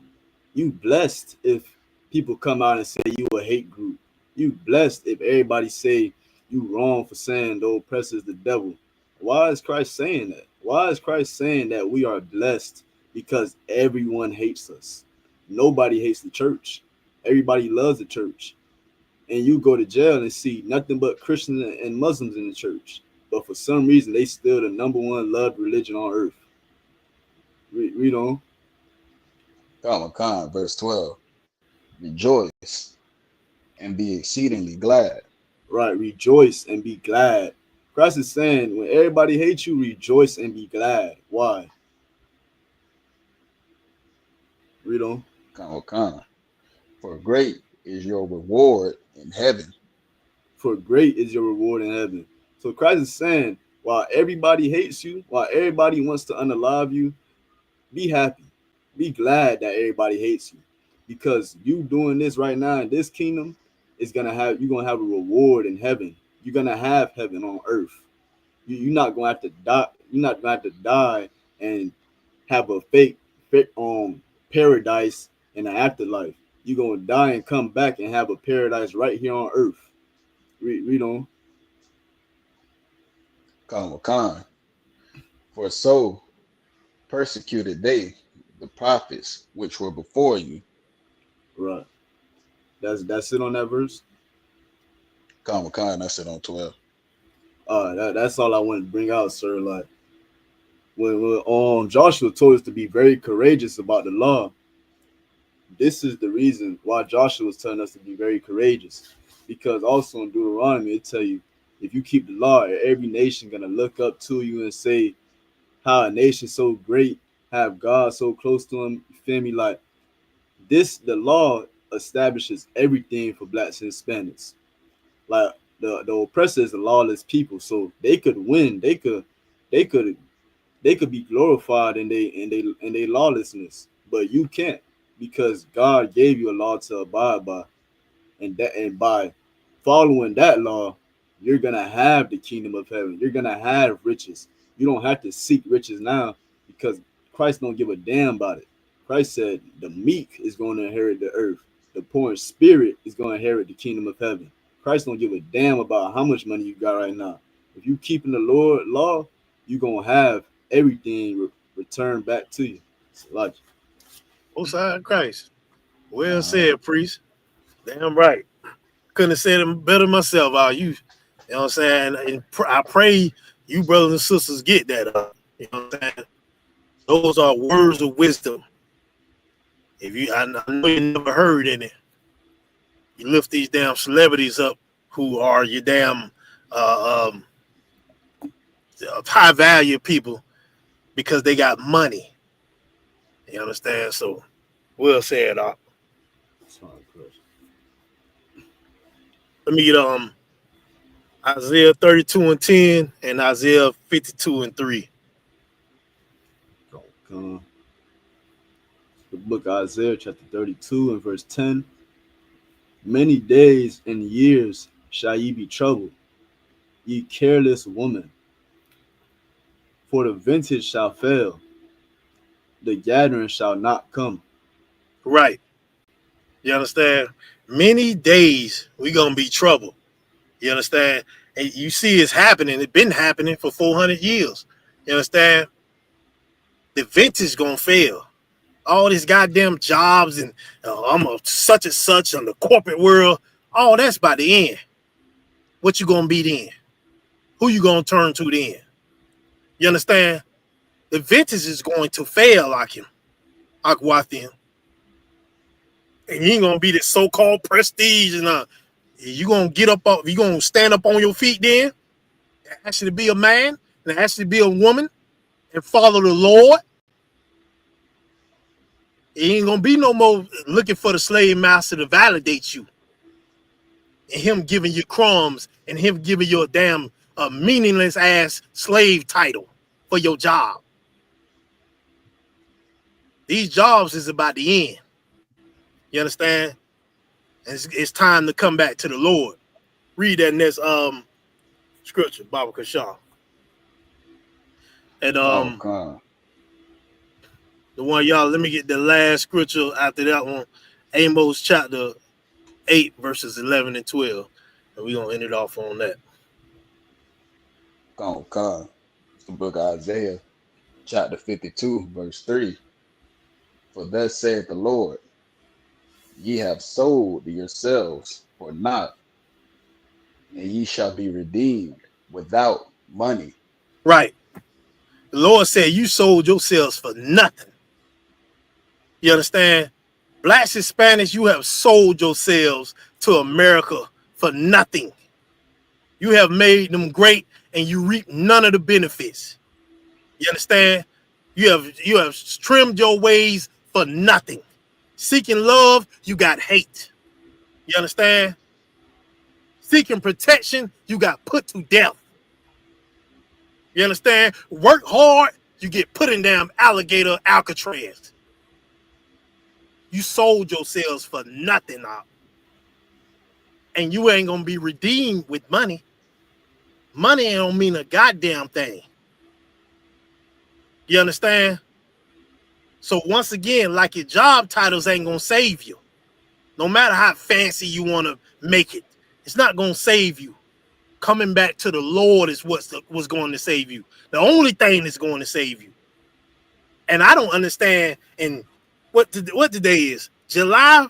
you blessed if people come out and say you a hate group? You blessed if everybody say you wrong for saying the oppressor is the devil. Why is Christ saying that? Why is Christ saying that we are blessed? Because everyone hates us. Nobody hates the church. Everybody loves the church. And you go to jail and see nothing but Christians and Muslims in the church. But for some reason, they still the number one loved religion on earth. Read on. Come, verse 12. Rejoice and be exceedingly glad. Right, rejoice and be glad. Christ is saying, when everybody hates you, rejoice and be glad. Why? Read on. Come. For great is your reward in heaven. For great is your reward in heaven. So Christ is saying, while everybody hates you, while everybody wants to unalive you, be happy. Be glad that everybody hates you. Because you doing this right now in this kingdom is you're gonna have a reward in heaven. You're gonna have heaven on earth. You're not gonna have to die. You're not gonna have to die and have a fake paradise in the afterlife. You're gonna die and come back and have a paradise right here on earth. Read on. Come. For so persecuted they the prophets which were before you. Right. That's it on that verse. Come, that's it on 12. That's all I wanted to bring out, sir. Like when Joshua told us to be very courageous about the law, this is the reason why Joshua was telling us to be very courageous. Because also in Deuteronomy, it tell you, if you keep the law, every nation gonna look up to you and say how a nation so great, have God so close to him. You feel me? Like the law establishes everything for blacks and Hispanics. Like the oppressor is a lawless people, so they could win. They could they could be glorified in they lawlessness, but you can't, because God gave you a law to abide by, and by following that law, you're gonna have the kingdom of heaven. You're gonna have riches. You don't have to seek riches now, because Christ don't give a damn about it. Christ said the meek is going to inherit the earth. The poor in spirit is going to inherit the kingdom of heaven. Christ don't give a damn about how much money you got right now. If you keeping the Lord law, you gonna have everything returned back to you. It's logic. Oside Christ. Well said, priest. Damn right. Couldn't have said it better myself. You know what I'm saying? And I pray you brothers and sisters get that. You know what I'm saying? Those are words of wisdom. I know you never heard any. You lift these damn celebrities up who are your damn high value people because they got money. You understand? So, well said, Doc. Let me get Isaiah 32:10 and Isaiah 52:3. The book of Isaiah, chapter 32 and verse 10. Many days and years shall ye be troubled, ye careless woman, for the vintage shall fail, the gathering shall not come. Right. You understand? Many days we gonna be troubled. You understand? And you see it's happening. It's been happening for 400 years. You understand? The vintage gonna fail. All these goddamn jobs and I'm a such and such on the corporate world. All that's by the end. What you gonna be then? Who you gonna turn to then? You understand? The vintage is going to fail like him. Aquathian. And you ain't gonna be this so-called prestige and you gonna you gonna stand up on your feet then, actually be a man and actually be a woman and follow the Lord. It ain't gonna be no more looking for the slave master to validate you. And him giving you crumbs and him giving you a damn meaningless ass slave title for your job. These jobs is about the end. You understand? And it's time to come back to the Lord. Read that next scripture, Baba Kashaw. And the one y'all, let me get the last scripture after that one. Amos chapter 8, verses 11 and 12. And we're gonna end it off on that. It's the book of Isaiah, chapter 52, verse 3. For thus saith the Lord, ye have sold yourselves for naught, and ye shall be redeemed without money. Right. The Lord said you sold yourselves for nothing. You understand? Blacks, Hispanics, you have sold yourselves to America for nothing. You have made them great and you reap none of the benefits. You understand? You have trimmed your ways for nothing. Seeking love, you got hate. You understand? Seeking protection, you got put to death. You understand? Work hard, you get put in damn alligator Alcatraz. You sold yourselves for nothing now. And you ain't gonna be redeemed with money. Money don't mean a goddamn thing. You understand? So once again, like your job titles ain't gonna save you. No matter how fancy you want to make it, it's not gonna save you. Coming back to the Lord is what's going to save you. The only thing that's going to save you. And I don't understand. And what today is? July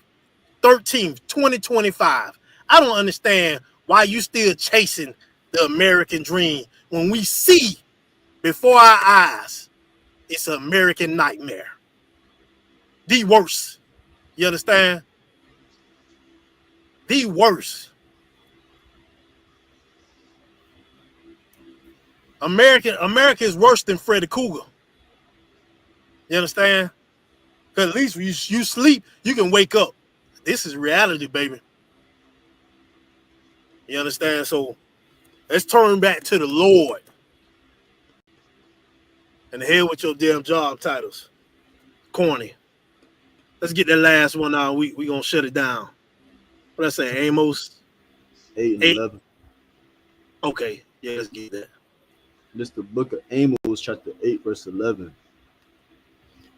13th, 2025. I don't understand why you still chasing the American dream when we see before our eyes it's an American nightmare. The worst. You understand? The worst. America is worse than Freddy Krueger. You understand? Because at least when you sleep, you can wake up. This is reality, baby. You understand? So let's turn back to the Lord. And the hell with your damn job titles. Corny. Let's get that last one out. We gonna shut it down. What I say, Amos? 8 and 8. 11. Okay, yeah, let's get that. This is the book of Amos, chapter 8, verse 11.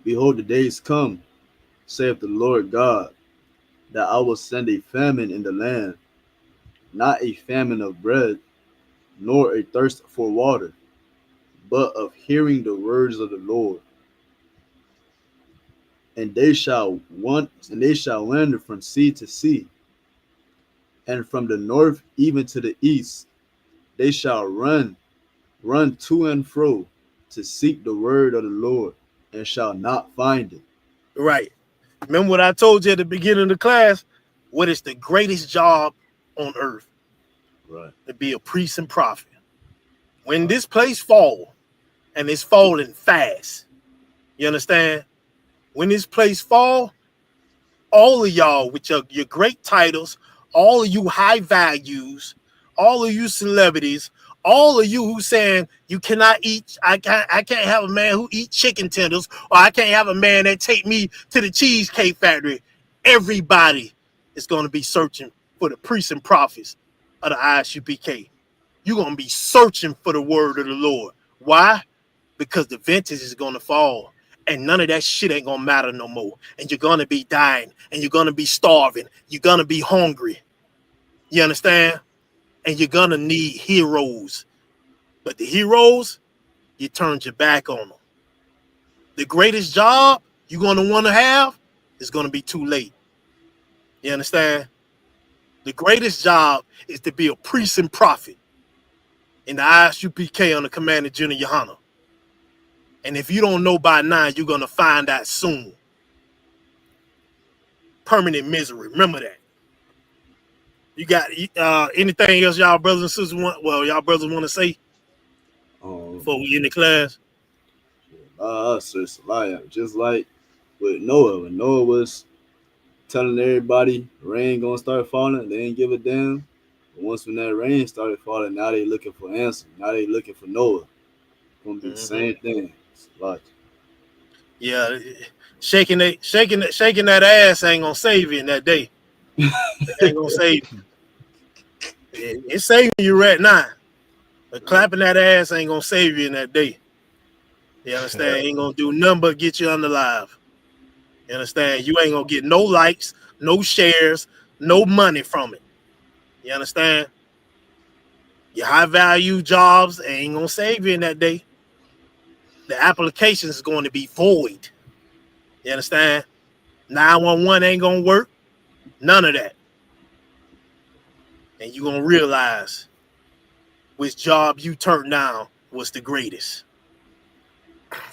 Behold, the days come, saith the Lord God, that I will send a famine in the land, not a famine of bread, nor a thirst for water, but of hearing the words of the Lord. And they shall wander from sea to sea, and from the north even to the east. They shall run to and fro to seek the word of the Lord, and shall not find it. Right. Remember what I told you at the beginning of the class? What is the greatest job on earth? Right. To be a priest and prophet. When this place fall, and it's falling fast, you understand? When this place fall, all of y'all with your great titles, all of you high values, all of you celebrities, all of you who saying you cannot eat, I can't have a man who eat chicken tenders, or I can't have a man that take me to the Cheesecake Factory. Everybody is going to be searching for the priests and prophets of the ISUPK. You're going to be searching for the word of the Lord. Why? Because the vintage is going to fall. And none of that shit ain't gonna matter no more. And you're gonna be dying, and you're gonna be starving, you're gonna be hungry. You understand? And you're gonna need heroes. But the heroes, you turned your back on them. The greatest job you're gonna want to have is gonna be too late. You understand? The greatest job is to be a priest and prophet in the ISUPK on the Commander Junior Yohana. And if you don't know by now, you're gonna find out soon. Permanent misery. Remember that. You got anything else y'all brothers and sisters y'all brothers want to say before we end the class? Just like with Noah. When Noah was telling everybody rain gonna start falling, they didn't give a damn. But once when that rain started falling, now they looking for answers. Now they looking for Noah. It's gonna be the same thing. Yeah, shaking that ass ain't gonna save you in that day. It ain't gonna save you. It's saving you right now. But clapping that ass ain't gonna save you in that day. You understand? Ain't gonna do nothing but get you unalive. You understand? You ain't gonna get no likes, no shares, no money from it. You understand? Your high value jobs ain't gonna save you in that day. The application is going to be void. You understand? 911 ain't gonna work. None of that. And you're gonna realize which job you turned down was the greatest.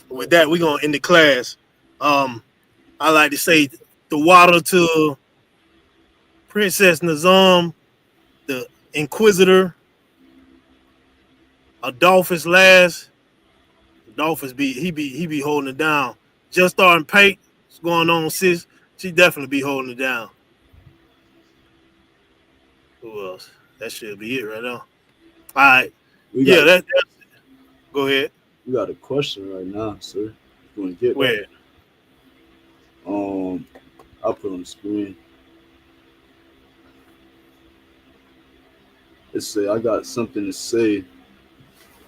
With that, we're gonna end the class. I like to say the water to Princess Nazam, the Inquisitor, Adolphus last. Adolphus he be holding it down. Just starting paint. What's going on, sis? She definitely be holding it down. Who else? That should be it right now. All right. That's it. Go ahead. We got a question right now, sir. You want to get where? I'll put on the screen. It say I got something to say.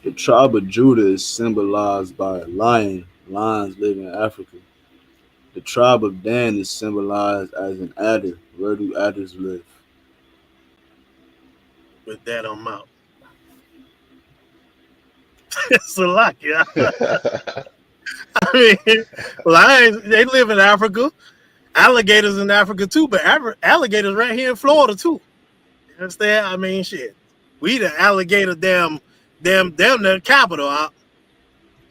The tribe of Judah is symbolized by a lion. Lions live in Africa. The tribe of Dan is symbolized as an adder. Where do adders live? With that, I'm out. It's a lot, yeah. I mean, lions, they live in Africa. Alligators in Africa too, but alligators right here in Florida too. You understand? I mean, shit. We the alligator damn the capital,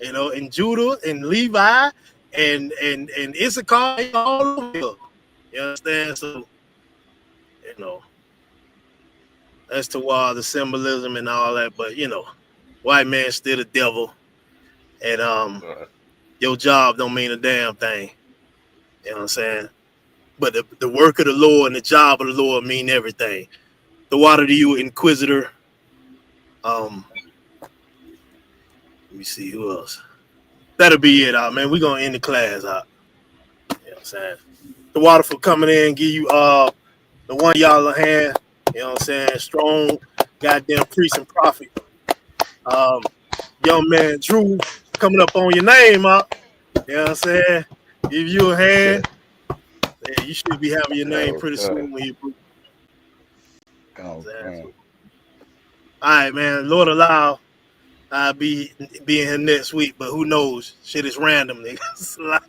you know, in Judah and Levi and Issachar all over here. You understand? So, you know, as to why the symbolism and all that, but you know, white man still the devil, and your job don't mean a damn thing. You know what I'm saying? But the work of the Lord and the job of the Lord mean everything. The water to you, Inquisitor. Let me see who else. that'll be it, man. We're gonna end the class out. You know what I'm saying? The water for coming in, give you the one y'all a hand. You know what I'm saying? Strong, goddamn priest and prophet. Young man Drew coming up on your name, up. You know what I'm saying? Give you a hand. Yeah, you should be having your name pretty soon when you. All right, man. Lord allow, I'll be in here next week, but who knows? Shit is random, nigga.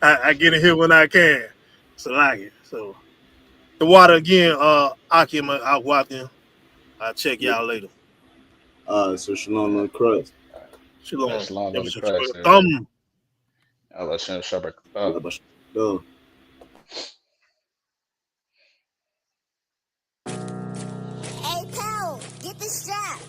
I get in here when I can. So the water again, Akim, I'll walk in. I'll check y'all later. So shalom on Christ. Shalom. Shalom on the Christ. Allah Shabbat. Hey, pal, get the strap.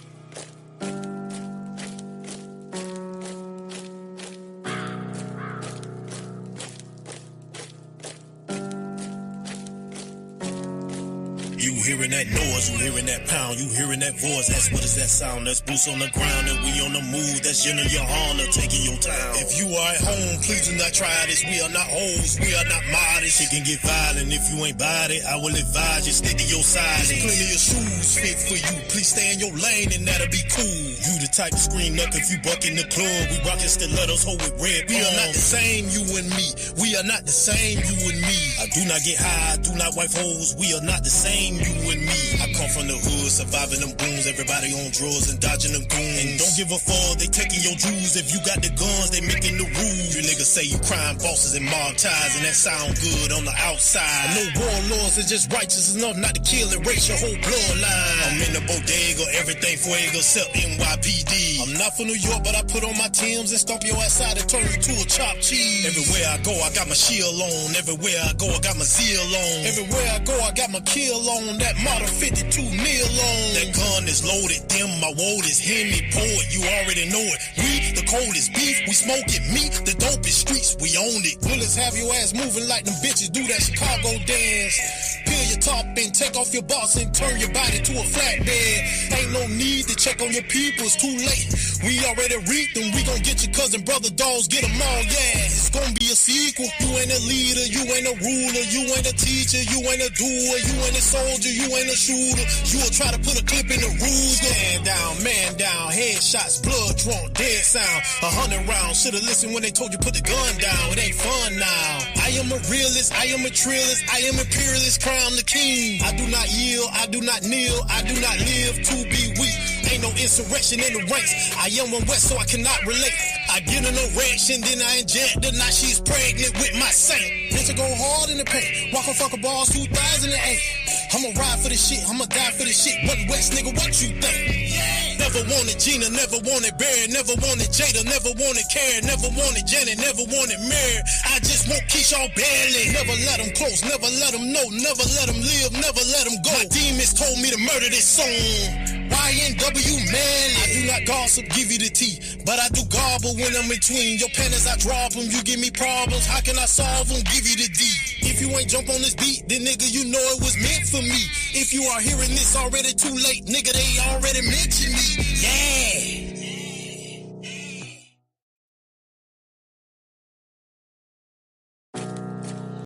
You hearing that noise, you hearing that pound, you hearing that voice. That's what is that sound? That's boots on the ground and we on the move. That's in your honor, taking your town. If you are at home, please do not try this. We are not hoes, we are not modest. It can get violent if you ain't bought it. I will advise you, stick to your side. There's plenty of shoes fit for you. Please stay in your lane and that'll be cool. You the type to scream up if you buck in the club. We rockin' stilettos, hold with red. We are not the same, you and me. We are not the same, you and me. I do not get high, I do not wipe hoes. We are not the same, you and me. I come from the hood, surviving them booms. Everybody on drugs and dodging them goons. And don't give a fuck, they taking your jewels. If you got the guns, they making the rules. You niggas say you crime bosses and mob ties, and that sound good on the outside. I know warlords are just righteous enough not to kill and race your whole bloodline. I'm in the bodega, everything fuego except NYPD. I'm not from New York, but I put on my Timbs and stomp your ass out and turn you to a chopped cheese. Everywhere I go, I got my shield on. Everywhere I go, I got my zeal on. Everywhere I go, I got my kill on. That Model 52 kneel on. That gun is loaded, them my woad is Henny Poet. You already know it. We the coldest beef, we smoking meat. The dopest streets, we own it. Bullets have your ass moving like them bitches do that Chicago dance. Peel your top and take off your box and turn your body to a flatbed. Ain't no need to check on your people, it's too late. We already reaped them, we gon' get your cousin, brother, dogs, get them all, yeah. It's gon' be a sequel. You ain't a leader, you ain't a ruler, you ain't a teacher, you ain't a doer, you ain't a soldier, you ain't a shooter. You'll try to put a clip in the Ruger. Man down, headshots, blood drunk, dead sound. 100 rounds, should've listened when they told you put the gun down. It ain't fun now. I am a realist, I am a trillist, I am imperialist, crown the king. I do not yield, I do not kneel, I do not live to be weak. Ain't no insurrection in the ranks. I am one West, so I cannot relate. I get an erection, then I inject her. Now she's pregnant with my saint. Bitch, I go hard in the paint. Walk on fucking balls 2008. I'ma ride for this shit, I'ma die for this shit. One West, nigga, what you think? Never wanted Gina, never wanted Barry, never wanted Jada, never wanted Karen, never wanted Janet, never wanted Mary. I just want Keyshawn barely. Never let them close, never let them know, never let them live, never let them go. My demons told me to murder this song. YNW man, I do not gossip, give you the tea, but I do gobble when I'm between your panties. I drop them, you give me problems. How can I solve them? Give you the D. If you ain't jump on this beat, then nigga, you know it was meant for me. If you are hearing this already too late, nigga, they already mentioned me. Yeah.